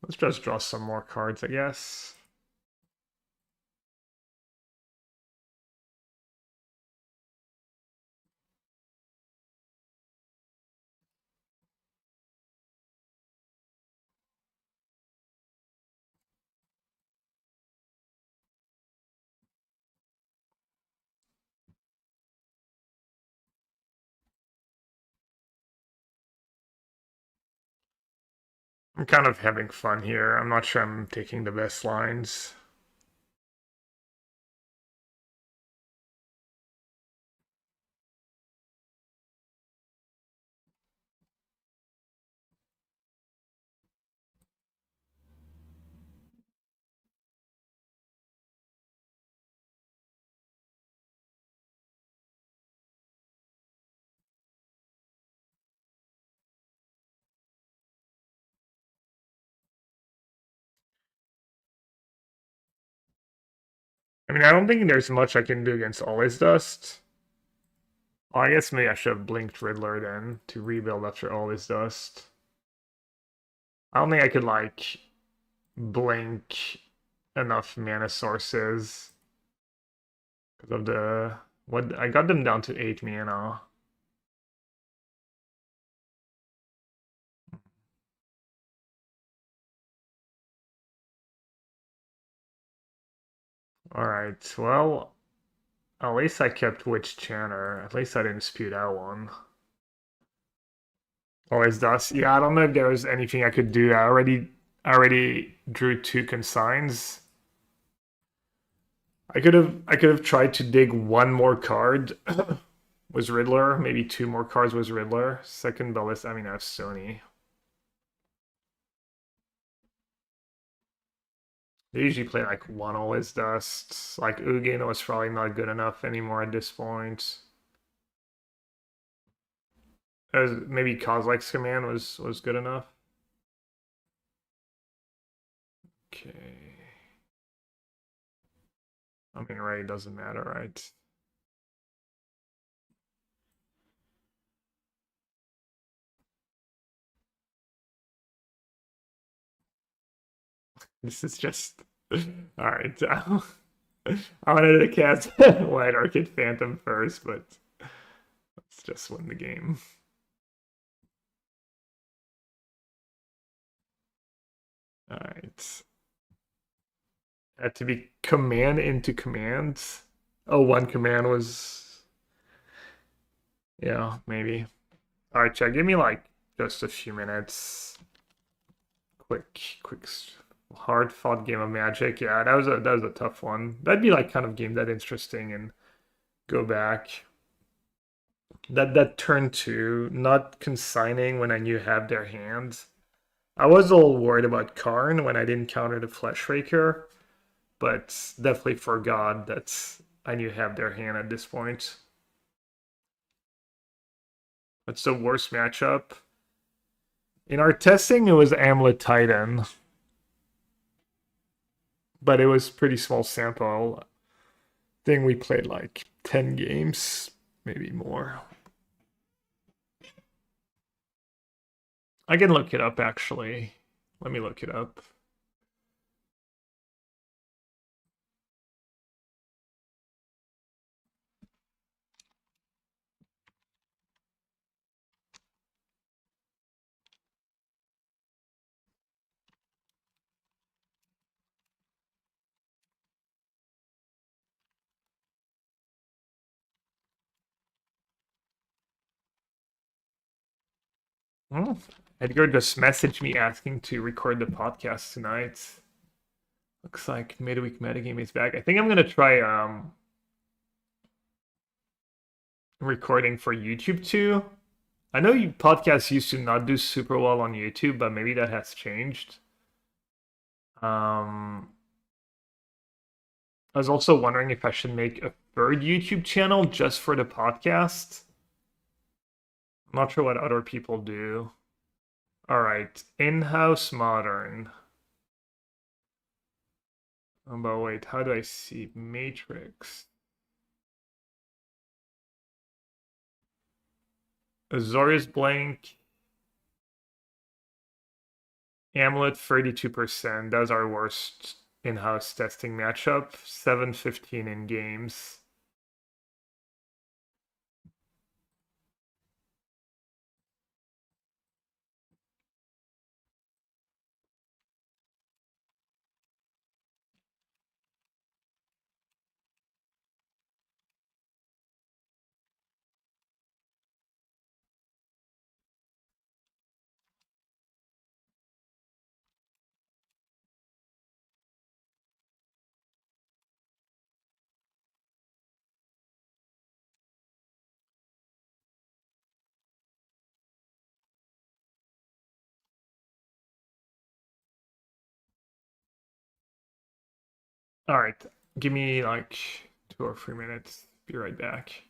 Let's just draw some more cards, I guess. I'm kind of having fun here. I'm not sure I'm taking the best lines. I mean, I don't think there's much I can do against Always Dust. Well, I guess maybe I should have blinked Riddler then to rebuild after Always Dust. I don't think I could like blink enough mana sources because of the what I got them down to 8 mana. All right, well, at least I kept Witch Chanter. At least I didn't spew that one. Always Dust. Yeah, I don't know if there was anything I could do. I already drew 2 consigns. I could have tried to dig one more card was Riddler, maybe 2 more cards was Riddler. Second Ballista, I mean that's Sony. They usually play like one Always Dust. Like Ugin was probably not good enough anymore at this point. Maybe Kozilek's command was good enough. Okay. I mean, right, it doesn't matter, right? This is just all right. I wanted to cast White Orchid Phantom first, but let's just win the game. All right. Had to be command into commands. Oh, one command was yeah, maybe. All right, chat. Give me like just a few minutes. Quick, hard fought game of Magic. Yeah, that was a tough one. That'd be like kind of game that interesting and go back. That turn two, not consigning when I knew have their hands. I was a little worried about Karn when I didn't counter the Fleshraker, but definitely forgot that I knew have their hand at this point. What's the worst matchup? In our testing, it was Amulet Titan, but it was pretty small sample. I think we played like 10 games, maybe more. I can look it up actually. Let me look it up. Oh, Edgar just messaged me asking to record the podcast tonight. Looks like midweek metagame is back. I think I'm gonna try recording for YouTube too. I know you podcasts used to not do super well on YouTube, but maybe that has changed. I was also wondering if I should make a third YouTube channel just for the podcast. I'm not sure what other people do. All right, in-house modern. But wait, how do I see Matrix? Azorius Blank, Amulet 32%. That's our worst in-house testing matchup. 715 in games. All right, give me like 2 or 3 minutes. Be right back.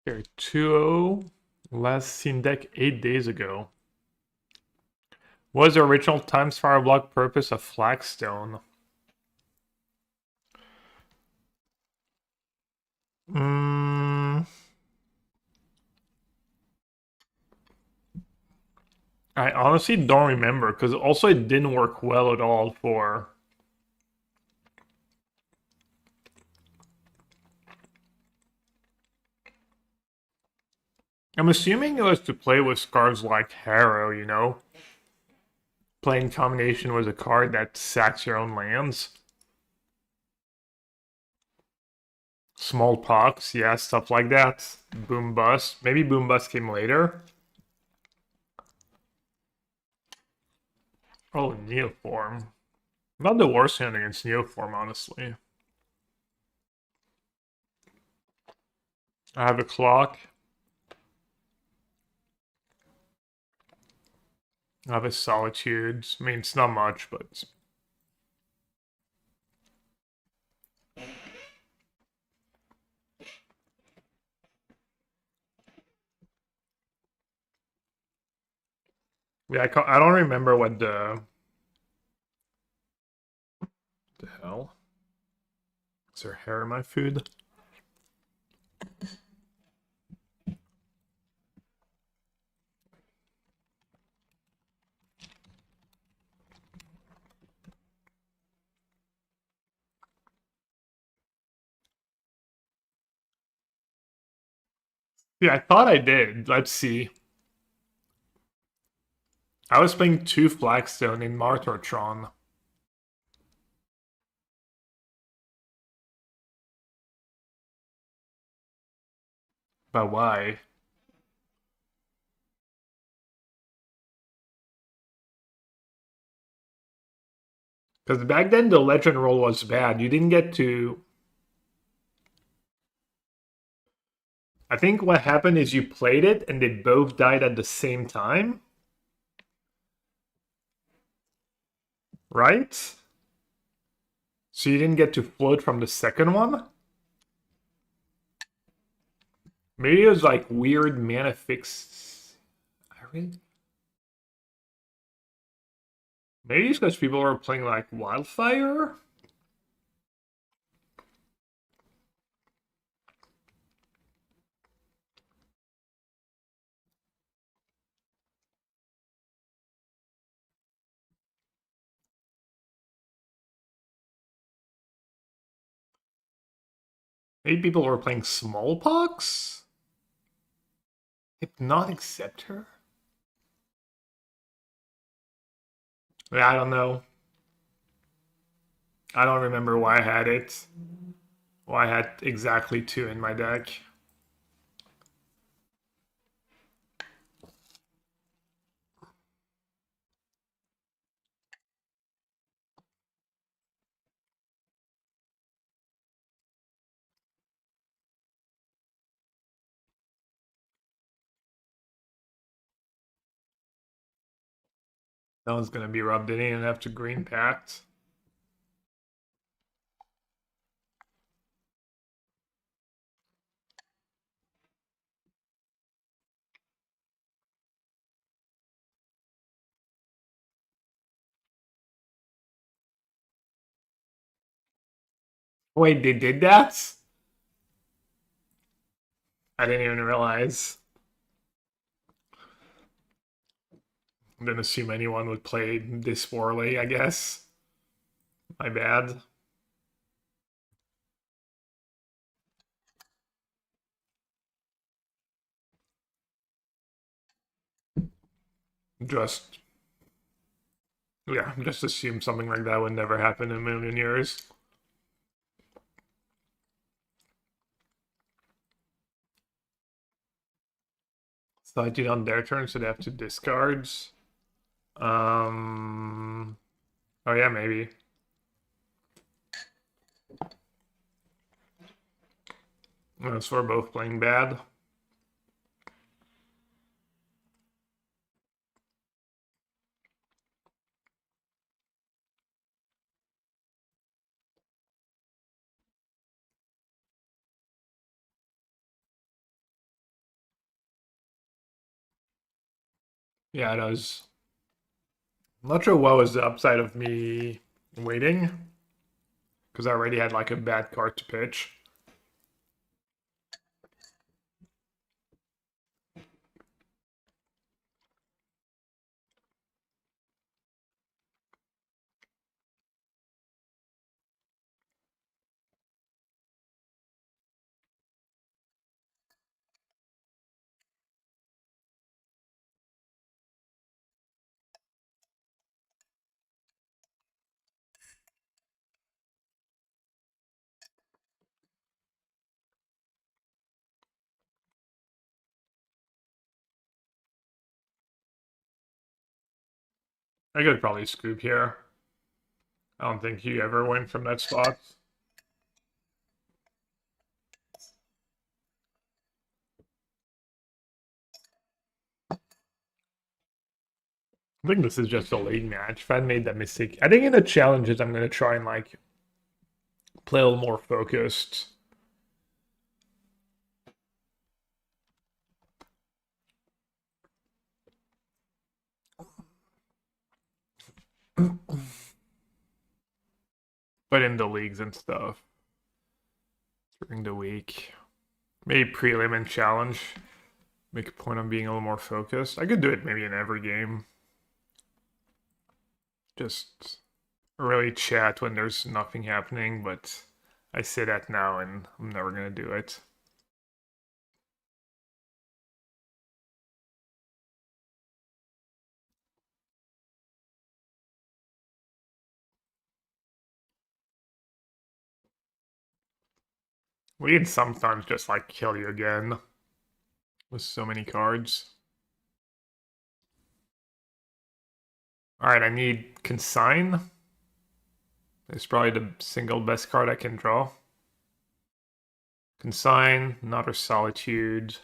Okay, 2-0. Last seen deck 8 days ago. What was the original Times Fire block purpose of Flagstone? Mm, I honestly don't remember because also it didn't work well at all for. I'm assuming it was to play with cards like Harrow, you know? Playing combination was a card that sacks your own lands. Smallpox, yeah, stuff like that. Boom Bust. Maybe Boom Bust came later. Oh, Neoform. Not the worst hand against Neoform, honestly. I have a clock. I have a Solitude. I mean, it's not much, but. Yeah, I don't remember what the hell. Is there hair in my food? Yeah, I thought I did. Let's see. I was playing 2 Flagstone in Martortron. But why? Because back then the legend roll was bad. You didn't get to. I think what happened is you played it and they both died at the same time, right? So you didn't get to float from the second one? Maybe it was like weird mana fix. I really. Maybe it's because people were playing like Wildfire? Maybe people were playing Smallpox? Hypnotic Scepter? Yeah, I don't know. I don't remember why I had it. Why I had exactly 2 in my deck. That one's gonna be rubbed in and have to green pact. Wait, they did that? I didn't even realize. I didn't assume anyone would play this poorly, I guess. My bad. Just, yeah, just assume something like that would never happen in a million years. So I did on their turn, so they have to discard. Oh yeah, maybe. So we're both playing bad. Yeah, it does. I'm not sure what was the upside of me waiting, because I already had like a bad card to pitch. I could probably scoop here. I don't think you ever win from that spot. I think this is just a league match. If I made that mistake, I think in the challenges, I'm going to try and like play a little more focused. But in the leagues and stuff during the week. Maybe prelim and challenge. Make a point on being a little more focused. I could do it maybe in every game. Just really chat when there's nothing happening, but I say that now and I'm never gonna do it. We can sometimes just like kill you again with so many cards. Alright, I need Consign. It's probably the single best card I can draw. Consign, Another Solitude.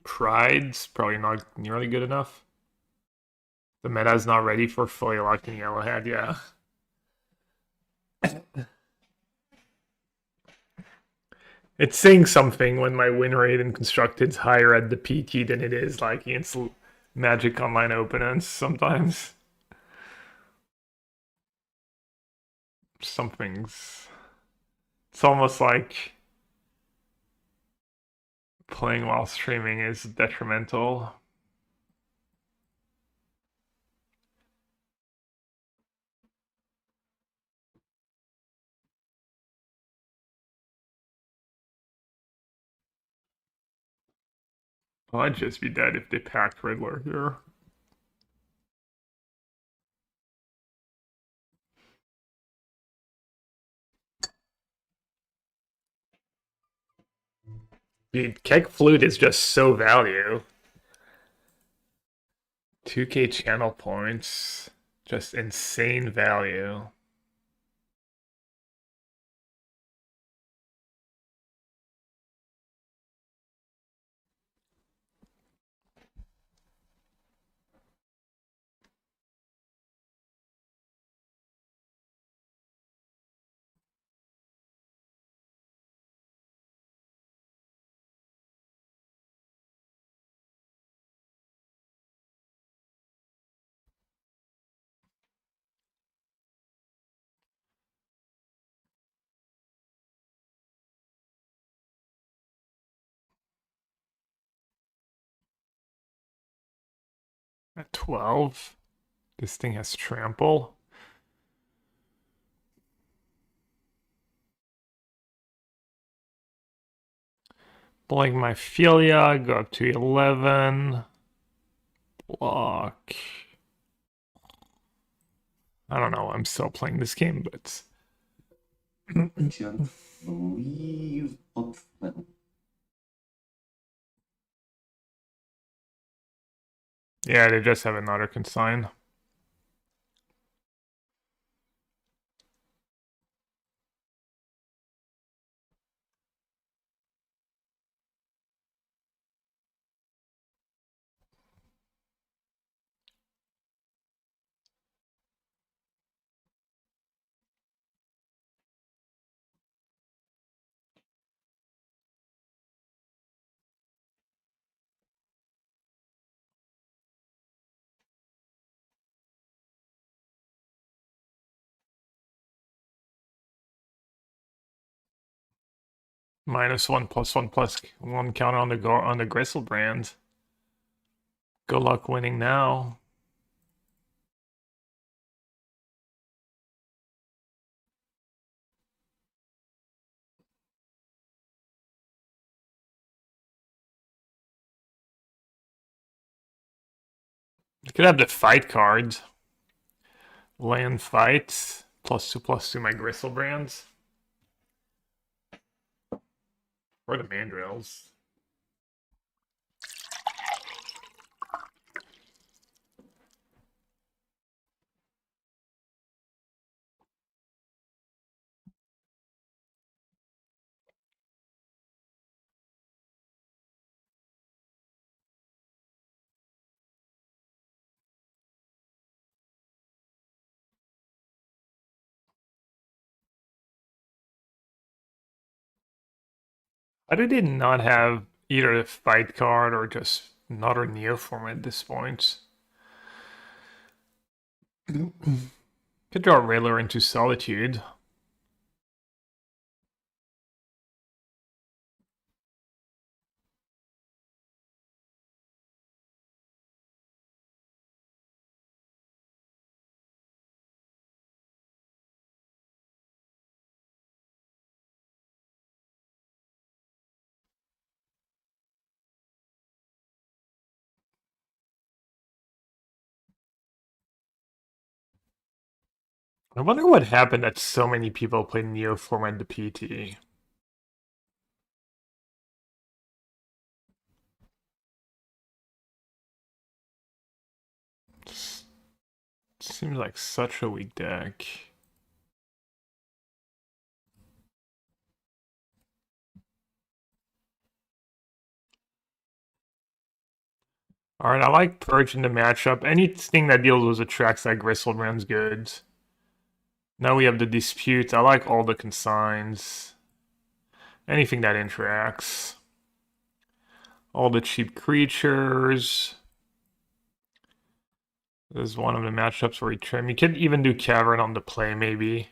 Pride's probably not nearly good enough. The meta's not ready for fully locking Yellowhead, yeah. It's saying something when my win rate in Constructed's higher at the PT than it is like against Magic Online opponents sometimes. Something's. It's almost like playing while streaming is detrimental. Well, I'd just be dead if they packed Riddler here. Dude, Keg Flute is just so value. 2k channel points. Just insane value. At 12, this thing has trample. Blink my Philia, go up to 11. Block. I don't know. I'm still playing this game, but. Yeah, they just have another consign. -1 +1 counter on the Gristle brand. Good luck winning now. I could have the fight cards. Land fight +2/+2 my Gristle brands. Or the Mandrills. Why did it not have either a fight card or just another Neo format at this point? Could draw Riddler into Solitude. I wonder what happened that so many people played Neo format the PT. Seems like such a weak deck. Alright, I like Purge in the matchup. Anything that deals with attracts that Gristlebrand's good. Now we have the Dispute. I like all the consigns. Anything that interacts. All the cheap creatures. This is one of the matchups where you trim. You could even do Cavern on the play, maybe.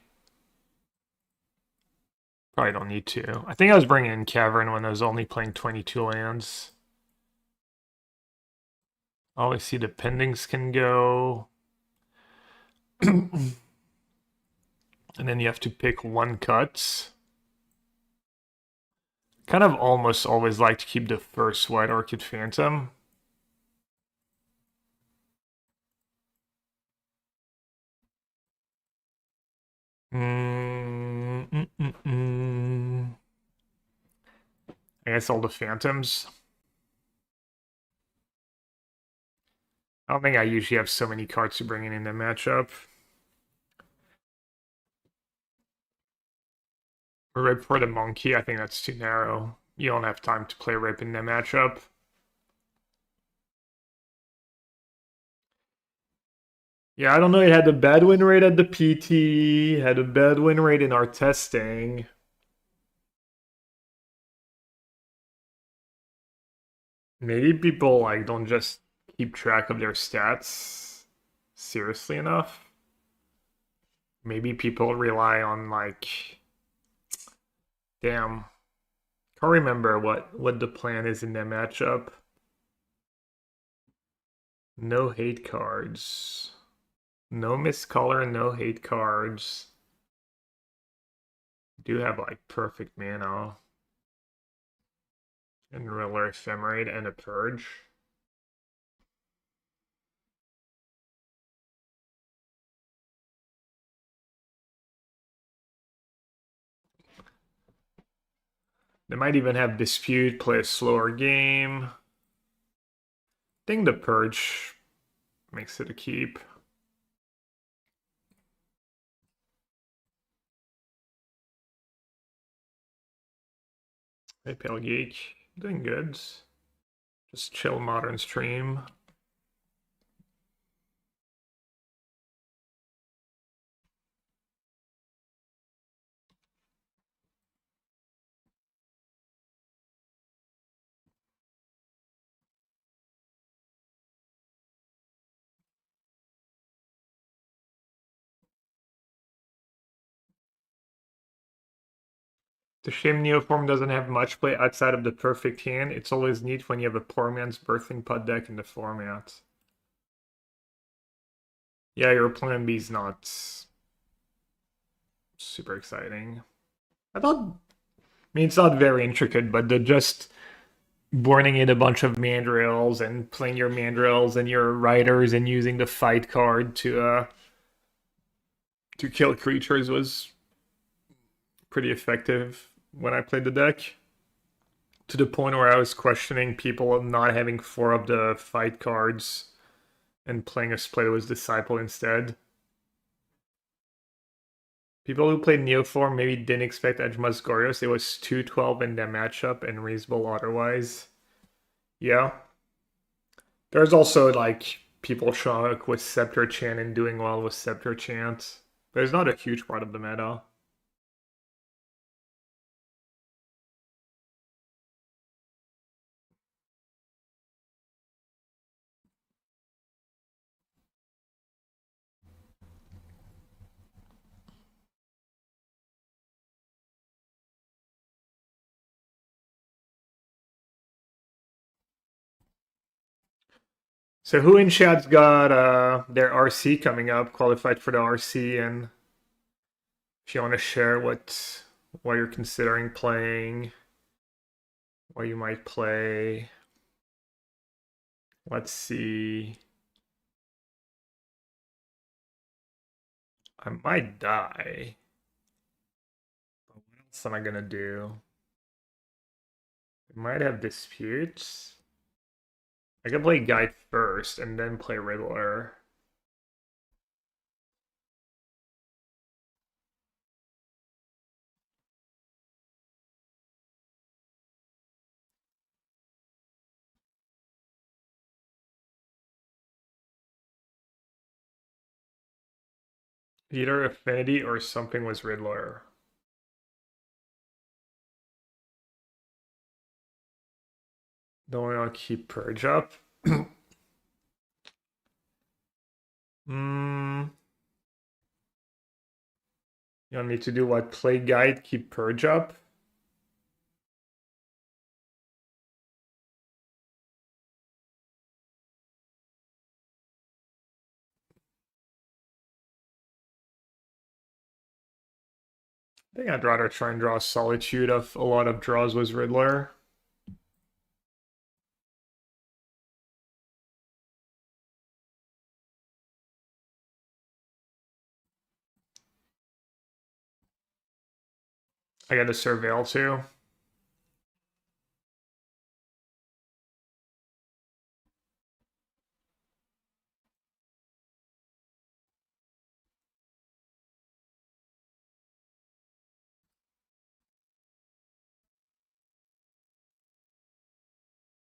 Probably don't need to. I think I was bringing in Cavern when I was only playing 22 lands. Always see the pendings can go. And then you have to pick one cut. Kind of almost always like to keep the first White Orchid Phantom. I guess all the Phantoms. I don't think I usually have so many cards to bring in the matchup. Rip for the Monkey, I think that's too narrow. You don't have time to play Rip in the matchup. Yeah, I don't know. He had a bad win rate at the PT, had a bad win rate in our testing. Maybe people like don't just keep track of their stats seriously enough. Maybe people rely on like, damn, can't remember what the plan is in that matchup. No hate cards. No miscolor, no hate cards. Do have like perfect mana. And Riddler Ephemerate and a Purge. They might even have Dispute, play a slower game. I think the Purge makes it a keep. Hey, Pale Geek. Doing good. Just chill modern stream. The shame Neoform doesn't have much play outside of the perfect hand. It's always neat when you have a poor man's birthing pod deck in the format. Yeah, your plan B is not super exciting. I mean, it's not very intricate, but the just burning in a bunch of mandrills and playing your mandrills and your riders and using the fight card to kill creatures was pretty effective when I played the deck. To the point where I was questioning people not having four of the fight cards and playing a Splato's Disciple instead. People who played Neoform maybe didn't expect Edgemus Gorios. It was 212 in that matchup and reasonable otherwise. Yeah. There's also like people showing up with Scepter Chant and doing well with Scepter Chant. But it's not a huge part of the meta. So who in chat's got their RC coming up, qualified for the RC, and if you want to share what you're considering playing, what you might play. Let's see. I might die. What else am I gonna do? I might have disputes. I can play Guide first and then play Riddler. Either Affinity or something was Riddler. Don't want to keep Purge up. Hmm. You want me to do what? Play Guide, keep Purge up? I think I'd rather try and draw Solitude if a lot of draws was Riddler. I got to Surveil too.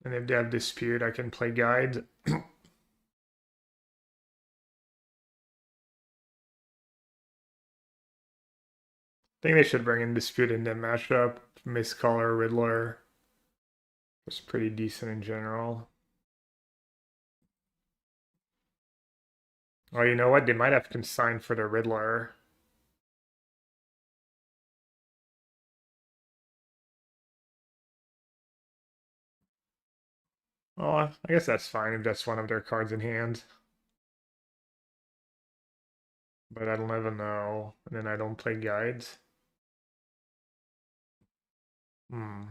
And if they have Dispute, I can play Guide. I think they should bring in Dispute in the matchup. Mistcaller, Riddler was pretty decent in general. Oh, you know what? They might have consigned for the Riddler. Oh, I guess that's fine if that's one of their cards in hand. But I don't ever know. And then I don't play guides. Hmm.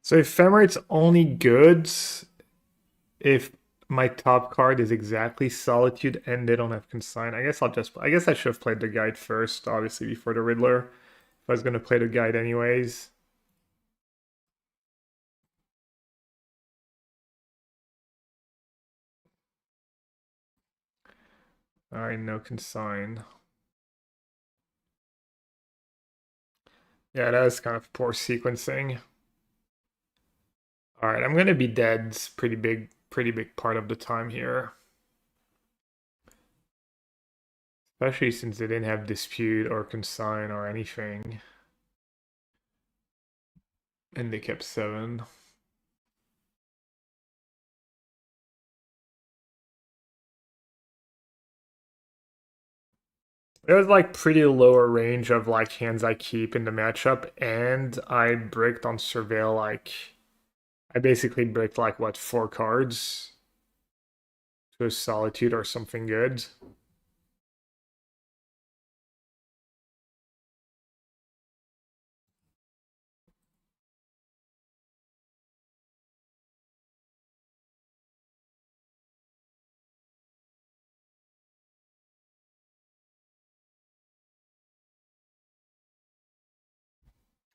So Ephemerite's only good if my top card is exactly Solitude and they don't have Consign. I guess I should have played the guide first, obviously, before the Riddler. If I was gonna play the guide anyways. Alright, no Consign. Yeah, that was kind of poor sequencing. Alright, I'm gonna be dead pretty big part of the time here. Especially since they didn't have Dispute or Consign or anything. And they kept 7. It was like pretty lower range of like hands I keep in the matchup, and I bricked on Surveil like I basically bricked like what 4 cards to a Solitude or something good.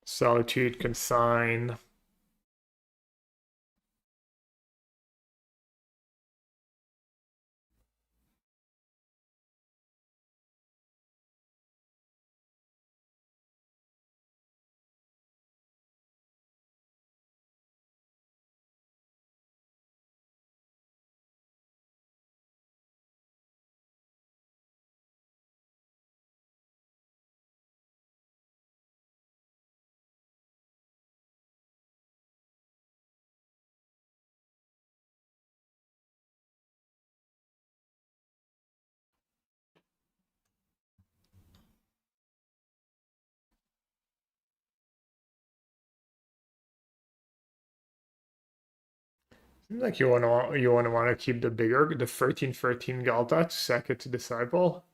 Solitude, Consign. Seems like you wanna keep the bigger the 13-13 Galta to sack it to Disciple.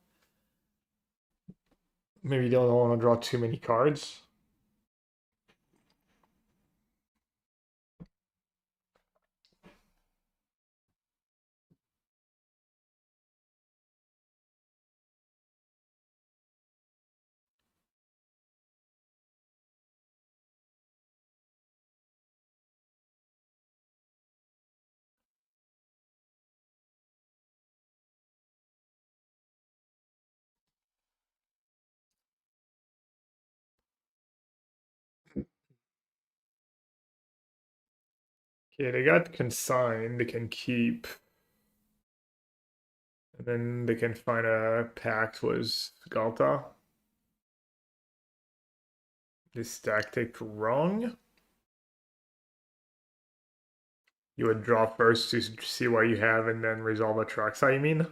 Maybe you don't want to draw too many cards. Okay, they got Consign, they can keep. And then they can find a pact was Galta. This tactic wrong. You would draw first to see what you have and then resolve a Traxa, you mean?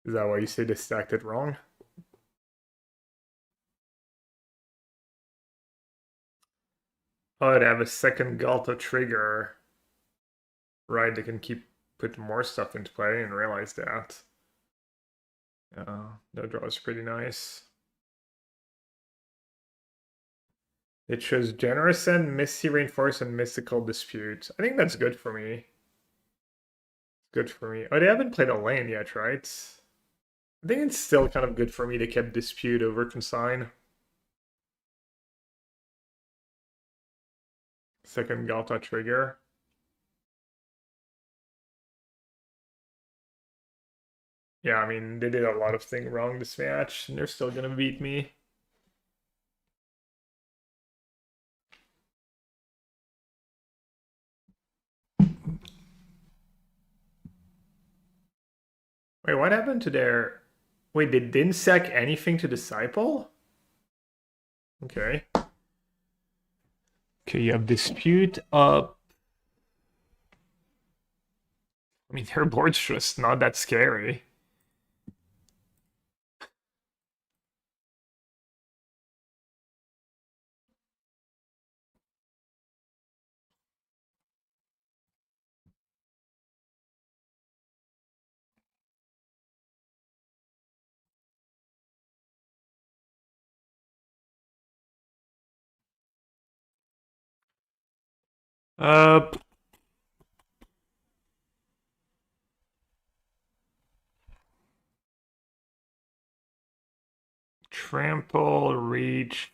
Is that why you say this stacked it wrong? Oh, they have a second Galta trigger. Right, they can keep put more stuff into play. I didn't realize that. No draw is pretty nice. It shows Generous End, Misty Rainforest, and Mystical Dispute. I think that's good for me. Good for me. Oh, they haven't played a lane yet, right? I think it's still kind of good for me to keep Dispute over Consign. Second Galta trigger. Yeah, I mean, they did a lot of things wrong this match, and they're still gonna beat me. Wait, what happened to their... Wait, they didn't sack anything to Disciple? Okay. Okay, you have Dispute up. I mean, their board's just not that scary. Uh, Trample, Reach.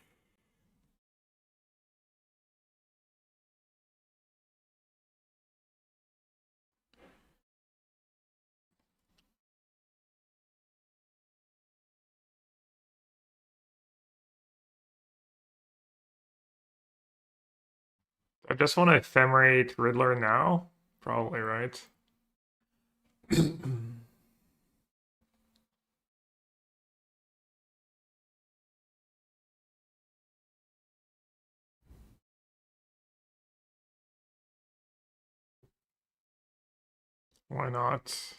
I just want to ephemerate Riddler now? Probably, right? Why not?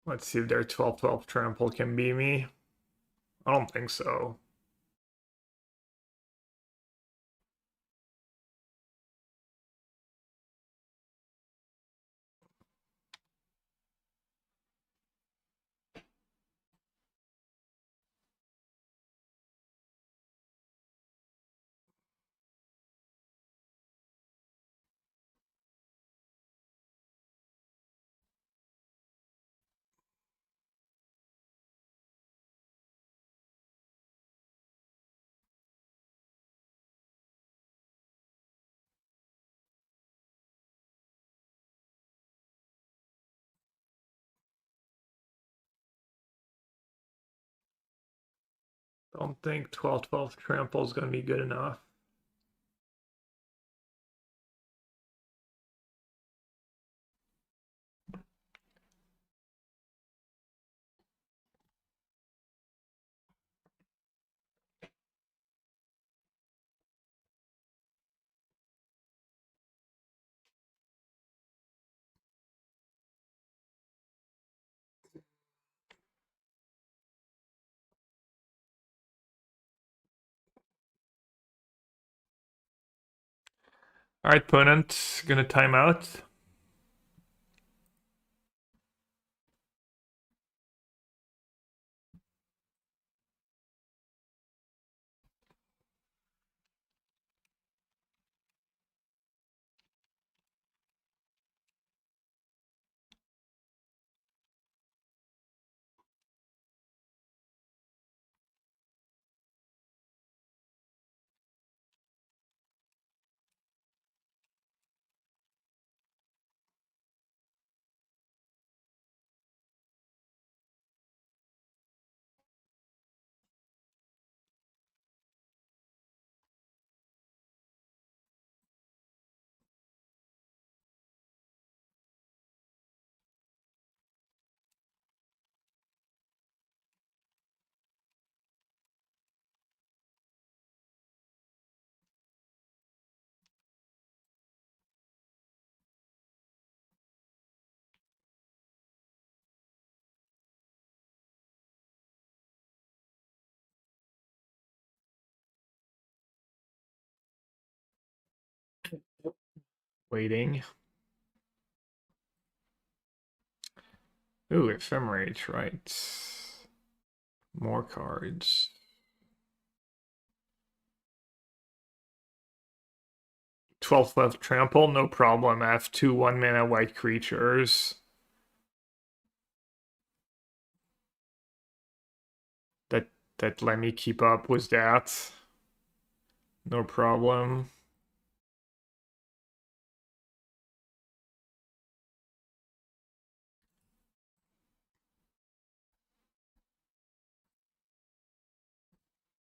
Let's see if their 12-12 trample can beat me. I don't think so. Don't think 12-12 trample is going to be good enough. All right, opponent, gonna time out. Waiting. Ooh, ephemerate, right. More cards. 12th left trample, no problem. I have two 1-mana white creatures that let me keep up with that. No problem.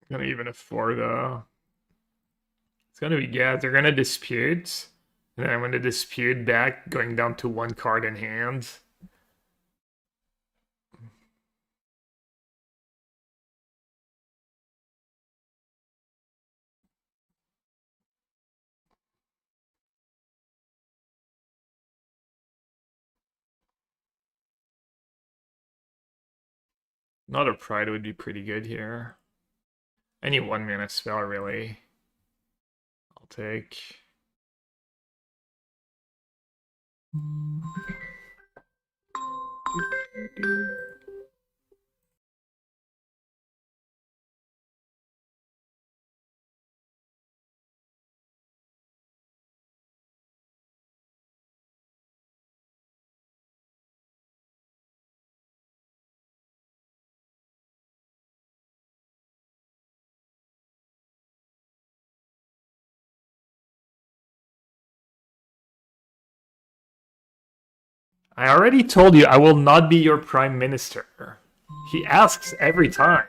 Gonna even afford it's gonna be, yeah, they're gonna dispute. And then I'm gonna dispute back, going down to one card in hand. Another pride would be pretty good here. Any 1-mana spell, really. I'll take. I already told you I will not be your prime minister. He asks every time.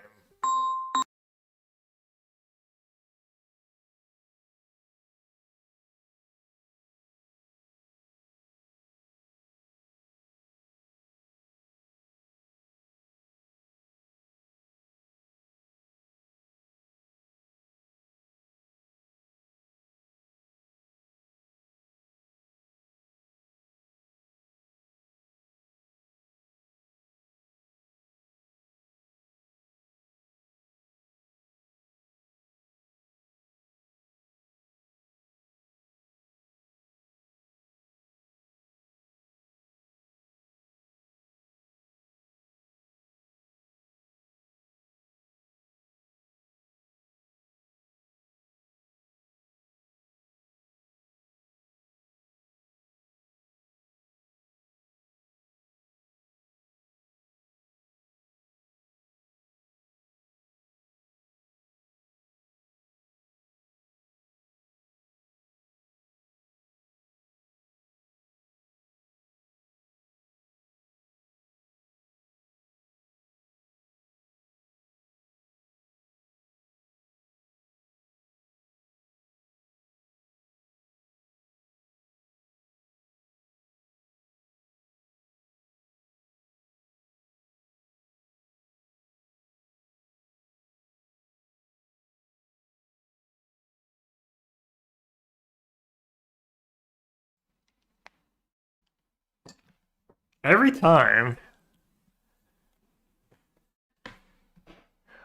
Every time.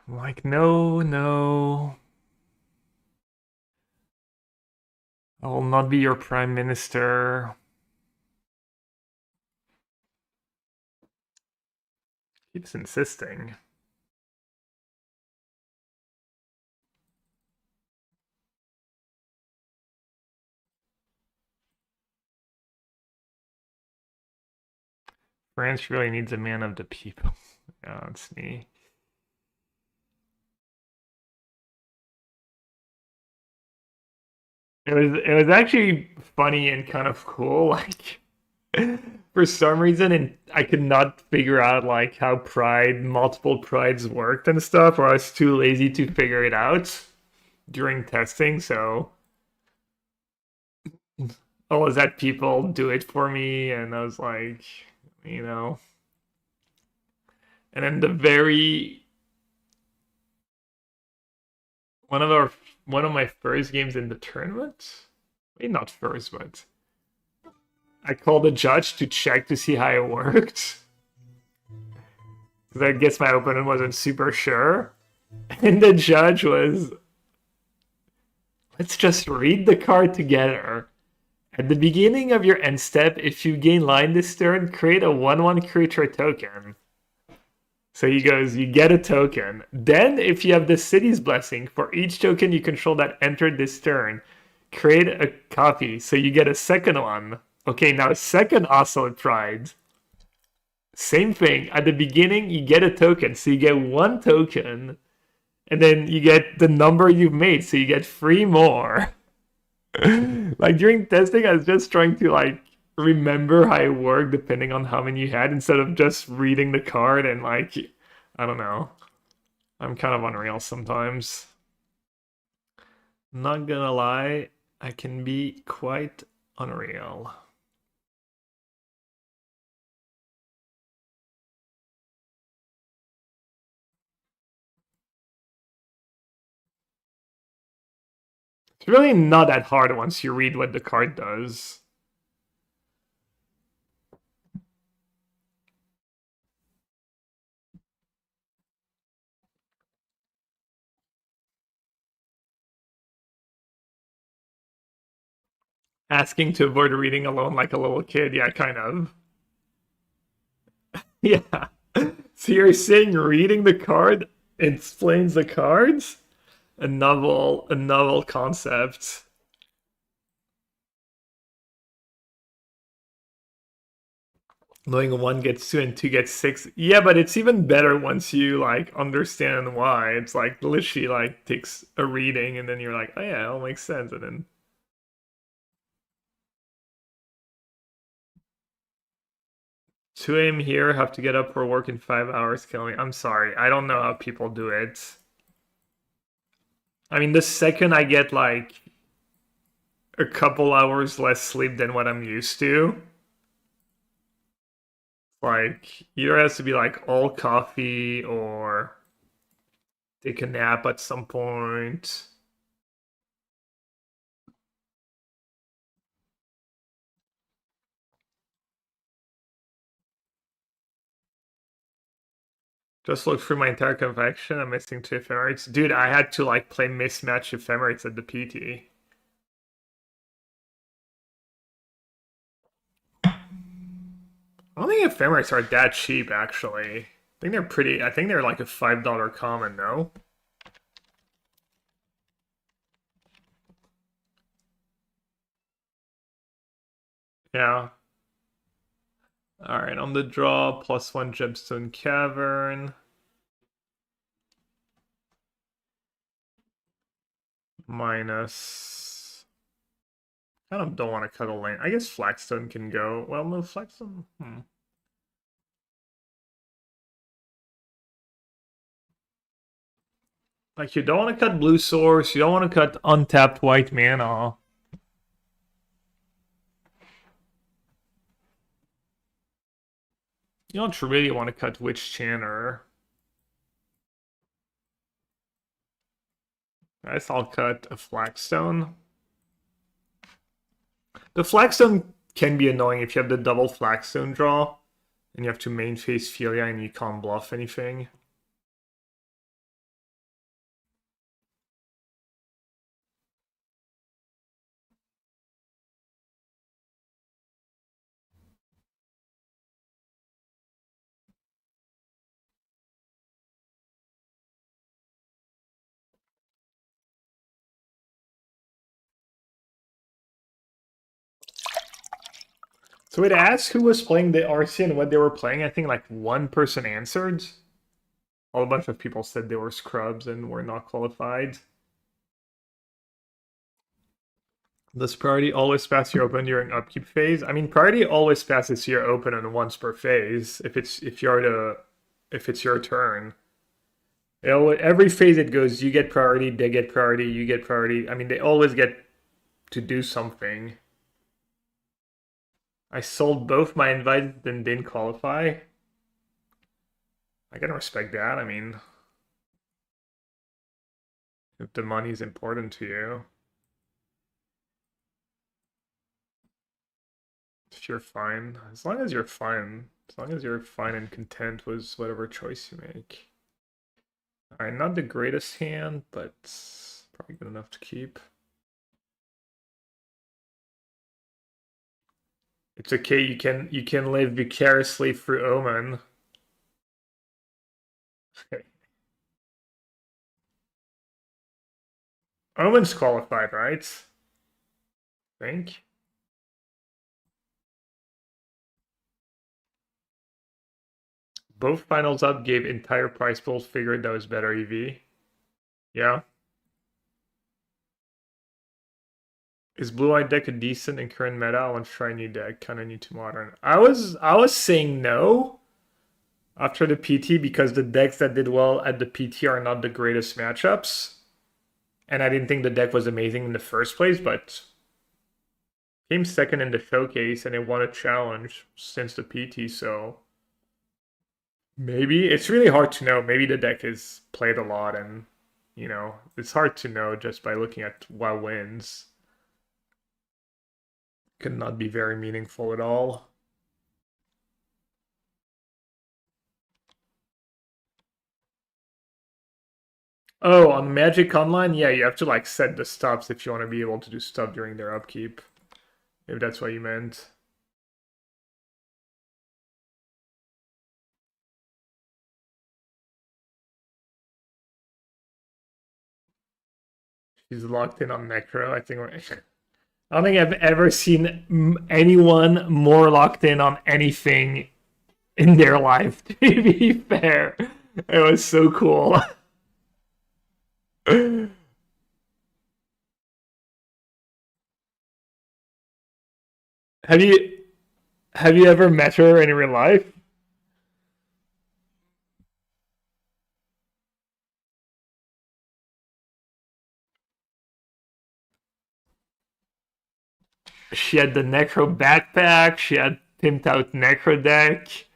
I'm like, no, no. I will not be your prime minister. Keeps insisting. France really needs a man of the people. Yeah, it's me. It was actually funny and kind of cool. Like for some reason, and I could not figure out like how multiple prides worked and stuff, or I was too lazy to figure it out during testing. So I was that people do it for me, and I was like, you know. And then the very one of our one of my first games in the tournament, maybe not first, but I called a judge to check to see how it worked. Because I guess my opponent wasn't super sure. And the judge was, let's just read the card together. At the beginning of your end step, if you gain line this turn, create a 1/1 creature token. So he goes, you get a token. Then, if you have the city's blessing, for each token you control that entered this turn, create a copy. So you get a second one. Okay, now second Oscillate Pride. Same thing. At the beginning, you get a token. So you get one token, and then you get the number you've made. So you get three more. Like during testing, I was just trying to like remember how it worked depending on how many you had instead of just reading the card and like I don't know. I'm kind of unreal sometimes. Not gonna lie, I can be quite unreal. It's really not that hard once you read what the card does. Asking to avoid reading alone like a little kid, yeah, kind of. Yeah. So you're saying reading the card explains the cards? A novel concept. Knowing one gets two and two gets six. Yeah, but it's even better once you like understand why. It's like literally like takes a reading and then you're like, oh yeah, it all makes sense. And then 2 a.m. here, have to get up for work in 5 hours, kill me. I'm sorry. I don't know how people do it. I mean, the second I get like a couple hours less sleep than what I'm used to, like either has to be like all coffee or take a nap at some point. Just look through my entire collection. I'm missing two ephemerides. Dude, I had to like play mismatch ephemerides at the PT. I don't think ephemerides are that cheap actually. I think they're like a $5 common, no? Yeah. Alright, on the draw, +1 gemstone cavern. Minus. I don't want to cut a lane. I guess Flagstone can go. Well, no, Flagstone. Like, you don't want to cut blue source. You don't want to cut untapped white mana. You don't really want to cut Witch Chanter. I guess I'll cut a Flagstone. The Flagstone can be annoying if you have the double Flagstone draw. And you have to main phase Philia and you can't bluff anything. So it asked who was playing the RC and what they were playing. I think like one person answered. A bunch of people said they were scrubs and were not qualified. Does priority always pass your open during upkeep phase? I mean, priority always passes your open on once per phase. If it's your turn, every phase it goes, you get priority, they get priority, you get priority. I mean, they always get to do something. I sold both my invites and didn't qualify. I can respect that. I mean, if the money is important to you, if you're fine, as long as you're fine, as long as you're fine and content with whatever choice you make. All right, not the greatest hand, but probably good enough to keep. It's okay. You can live vicariously through Omen. Omen's qualified, right? I think. Both finals up gave entire price pools. Figured that was better EV. Yeah. Is Blue Eye deck a decent in current meta? I want to try a new deck. Kind of new to modern. I was saying no after the PT because the decks that did well at the PT are not the greatest matchups. And I didn't think the deck was amazing in the first place, but came second in the showcase and it won a challenge since the PT, so maybe it's really hard to know. Maybe the deck is played a lot and it's hard to know just by looking at what wins. Could not be very meaningful at all. Oh, on Magic Online, yeah, you have to like set the stops if you want to be able to do stuff during their upkeep. If that's what you meant. She's locked in on Necro. I don't think I've ever seen anyone more locked in on anything in their life. To be fair, it was so cool. have you have you ever met her in real life? She had the Necro backpack. She had pimped out Necro deck.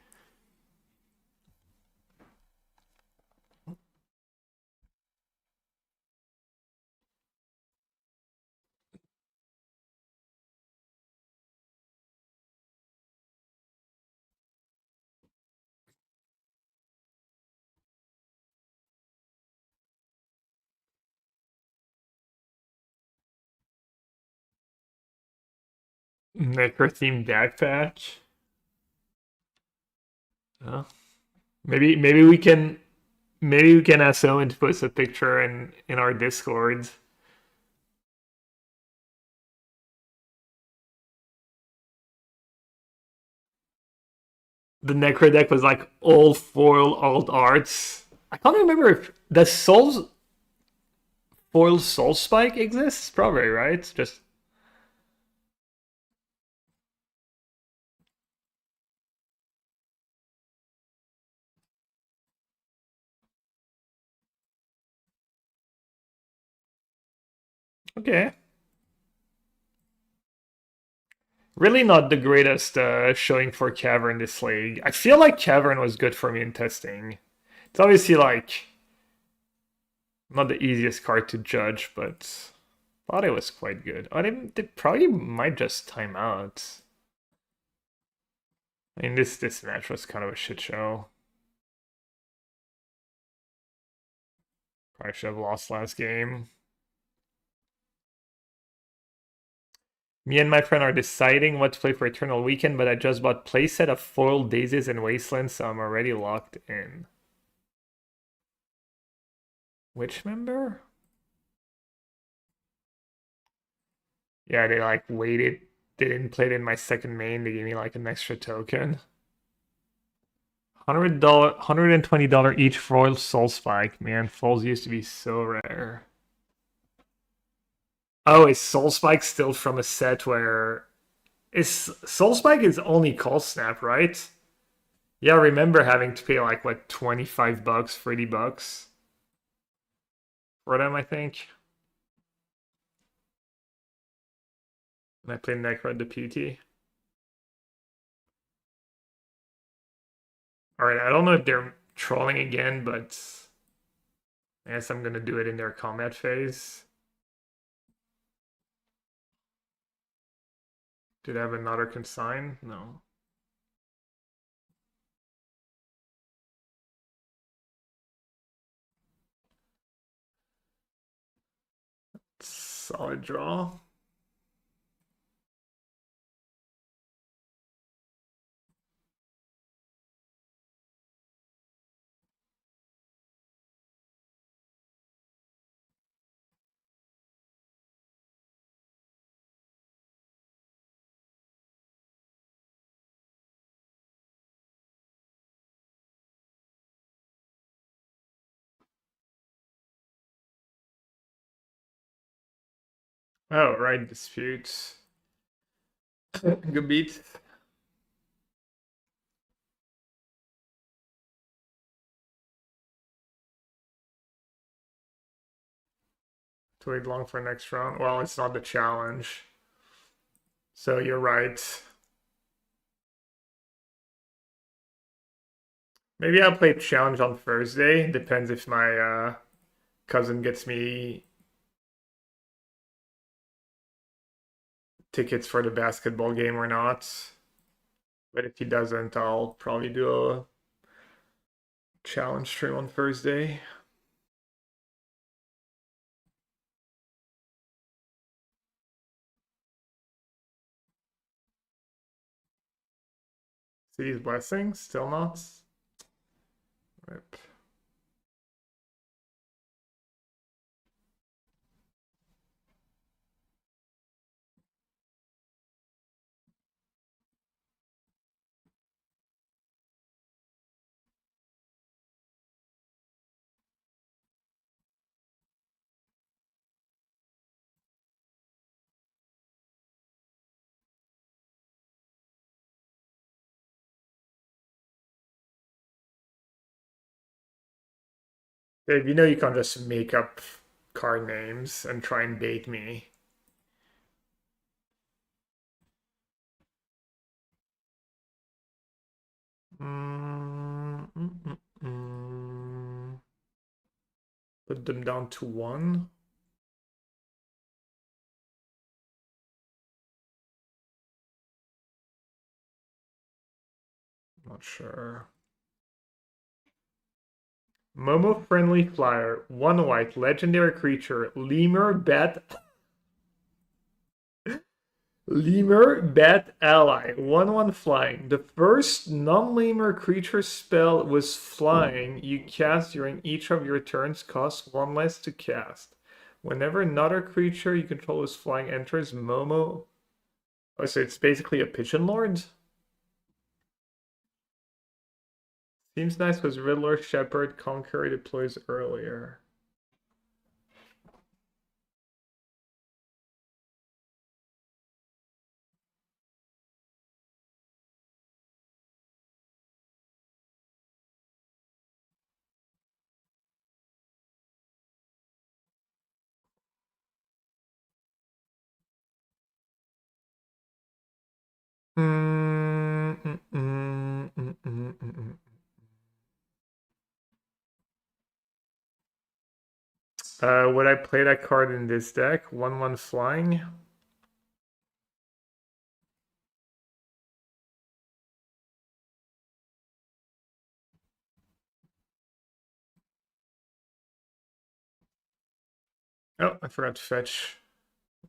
Necro themed backpack. Oh. Maybe we can ask Owen to post a picture in our Discord. The Necro deck was like all foil alt arts. I can't remember if the Souls foil Soul Spike exists. Probably right. Just okay. Really not the greatest showing for Cavern this league. I feel like Cavern was good for me in testing. It's obviously like not the easiest card to judge, but thought it was quite good. Oh, they probably might just time out. I mean, this match was kind of a shit show. Probably should have lost last game. Me and my friend are deciding what to play for Eternal Weekend, but I just bought playset of Foiled Daisies and Wasteland, so I'm already locked in. Which member? Yeah, they like waited. They didn't play it in my second main. They gave me like an extra token. $100, $120 each foil soul spike. Man, foils used to be so rare. Oh, is soul spike still from a set where is soul spike is only call snap, right? Yeah, I remember having to pay like what 25 bucks, 30 bucks for them, I think. And I played Necro Deputy. Alright, I don't know if they're trolling again, but I guess I'm gonna do it in their combat phase. Did I have another consign? No. Solid draw. Oh, right, disputes. Good beat. To wait long for next round. Well, it's not the challenge. So you're right. Maybe I'll play challenge on Thursday. Depends if my cousin gets me tickets for the basketball game or not. But if he doesn't, I'll probably do a challenge stream on Thursday. See these blessings? Still not? Rip. Dave, you know you can't just make up card names and try and bait me. Mm, mm, mm, mm. Put them down to one. Not sure. Momo friendly flyer, one white, legendary creature, Lemur Bat Ally, 1/1 flying. The first non-lemur creature spell was flying you cast during each of your turns costs one less to cast. Whenever another creature you control is flying enters Momo. Oh, so it's basically a pigeon lord? Seems nice was Riddler, Shepherd, Conqueror deploys earlier. Would I play that card in this deck? 1/1 flying? Oh, I forgot to fetch.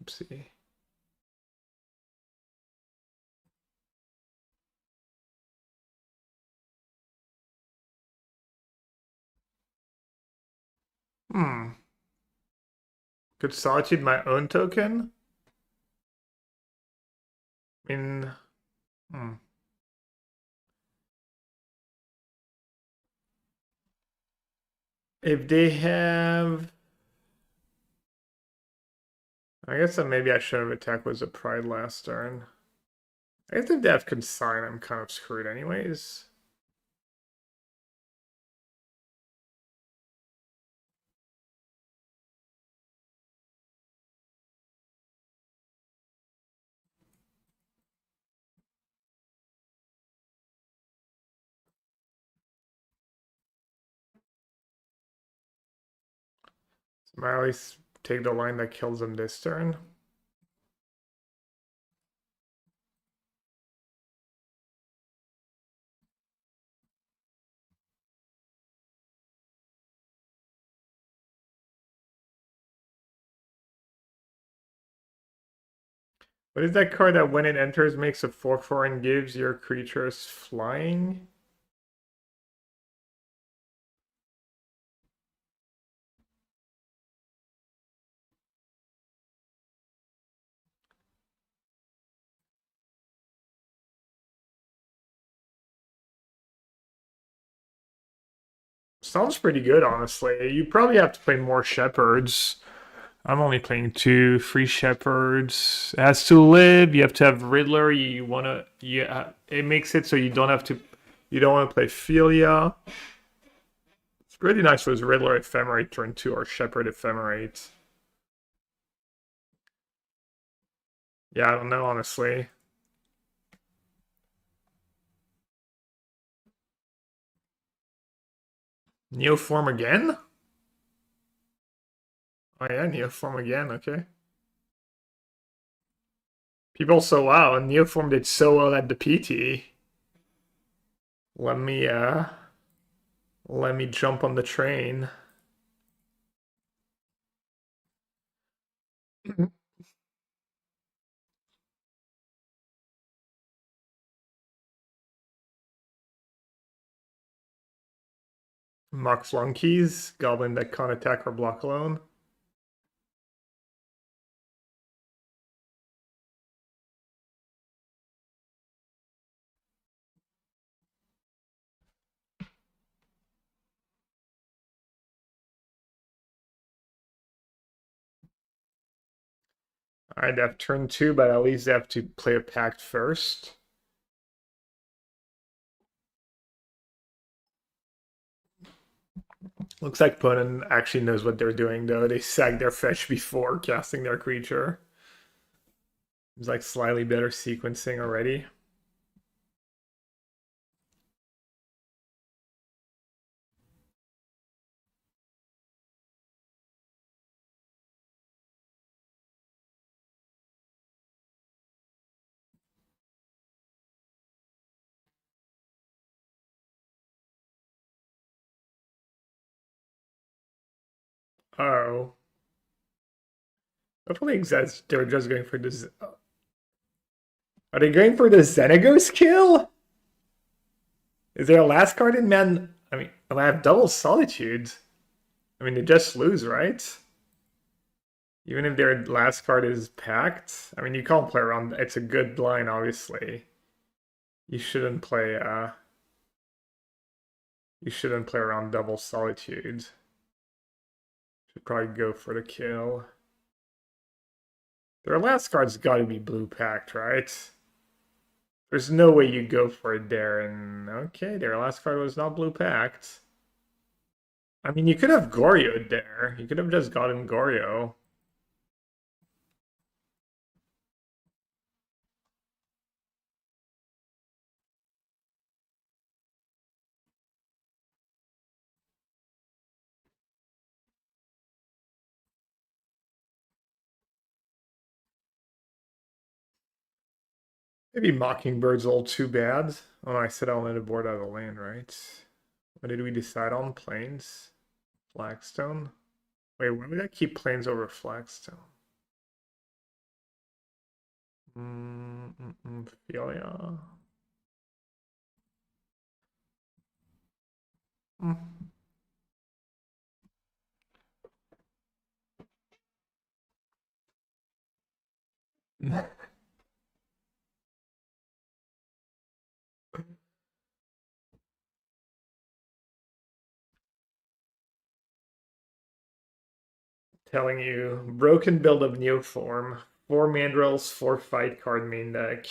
Oopsie. Hmm. Could Solitude my own token? I mean, hmm. If they have, I guess that maybe I should have attacked with a Pride last turn. I guess if they have Consign, I'm kind of screwed anyways. So I at least take the line that kills them this turn. What is that card that when it enters makes a 4/4 and gives your creatures flying? Sounds pretty good, honestly. You probably have to play more Shepherds. I'm only playing two free Shepherds. It has to live. You have to have Riddler. You wanna, yeah. It makes it so you don't have to. You don't want to play Philia. It's pretty nice with Riddler Ephemerate turn 2 or Shepherd Ephemerate. Yeah, I don't know, honestly. Neoform again? Oh yeah, Neoform again, okay. People so wow, Neoform did so well at the PT. Let me let me jump on the train. Mock Flunkies, Goblin that can't attack or block alone. I'd have turn 2, but at least they have to play a pact first. Looks like opponent actually knows what they're doing, though. They sack their fetch before casting their creature. It's like slightly better sequencing already. Oh. Hopefully they're just going for this. Are they going for the Xenagos kill? Is there a last card in man? I mean, I have double Solitude. I mean, they just lose, right? Even if their last card is packed. I mean, you can't play around. It's a good line, obviously. You shouldn't play. You shouldn't play around double Solitude. Should probably go for the kill. Their last card's got to be blue packed, right? There's no way you go for it there. And okay, their last card was not blue packed. I mean, you could have Goryo there. You could have just gotten Goryo. Maybe Mockingbird's all too bad. Oh, I said I wanted to board out of the land, right? What did we decide on? Plains? Blackstone? Wait, why would I keep planes over flex? Ophelia. Mm. Telling you, broken build of Neoform. 4 Mandrills, 4 fight card main deck.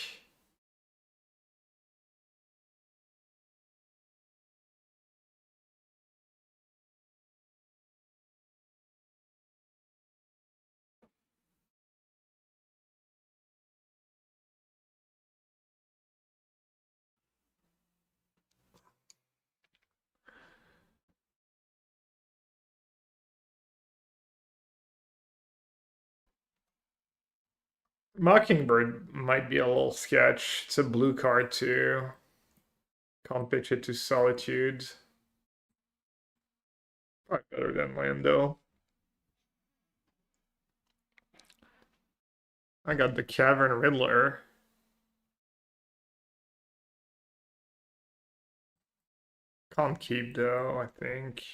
Mockingbird might be a little sketch. It's a blue card too. Can't pitch it to Solitude. Probably better than Lando. I got the Cavern Riddler. Can't keep though, I think.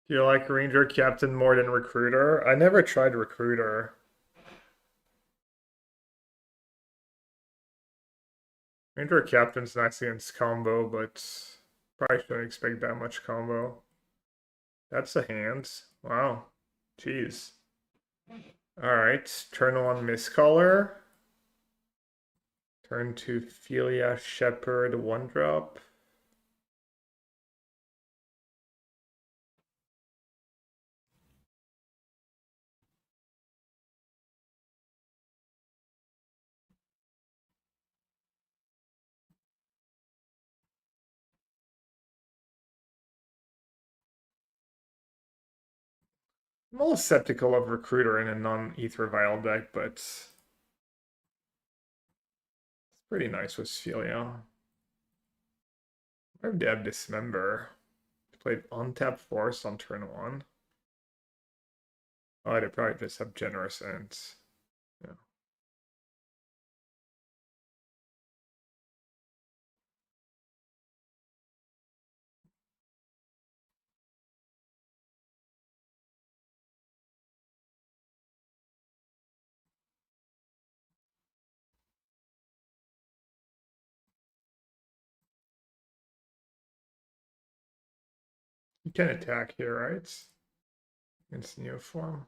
Do you like Ranger Captain more than Recruiter? I never tried Recruiter. Ranger Captain's nice against combo, but probably shouldn't expect that much combo. That's a hand. Wow. Jeez. Alright, turn 1 Mistcaller. Turn 2 Philia Shepherd 1-drop. I'm a little skeptical of Recruiter in a non-Ether Vial deck, but it's pretty nice with Philia. Why would they have Dismember? Played Untap Force on turn 1. Oh, they probably just have Generous Ends. Yeah. You can attack here, right? Against Neoform.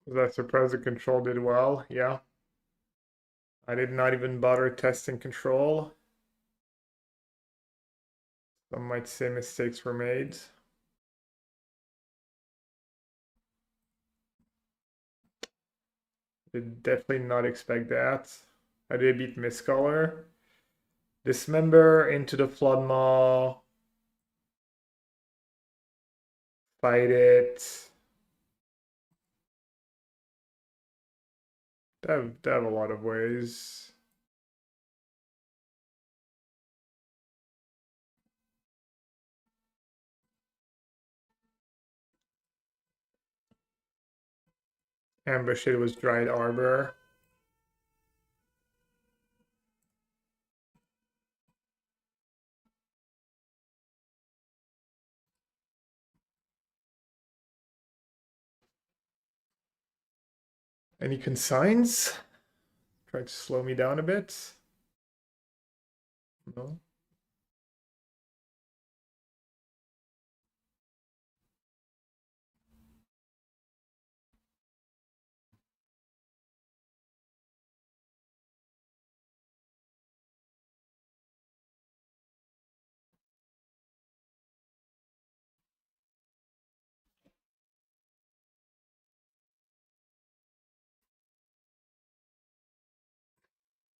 Was that surprised the control did well? Yeah. I did not even bother testing control. Some might say mistakes were made. Did definitely not expect that. How did they beat Mistcaller? Dismember into the Floodmaw. Fight it. They have a lot of ways. Ambush it was Dried Arbor. Any consigns? Try to slow me down a bit. No.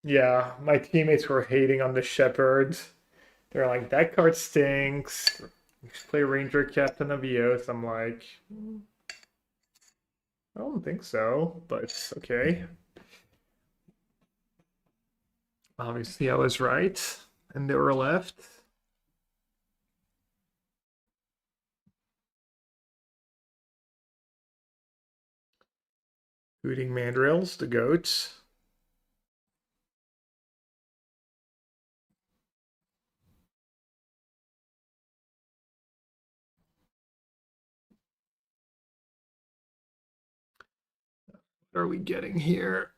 Yeah, my teammates were hating on the Shepherd. They're like, that card stinks. You should play Ranger Captain of Eos. I'm like, I don't think so, but okay. Obviously, I was right, and they were left. Hooting Mandrills, the goats. What are we getting here?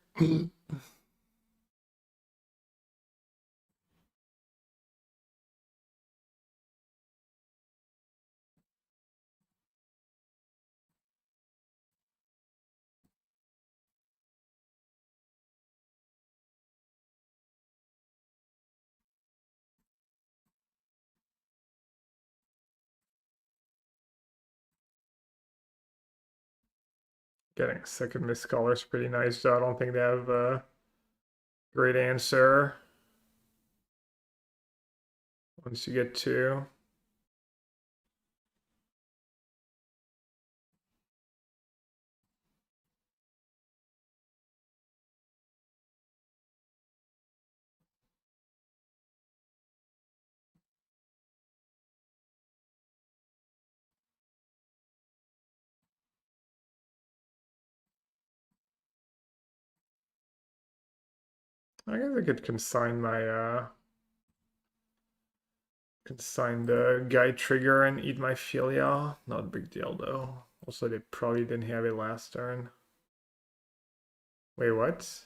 Getting second missed color is pretty nice, so I don't think they have a great answer once you get two. I guess I could consign my consign the guide trigger and eat my Filia. Not a big deal though. Also, they probably didn't have it last turn. Wait, what?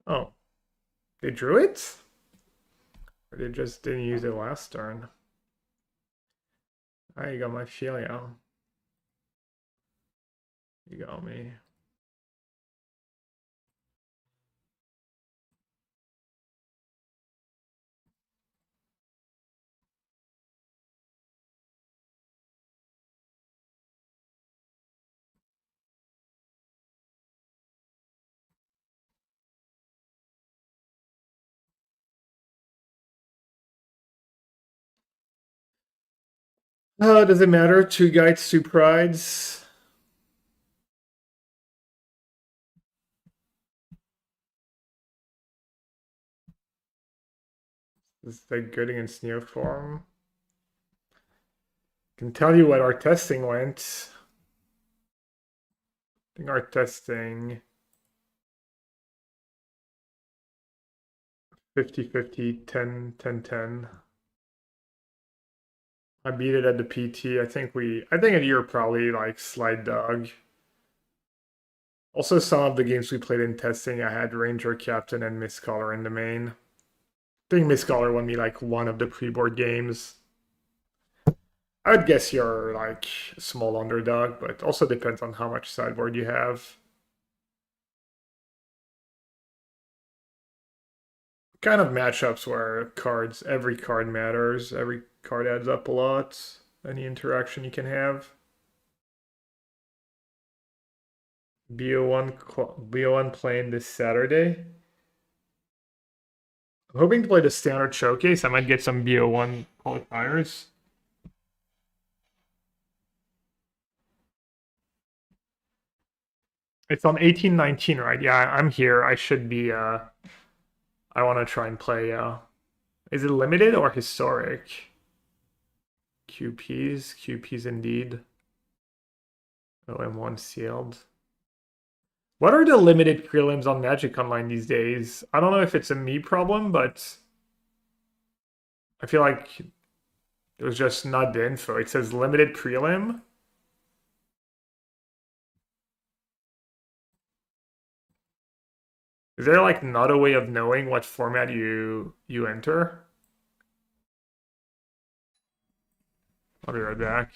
Oh, they drew it? Or they just didn't use it last turn? Ah, you got my Filia. You got me. Does it matter? Two guides, two prides. Is that good against Neoform? Can tell you what our testing went. I think our testing 50-50, 10-10-10. I beat it at the PT. I think you're probably like slide dog. Also, some of the games we played in testing, I had Ranger Captain and Miss Color in the main. I think Miss Color won me like one of the pre-board games. I would guess you're like a small underdog, but also depends on how much sideboard you have. Kind of matchups where every card matters, every card adds up a lot, any interaction you can have. BO1 playing this Saturday. I'm hoping to play the standard showcase. I might get some BO1 qualifiers. It's on 1819, right? Yeah, I'm here. I should be I want to try and play is it limited or historic? QPs indeed. OM1 sealed. What are the limited prelims on Magic Online these days? I don't know if it's a me problem, but I feel like it was just not the info. It says limited prelim. Is there like not a way of knowing what format you enter? I'll be right back.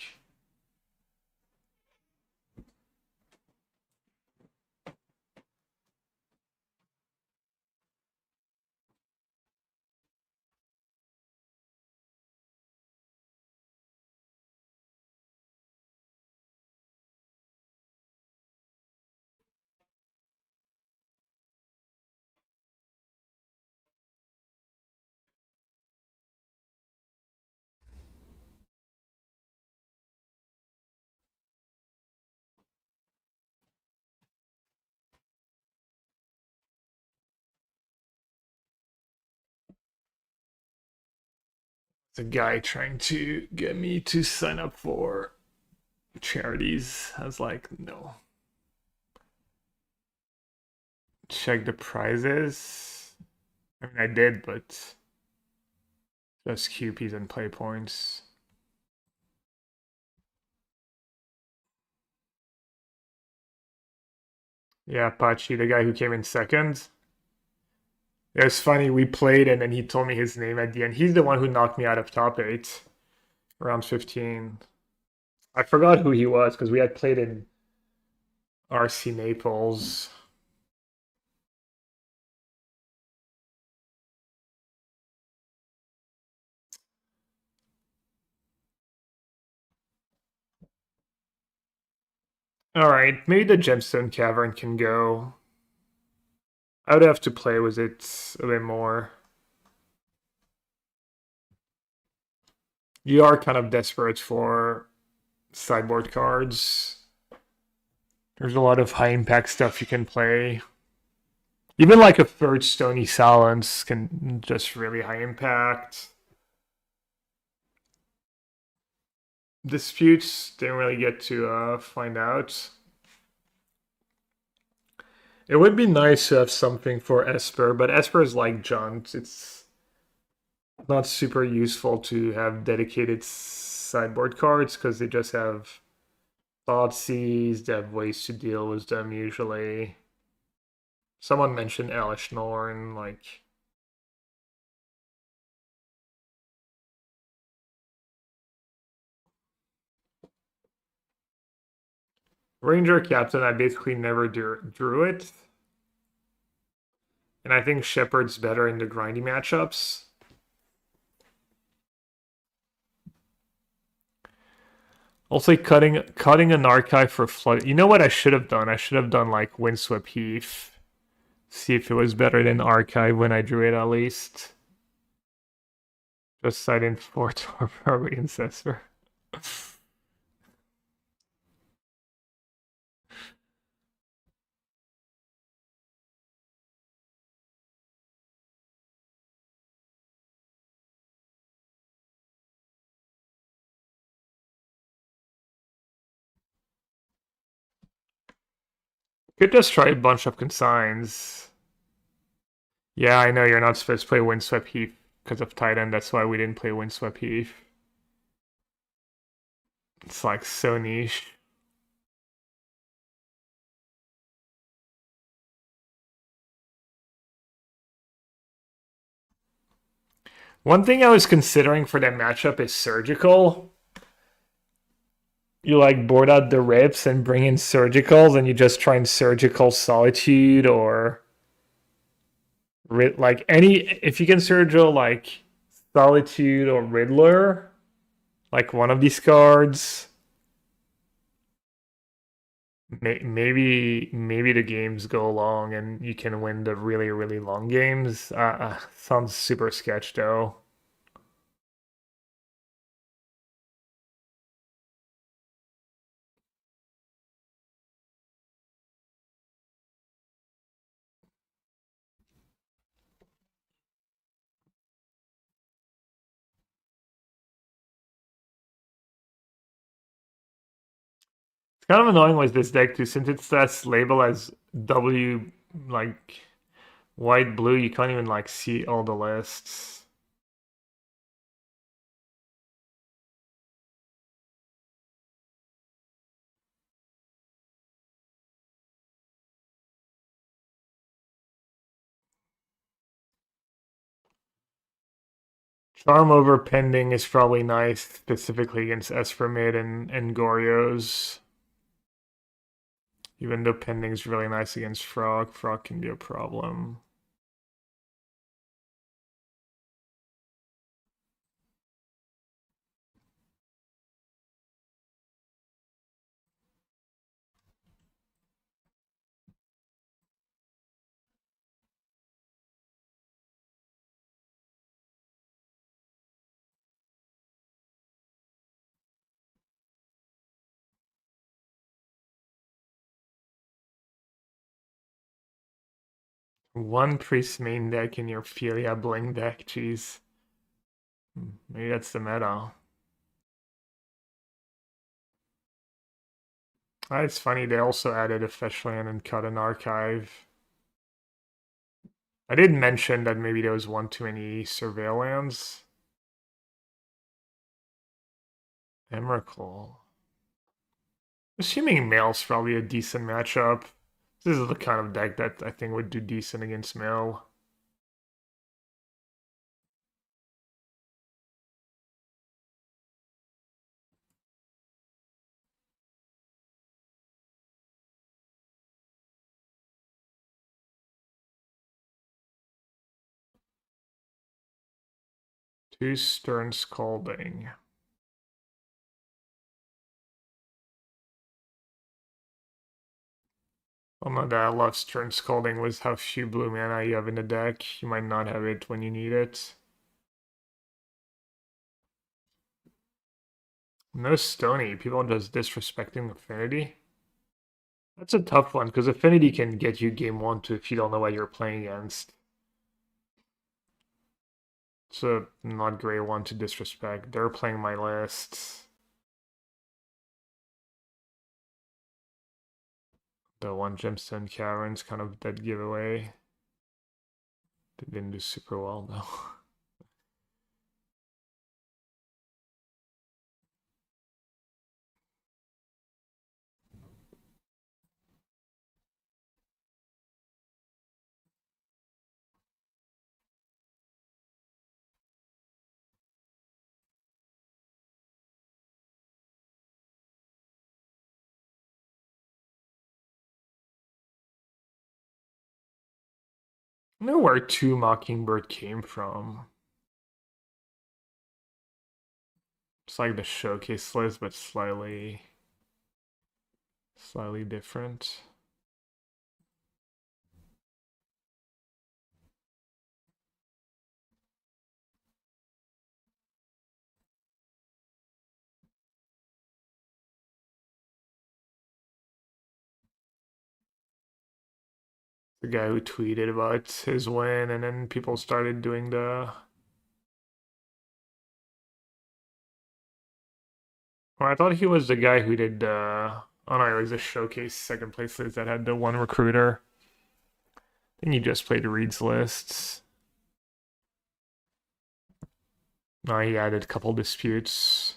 It's a guy trying to get me to sign up for charities. I was like, no. Check the prizes. I mean, I did, but just QPs and play points. Yeah, Pachi, the guy who came in second. It was funny. We played, and then he told me his name at the end. He's the one who knocked me out of top 8, round 15. I forgot who he was because we had played in RC Naples. All right, maybe the Gemstone Cavern can go. I would have to play with it a bit more. You are kind of desperate for sideboard cards. There's a lot of high impact stuff you can play. Even like a third Stony Silence can just really high impact. Disputes didn't really get to find out. It would be nice to have something for Esper, but Esper is like junk. It's not super useful to have dedicated sideboard cards because they just have Thoughtseize, they have ways to deal with them usually. Someone mentioned Elish Norn, like Ranger Captain, I basically never drew it. And I think Shepard's better in the grindy matchups. Also, cutting an archive for flood. You know what I should have done? I should have done like Windswept Heath. See if it was better than archive when I drew it at least. Just citing for Torpor Ancestor. Could just try a bunch of consigns. Yeah, I know you're not supposed to play Windswept Heath because of Titan. That's why we didn't play Windswept Heath. It's like so niche. One thing I was considering for that matchup is surgical. You like board out the rips and bring in surgicals, and you just try and surgical solitude or like any if you can surgical like solitude or Riddler, like one of these cards. Maybe the games go long and you can win the really long games. Sounds super sketch though. kind of annoying with this deck too, since it's that's labeled as W like white blue, you can't even like see all the lists. Charm over pending is probably nice, specifically against Esper mid and Gorios. Even though pending's really nice against Frog, Frog can be a problem. One priest main deck in your Philia Bling deck, jeez. Maybe that's the meta. It's funny, they also added a Fetchland and cut an archive. I did mention that maybe there was one too many surveillance. Emrakul. Assuming Mail's probably a decent matchup. This is the kind of deck that I think would do decent against Mail. Two Stern Scalding. Well, no, that I love Stern Scalding with how few blue mana you have in the deck. You might not have it when you need it. No Stony. People just disrespecting Affinity. That's a tough one because Affinity can get you game one too if you don't know what you're playing against. It's a not great one to disrespect. They're playing my list. The one Gemstone Cavern's kind of dead giveaway. They didn't do super well though. I don't know where two Mockingbird came from. It's like the showcase list, but slightly different. The guy who tweeted about his win, and then people started doing the. Well, I thought he was the guy who did. Oh no, it was the showcase second place list that had the one recruiter. I think he just played Reed's lists. No, he added a couple disputes.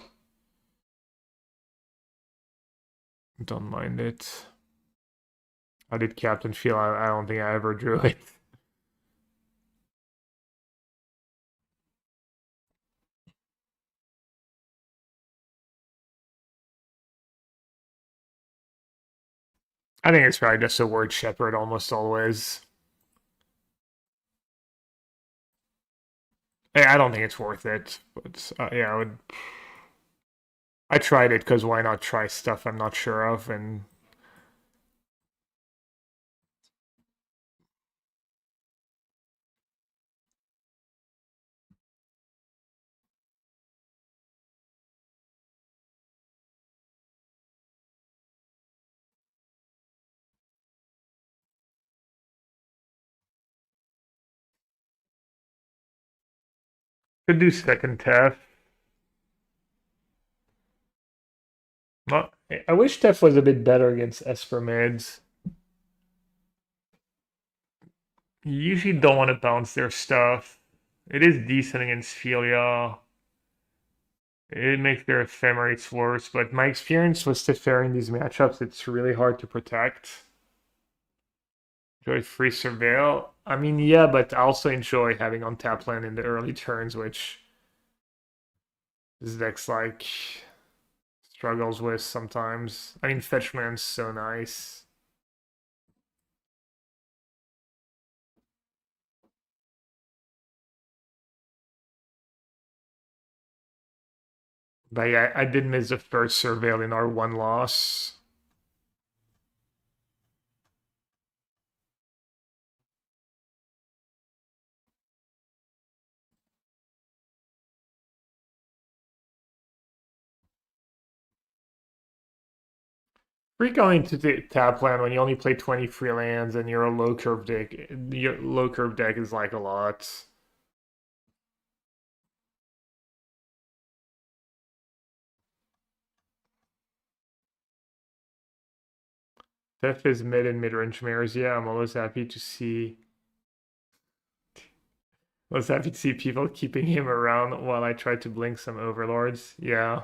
Don't mind it. How did Captain feel? I don't think I ever drew it. I think it's probably just a word shepherd almost always. I don't think it's worth it, but yeah, I tried it because why not try stuff I'm not sure of and could do second test. Well, I wish Tef was a bit better against Esper mids. You usually don't want to bounce their stuff. It is decent against Philia. It makes their ephemerates worse, but my experience with Teferi in these matchups, it's really hard to protect. Enjoy free surveil. I mean, yeah, but I also enjoy having on tap land in the early turns, which this deck's like struggles with sometimes. I mean, Fetchman's so nice. But yeah, I did miss the first surveil in our one loss. Free going to the tap land when you only play 20 free lands and you're a low curve deck. Your low curve deck is like a lot. Tef is mid and mid range mares. Yeah, I'm always happy to see. Was happy to see people keeping him around while I tried to blink some overlords. Yeah.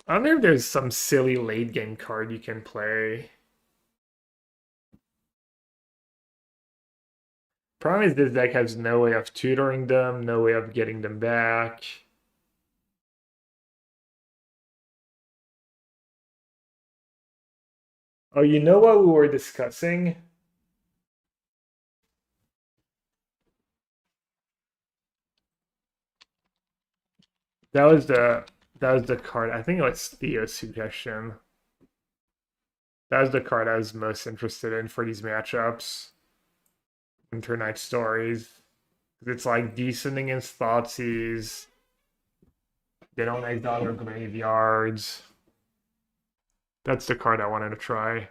I wonder if there's some silly late game card you can play. Problem is this deck has no way of tutoring them, no way of getting them back. Oh, you know what we were discussing? That was the card. I think it was Theo's suggestion. That was the card I was most interested in for these matchups. Winter Night Stories. It's like decent against Thoughtseize. They don't exile their graveyards. That's the card I wanted to try.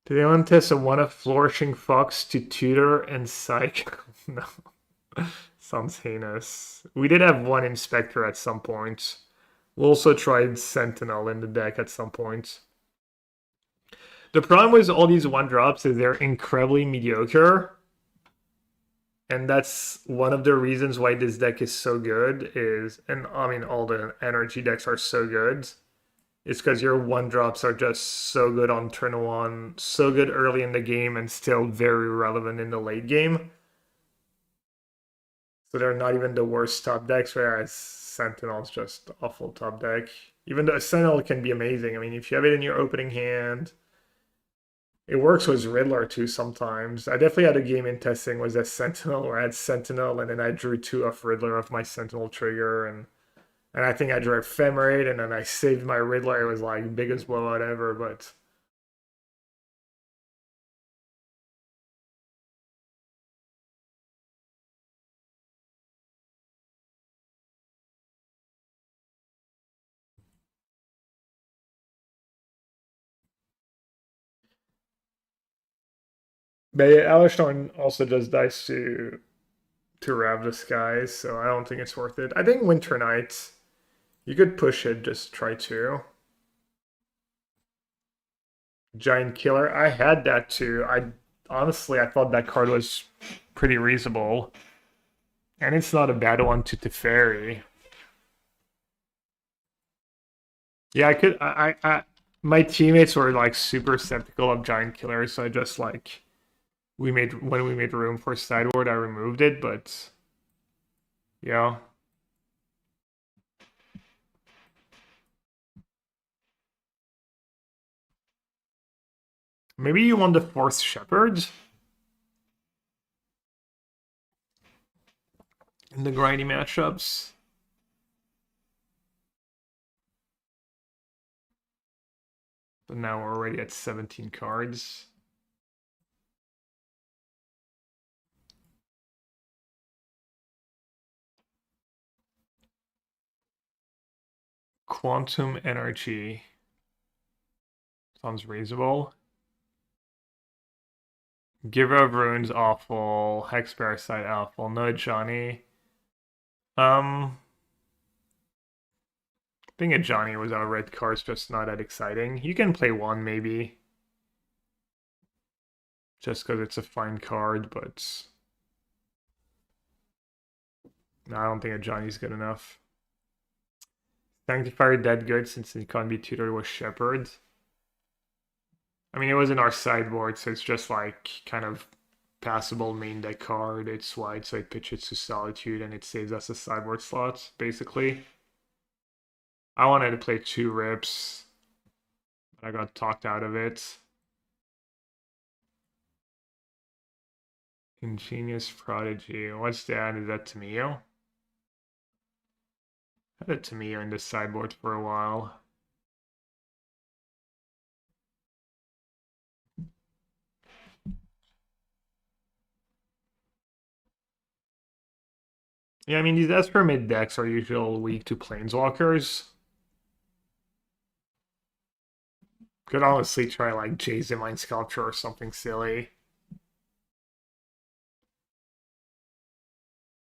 Do they want to test one of Flourishing Fox to tutor and psych? No. Sounds heinous. We did have one Inspector at some point. We also tried Sentinel in the deck at some point. The problem with all these one drops is they're incredibly mediocre. And that's one of the reasons why this deck is so good is, and I mean all the energy decks are so good, is because your one drops are just so good on turn one, so good early in the game, and still very relevant in the late game. So they're not even the worst top decks, whereas Sentinel's just awful top deck. Even though Sentinel can be amazing. I mean, if you have it in your opening hand, it works with Riddler too sometimes. I definitely had a game in testing was a Sentinel where I had Sentinel and then I drew two off Riddler off my Sentinel trigger and I think I drew Ephemerate and then I saved my Riddler. It was like biggest blowout ever, but yeah, Alistarn also does dice to Rav the Skies, so I don't think it's worth it. I think Winter Night, you could push it, just try to. Giant Killer, I had that too. I honestly I thought that card was pretty reasonable. And it's not a bad one to Teferi. Yeah, I could. My teammates were like super skeptical of giant killers, so I just like when we made room for sideboard, I removed it. But yeah, maybe you want the fourth shepherd in the grindy matchups. But now we're already at 17 cards. Quantum energy sounds reasonable. Giver of Runes awful. Hex Parasite awful. No Johnny. I think a Johnny was our red card's just not that exciting. You can play one maybe. Just because it's a fine card, but no, I don't think a Johnny's good enough. Sanctifier dead good since it can't be tutored with Shepherd. I mean, it was in our sideboard, so it's just like kind of passable main deck card. It's wide, so it pitches to Solitude, and it saves us a sideboard slot, basically. I wanted to play 2 rips, but I got talked out of it. Ingenious Prodigy. What's that? Is that Tamio? I had a Tamio in the sideboard for a while. Yeah, I mean, these Esper mid decks are usually weak to Planeswalkers. Could honestly try like Jason Mind Sculpture or something silly.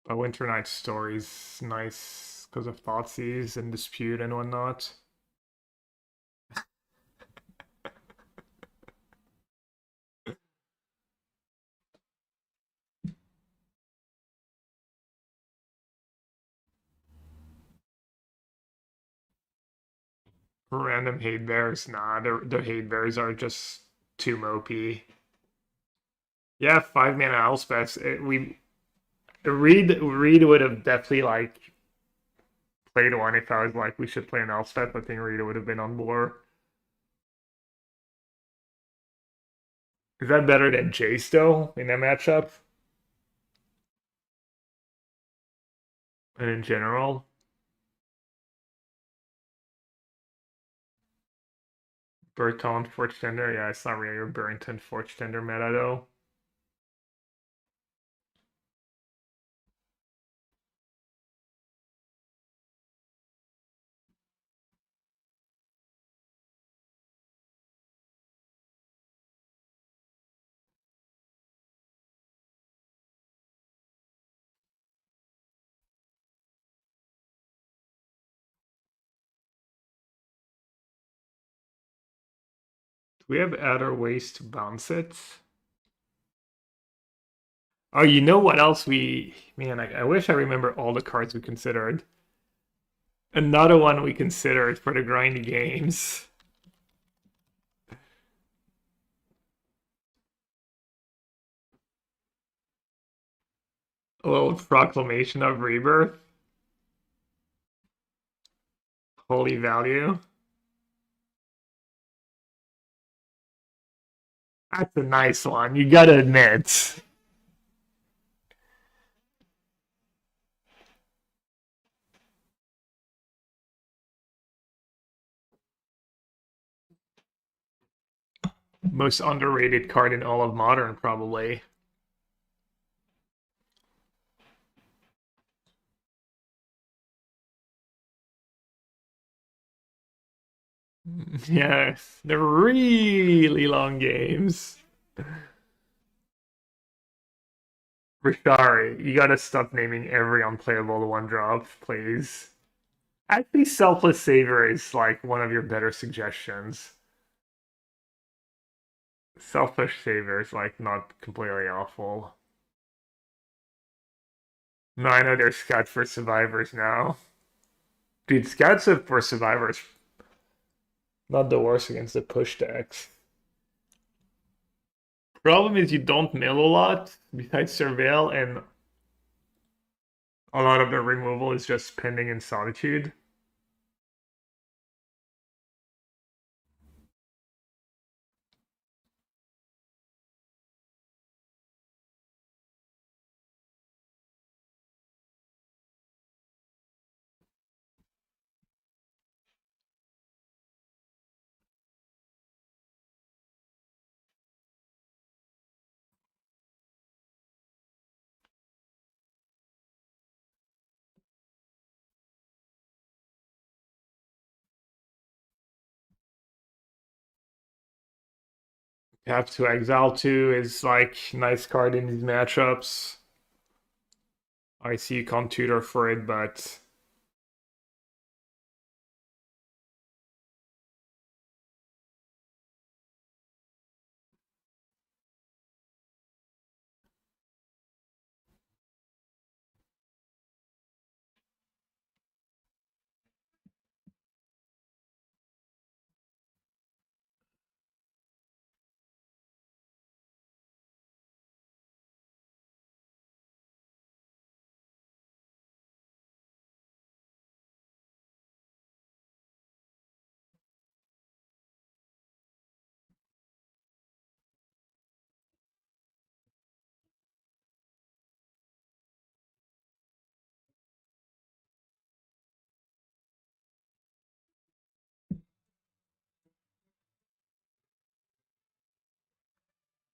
But Winter Night Story's nice because of Thoughtseize and Dispute and whatnot. Random hate bears, nah, the hate bears are just too mopey. Yeah, 5 mana Elspeths. We Reed would have definitely like played one if I was like we should play an Elspeth. I think Reed would have been on board. Is that better than Jace though in that matchup? And in general, Burton Forge Tender. Yeah, it's not really your Burrington Forge Tender meta though. Do we have other ways to bounce it? Oh, you know what else we... Man, I wish I remember all the cards we considered. Another one we considered for the grindy games. A little Proclamation of Rebirth. Holy Value. That's a nice one, you gotta admit. Most underrated card in all of Modern, probably. Yes, they're really long games. Rishari, you gotta stop naming every unplayable one drop, please. Actually, Selfless Savior is like one of your better suggestions. Selfish Savior is like not completely awful. No, I know there's Scouts for Survivors now. Dude, Scouts for Survivors not the worst against the push decks. Problem is you don't mill a lot besides Surveil, and a lot of the removal is just pending in Solitude. Have to Exile 2 is like nice card in these matchups. I see you can't tutor for it, but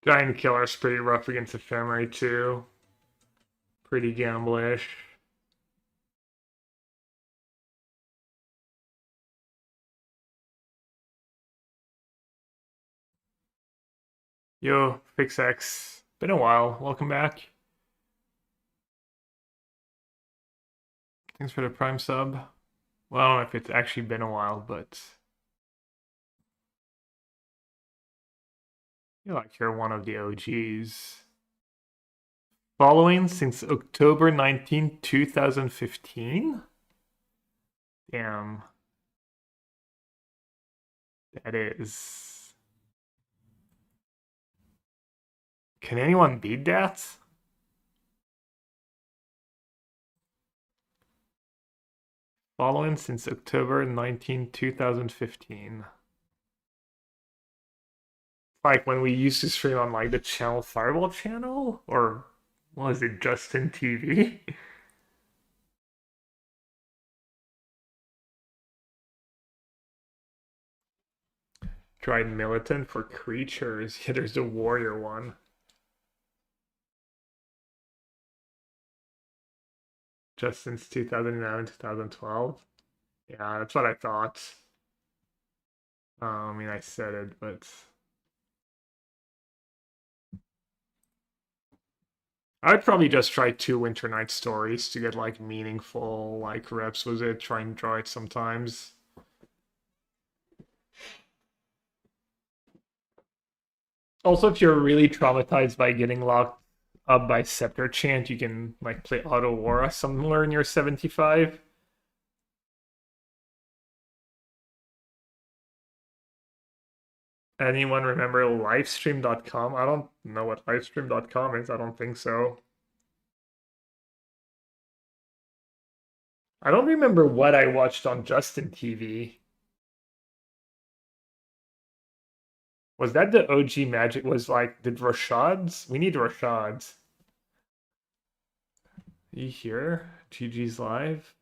Giant Killer's pretty rough against Ephemery too. Pretty gamblish. Yo, Fix X. Been a while. Welcome back. Thanks for the Prime sub. Well, I don't know if it's actually been a while, but you're like you're one of the OGs. Following since October 19th, 2015? Damn. That is. Can anyone beat that? Following since October 19th, 2015. Like when we used to stream on like the channel Fireball channel? Or was it Justin TV? Tried Militant for creatures. Yeah, there's the warrior one. Just since 2011, 2012. Yeah, that's what I thought. I mean, I said it, but I'd probably just try 2 Winter Night Stories to get like meaningful like reps with it. Try and draw it sometimes. Also, if you're really traumatized by getting locked up by Scepter Chant, you can like play Auto Aura somewhere in your 75. Anyone remember livestream.com? I don't know what livestream.com is. I don't think so. I don't remember what I watched on Justin TV. Was that the OG Magic? Was like, did Rashad's? We need Rashad's. You here? GG's live?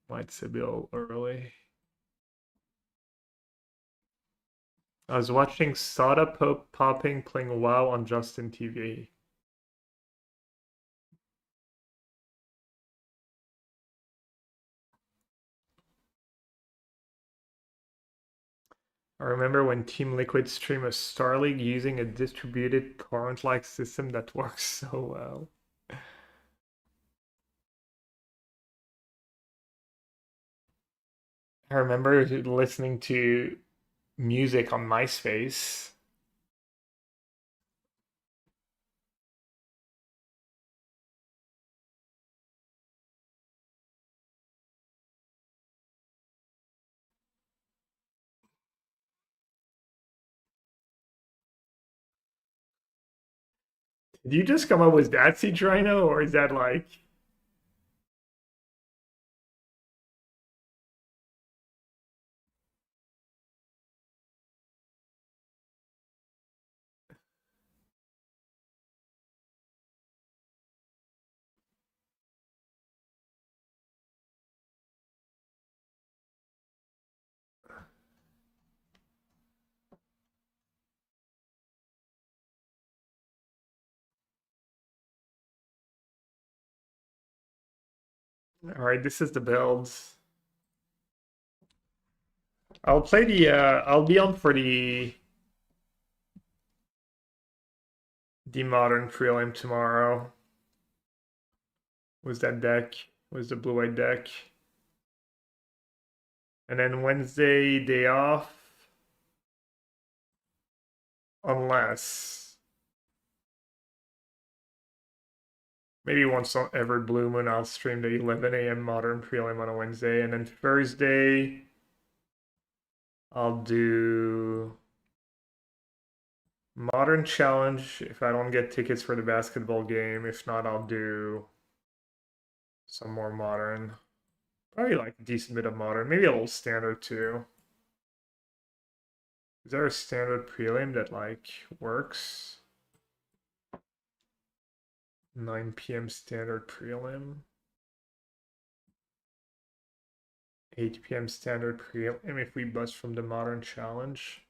Might Sibyl early. I was watching Soda Pope Popping playing WoW on Justin TV. I remember when Team Liquid streamed a Star League using a distributed current-like system that works so well. I remember listening to music on MySpace. Did you just come up with that, Siege Rhino, or is that like... All right, this is the builds. I'll play the I'll be on for the modern prelim tomorrow. Was that deck? Was the blue-white deck? And then Wednesday, day off. Unless maybe once on every blue moon I'll stream the 11 a.m. modern prelim on a Wednesday. And then Thursday I'll do modern challenge if I don't get tickets for the basketball game. If not, I'll do some more modern. Probably like a decent bit of modern. Maybe a little standard too. Is there a standard prelim that like works? 9 p.m. standard prelim. 8 p.m. standard prelim if we bust from the modern challenge.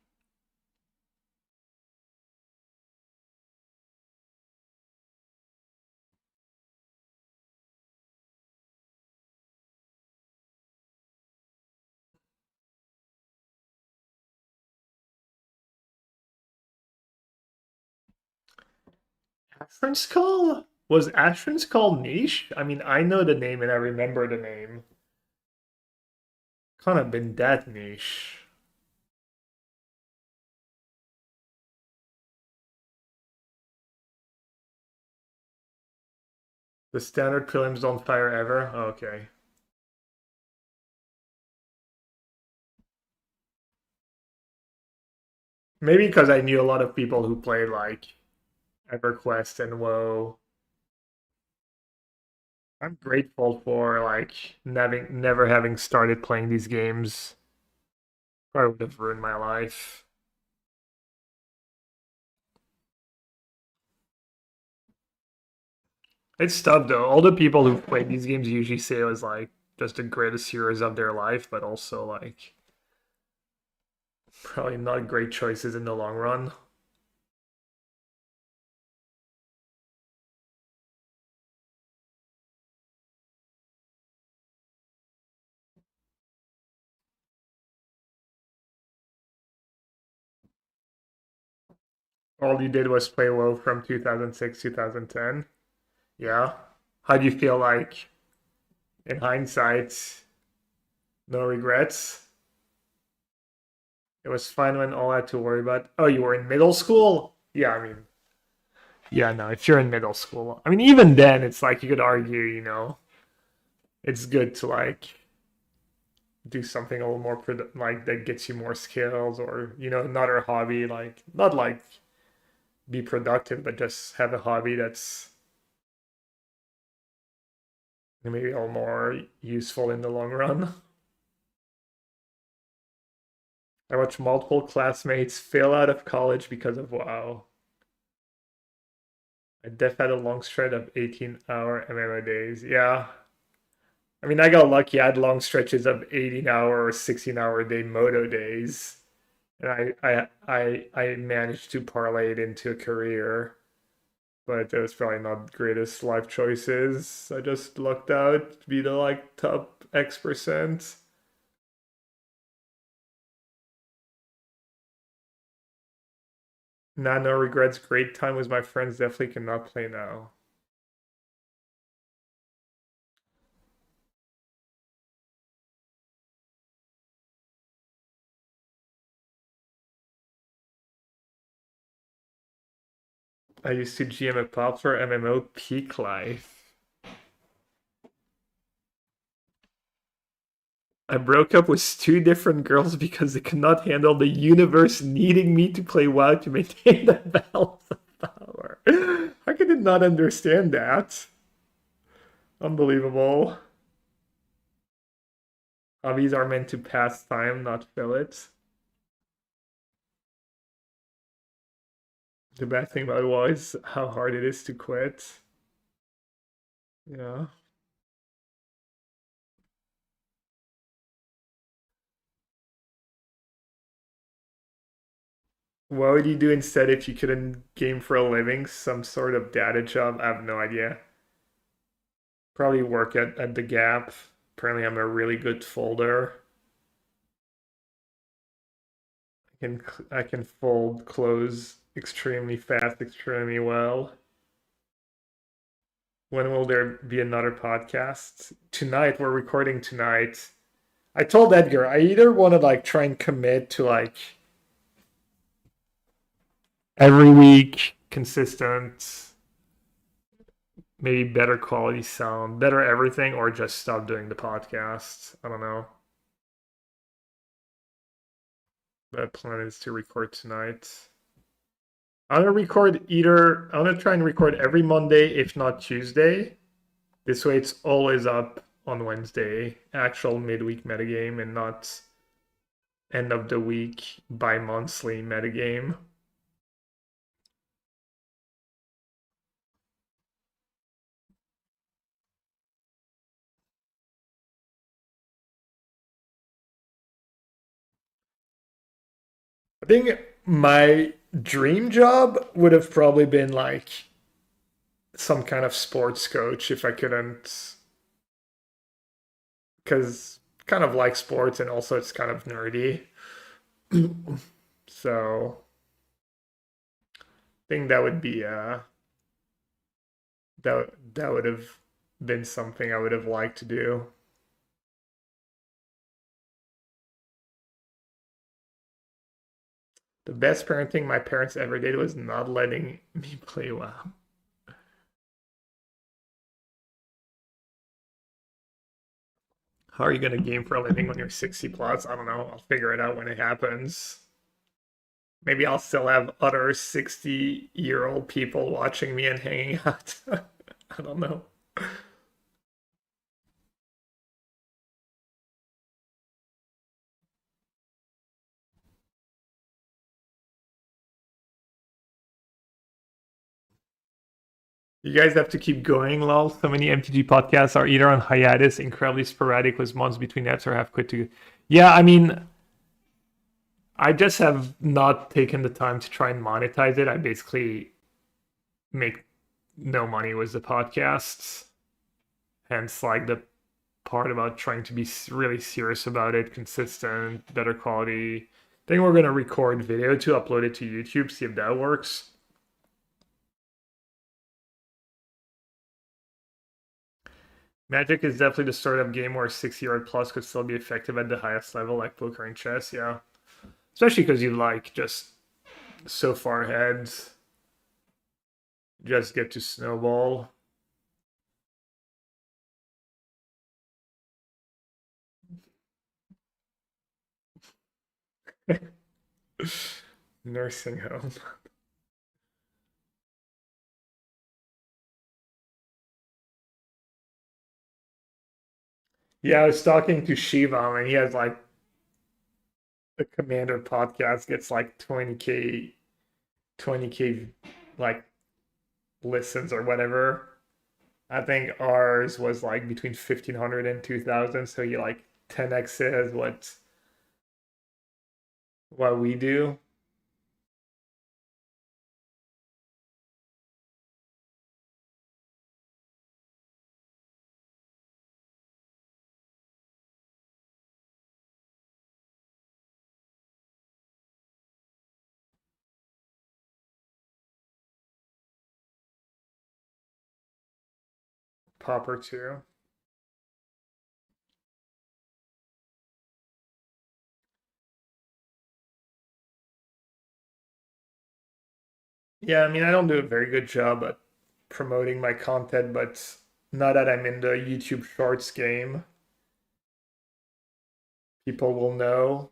Ashran's Call? Was Ashran's Call niche? I mean, I know the name and I remember the name. Kind of been that niche. The standard prelims don't fire ever? Okay. Maybe because I knew a lot of people who played like EverQuest and WoW. I'm grateful for like never having started playing these games. Probably would have ruined my life. It's tough though. All the people who played these games usually say it was like just the greatest years of their life, but also like probably not great choices in the long run. All you did was play WoW from 2006, 2010. Yeah. How do you feel like in hindsight? No regrets? It was fun when all I had to worry about. Oh, you were in middle school? Yeah, I mean, yeah, no, if you're in middle school, I mean, even then, it's like you could argue, it's good to like do something a little more like that gets you more skills or, another hobby, like not like be productive, but just have a hobby that's maybe a little more useful in the long run. I watched multiple classmates fail out of college because of WoW. I def had a long stretch of 18-hour MMO days. Yeah. I mean, I got lucky. I had long stretches of 18-hour or 16-hour day moto days. And I managed to parlay it into a career. But it was probably not the greatest life choices. I just lucked out to be the like top X%. Nah, no regrets. Great time with my friends. Definitely cannot play now. I used to GM a pop for MMO peak life. I broke up with two different girls because they could not handle the universe needing me to play WoW to maintain the balance of power. I could not understand that. Unbelievable. Hobbies are meant to pass time, not fill it. The bad thing about WoW is how hard it is to quit. Yeah. What would you do instead if you couldn't game for a living? Some sort of data job? I have no idea. Probably work at the Gap. Apparently, I'm a really good folder. I can fold clothes extremely fast, extremely well. When will there be another podcast? Tonight, we're recording tonight. I told Edgar I either want to like try and commit to like every week, consistent, maybe better quality sound, better everything, or just stop doing the podcast. I don't know. The plan is to record tonight. I'm gonna record either. I'm gonna try and record every Monday, if not Tuesday. This way, it's always up on Wednesday, actual midweek metagame, and not end of the week bi-monthly metagame. I think my dream job would have probably been like some kind of sports coach if I couldn't, because kind of like sports and also it's kind of nerdy. So I think that would be that would have been something I would have liked to do. The best parenting my parents ever did was not letting me play WoW. How are you going to game for a living when you're 60 plus? I don't know. I'll figure it out when it happens. Maybe I'll still have other 60-year-old people watching me and hanging out. I don't know. You guys have to keep going, lol. So many MTG podcasts are either on hiatus, incredibly sporadic with months between eps, or have quit to. Yeah, I mean, I just have not taken the time to try and monetize it. I basically make no money with the podcasts. Hence, like the part about trying to be really serious about it, consistent, better quality. I think we're gonna record video to upload it to YouTube, see if that works. Magic is definitely the sort of game where a 60-yard plus could still be effective at the highest level, like poker and chess. Yeah, especially because you like just so far ahead, just get to snowball. Nursing home. Yeah, I was talking to Shivam, and he has like the Commander podcast gets like 20k like listens or whatever. I think ours was like between 1,500 and 2,000. So you like 10x is what we do. Popper too. Yeah, I mean I don't do a very good job at promoting my content, but now that I'm in the YouTube Shorts game, people will know.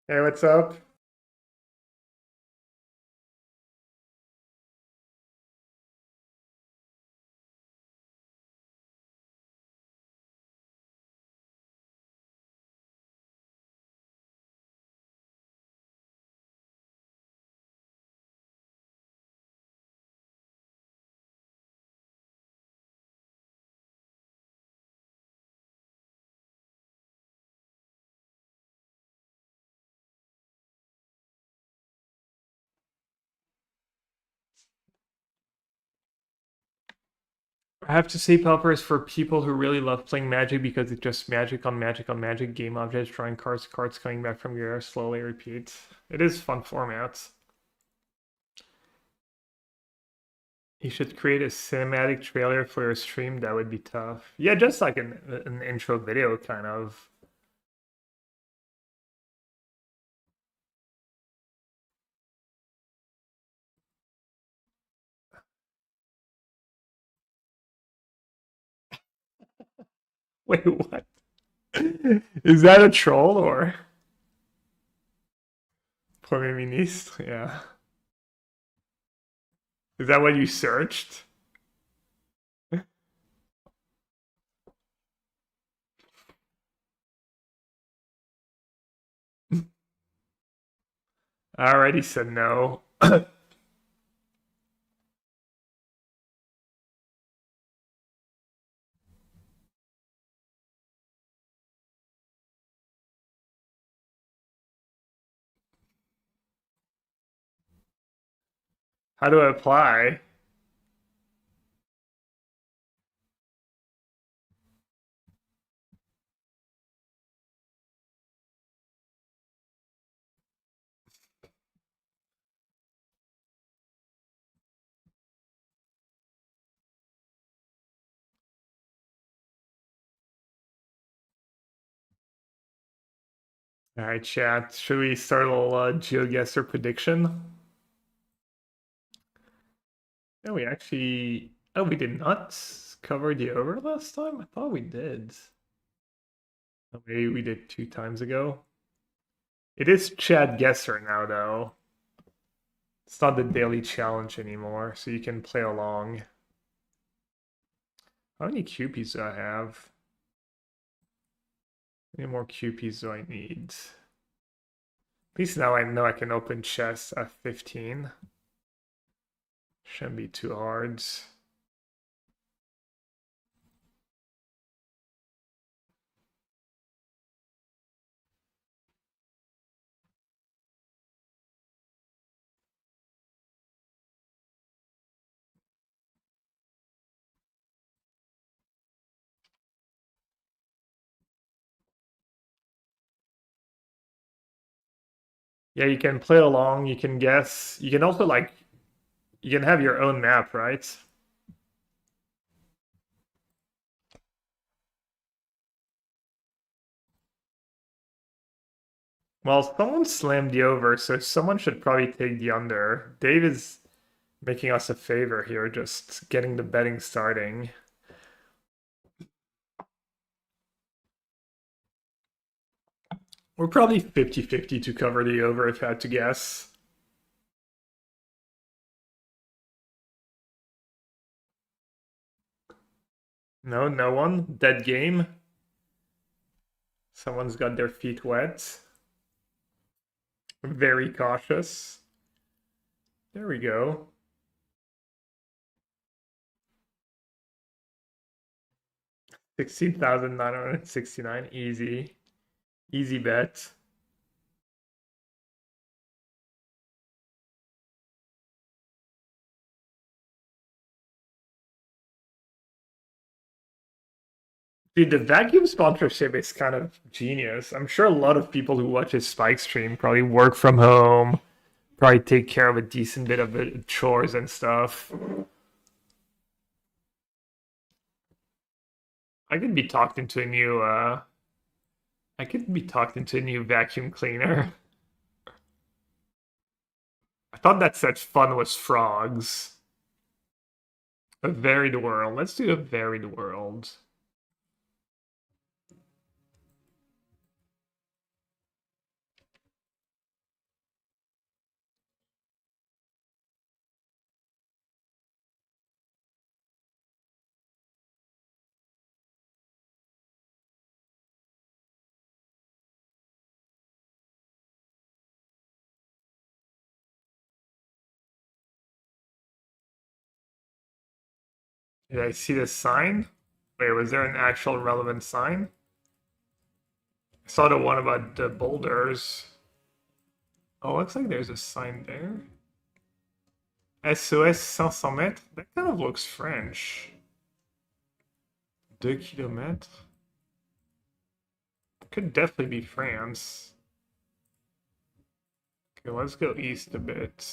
Hey, what's up? I have to say Pauper is for people who really love playing Magic because it's just magic on magic on magic, game objects, drawing cards, cards coming back from your air, slowly repeat. It is fun format. You should create a cinematic trailer for your stream. That would be tough. Yeah, just like an intro video, kind of. Wait, what? Is that a troll or feminist? Yeah. Is that what you searched? I already said no. How do I apply? All right, chat. Should we start a little GeoGuessr prediction? No, we actually. Oh, we did not cover the over last time? I thought we did. Oh, maybe we did 2 times ago. It is Chad Guesser now, though. It's not the daily challenge anymore, so you can play along. How many QPs do I have? How many more QPs do I need? At least now I know I can open chests at 15. Shouldn't be too hard. Yeah, you can play along, you can guess. You can also like you can have your own map, right? Well, someone slammed the over, so someone should probably take the under. Dave is making us a favor here, just getting the betting starting. We're probably 50-50 to cover the over if I had to guess. No, no one. Dead game. Someone's got their feet wet. Very cautious. There we go. 16,969. Easy. Easy bet. Dude, the vacuum sponsorship is kind of genius. I'm sure a lot of people who watch his Spike stream probably work from home, probably take care of a decent bit of the chores and stuff. I could be talked into a new I could be talked into a new vacuum cleaner. I thought that such fun was frogs. A varied world. Let's do a varied world. Did I see this sign? Wait, was there an actual relevant sign? I saw the one about the boulders. Oh, looks like there's a sign there. SOS 500 mètres? That kind of looks French. 2 kilomètres? Could definitely be France. Okay, let's go east a bit.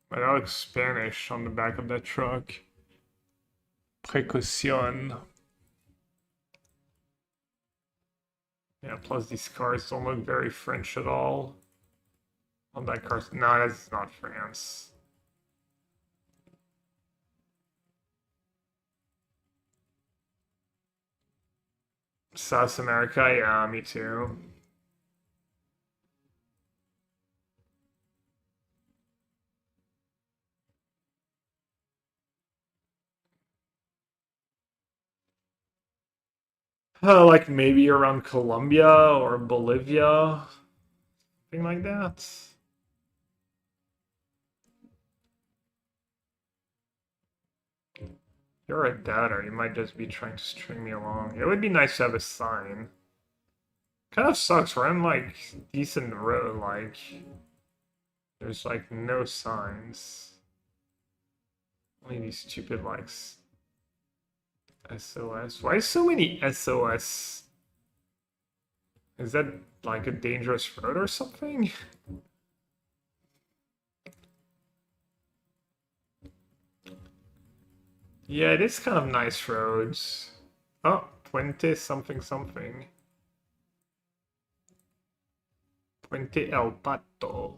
But that looks Spanish on the back of that truck. Précaution. Yeah, plus these cars don't look very French at all. On that car, no, that's not France. South America, yeah, me too. Like maybe around Colombia or Bolivia, thing like that. You're a debtor. You might just be trying to string me along. It would be nice to have a sign. Kind of sucks. We're in like decent road. Like there's like no signs. Only these stupid like SOS. Why so many SOS? Is that like a dangerous road or something? Yeah, it is kind of nice roads. Oh, 20 something something. Puente El Pato.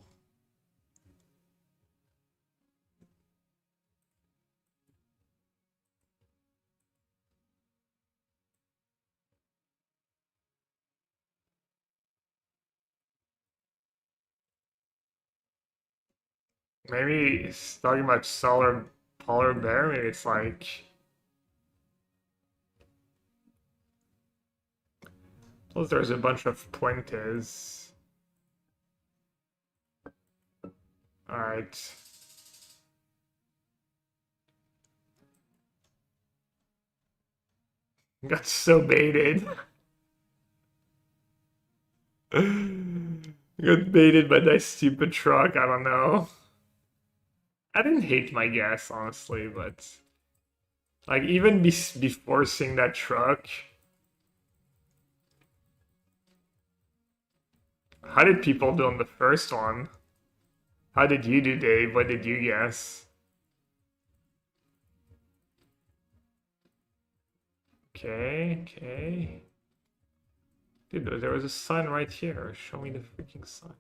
Maybe it's talking about solar polar bear. Maybe it's like. Plus, there's a bunch of puentes. All right. Got so baited. Got baited by that stupid truck. I don't know. I didn't hate my guess, honestly, but like even before seeing that truck, how did people do on the first one? How did you do, Dave? What did you guess? Okay, okay. Dude, there was a sign right here. Show me the freaking sign.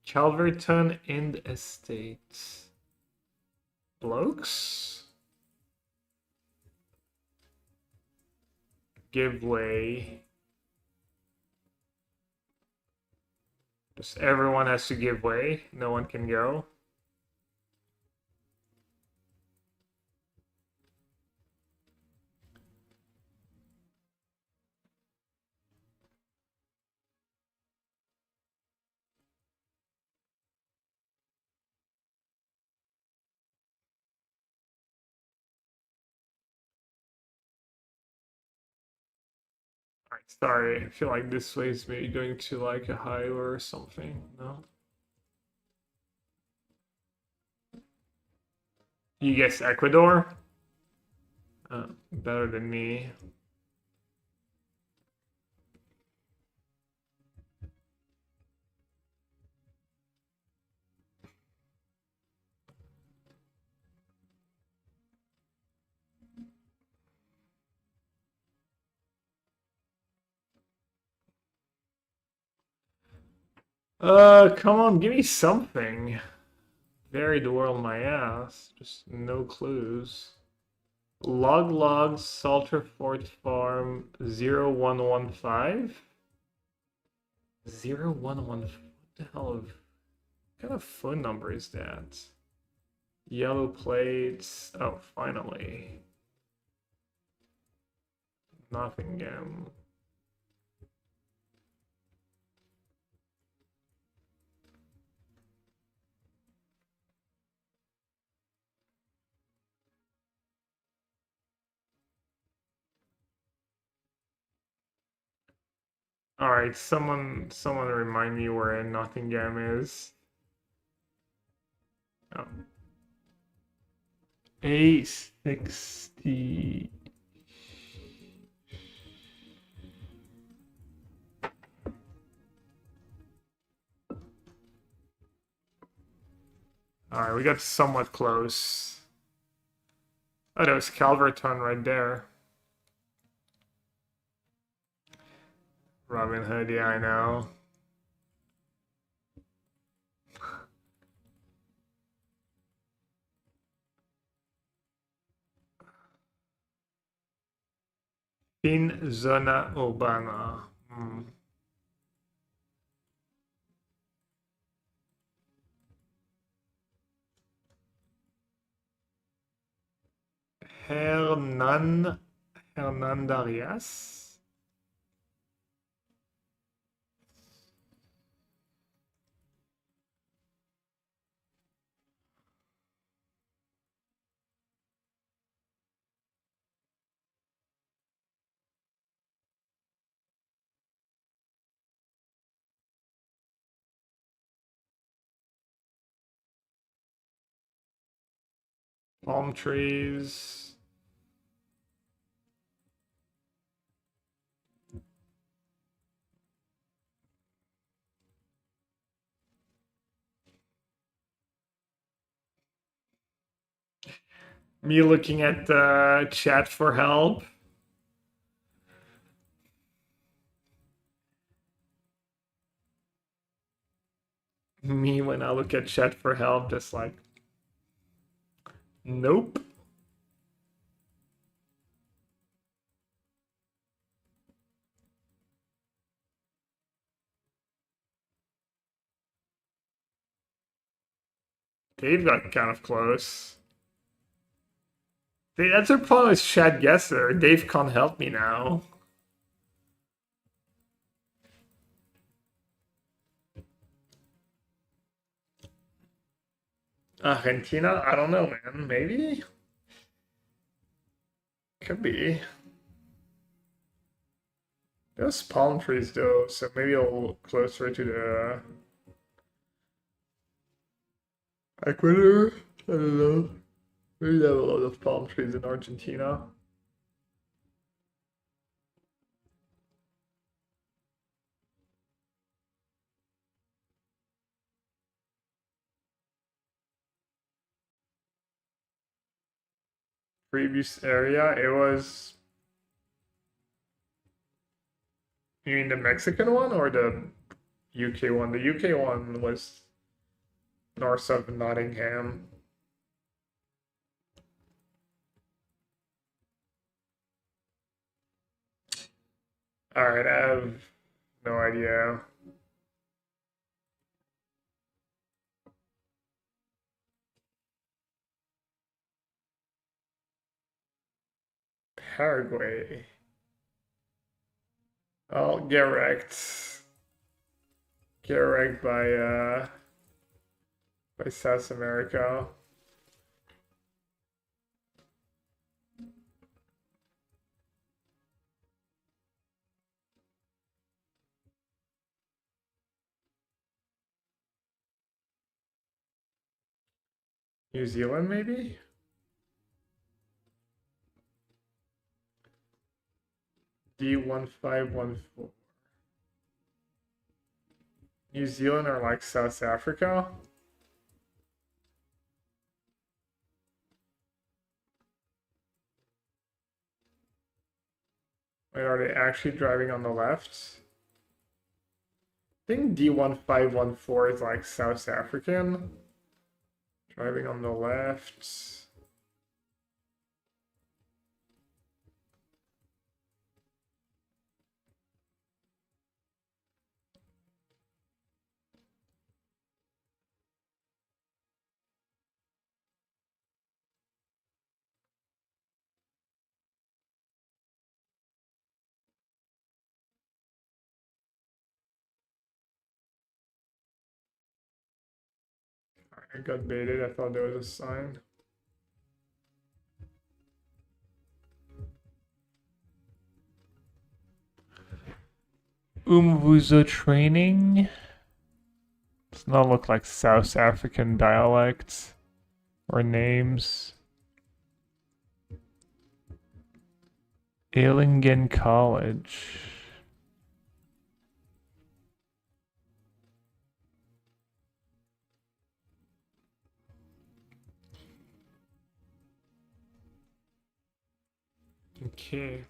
Calverton End Estate. Blokes? Give way. Just everyone has to give way. No one can go. Alright, sorry. I feel like this way is maybe going to like a highway or something. No? You guess Ecuador? Better than me. Come on, give me something. Buried the world in my ass. Just no clues. Log Salter Fort Farm 0115? 0115? What the hell of what kind of phone number is that? Yellow plates. Oh, finally. Nottingham. All right, someone remind me where Nottingham is. Oh. A60. Alright, we got somewhat close. Oh, there's Calverton right there. Robin Hood, yeah, I know. In zona urbana. Hernandarias? Palm trees. Me looking at the chat for help. Me when I look at chat for help, just like, nope. Dave got kind of close. That's our problem with Chad Guesser. Dave can't help me now. Argentina? I don't know, man. Maybe? Could be. There's palm trees though, so maybe a little closer to the Ecuador. I don't know. Maybe they have a lot of palm trees in Argentina. Previous area, it was. You mean the Mexican one or the UK one? The UK one was north of Nottingham. Alright, I have no idea. Paraguay. Oh, get wrecked. Get wrecked by South America. New Zealand, maybe? D1514. New Zealand or like South Africa? Wait, are they actually driving on the left? I think D1514 is like South African. Driving on the left. I got baited. I thought there was a sign. Umvuzo training. Does not look like South African dialect. or names. Alingen College. Okay.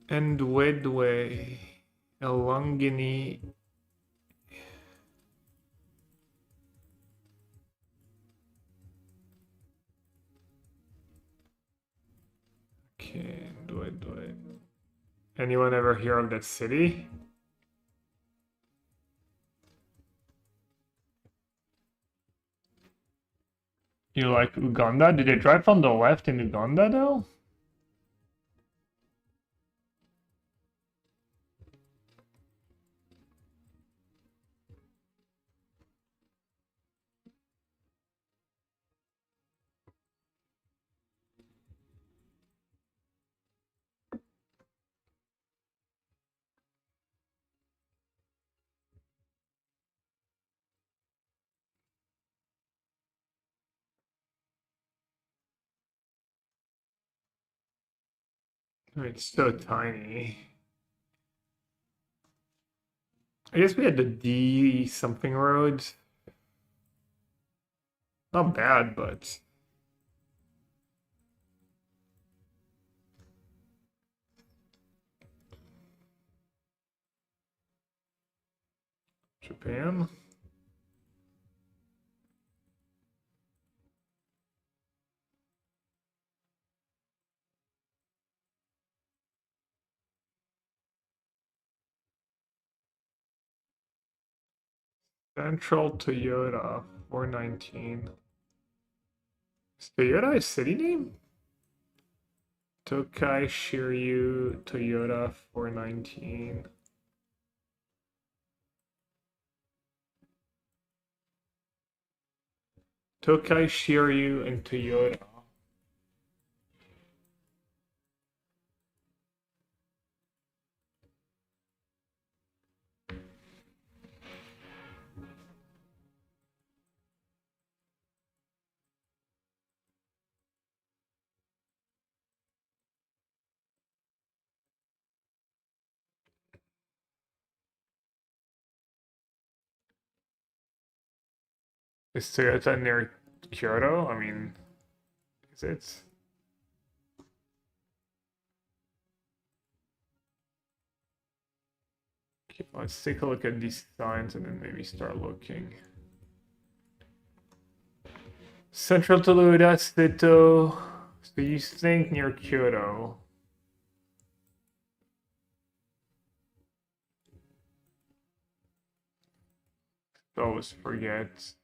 And Wedway. Elongini. Okay, Wedway. Anyone ever hear of that city? You like Uganda? Did they drive on the left in Uganda though? It's so tiny. I guess we had the D something road. Not bad, but Japan. Central Toyota 419. Is Toyota a city name? Tokai Shiryu Toyota 419. Tokai Shiryu and Toyota. Is Toyota near Kyoto? I mean, is it? Okay, let's take a look at these signs and then maybe start looking. Central Toyota, Seto. So you think near Kyoto? I always forget.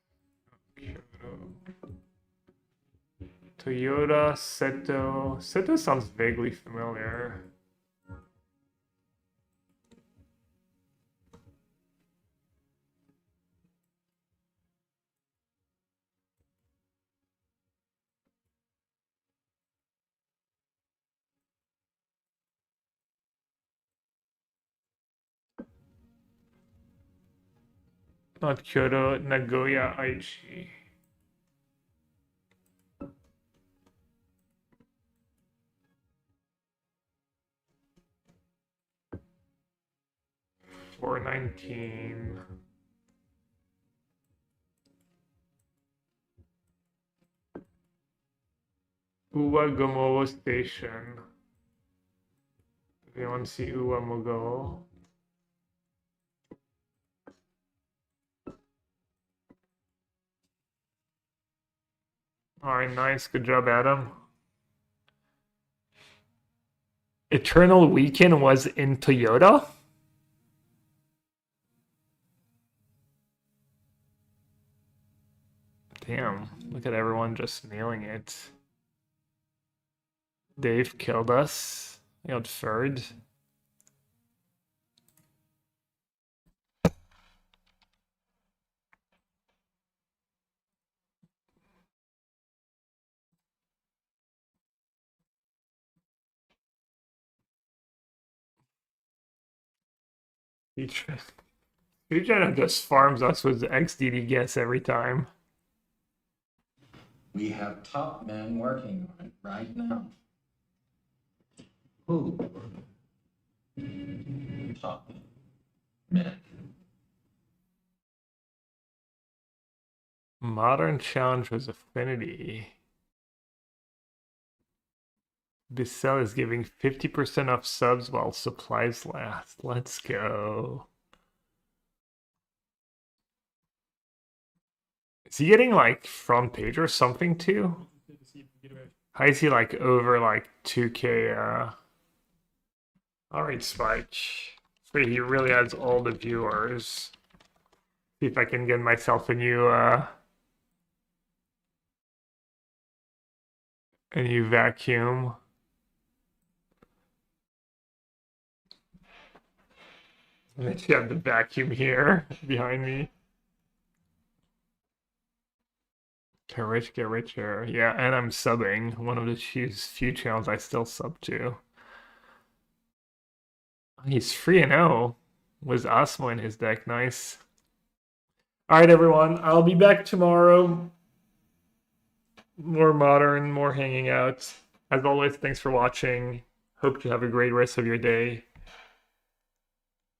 Kyoto. Toyota, Seto. Seto sounds vaguely familiar. Not Kyoto, Nagoya, Aichi. $419. Uwagomowo Station. If you want to see Uwamogo. Alright, nice. Good job, Adam. Eternal Weekend was in Toyota? Damn, look at everyone just nailing it. Dave killed us. I got third. He trying to just farms us with XDD guess every time. We have top men working on it right now. Who? Top men. Modern challenge was Affinity. Bissell is giving 50% off subs while supplies last. Let's go. Is he getting like front page or something too? How is he like over like 2K? Alright, Spike. So he really has all the viewers. See if I can get myself a new vacuum. And then you have the vacuum here behind me. Get rich, get richer. Yeah, and I'm subbing. One of the few channels I still sub to. He's 3-0. Was Osmo in his deck. Nice. Alright, everyone. I'll be back tomorrow. More modern, more hanging out. As always, thanks for watching. Hope you have a great rest of your day.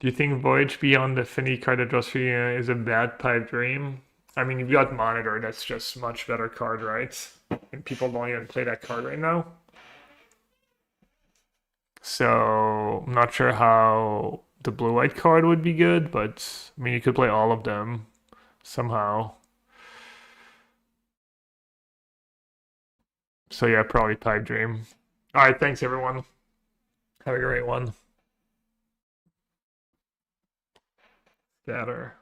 Do you think Voyage Beyond the Affinity card that draws is a bad pipe dream? I mean, you've got Monitor, that's just much better card, right? And people don't even play that card right now. So, I'm not sure how the blue-white card would be good, but, I mean, you could play all of them somehow. So yeah, probably Pipe Dream. Alright, thanks everyone. Have a great one. Scatter.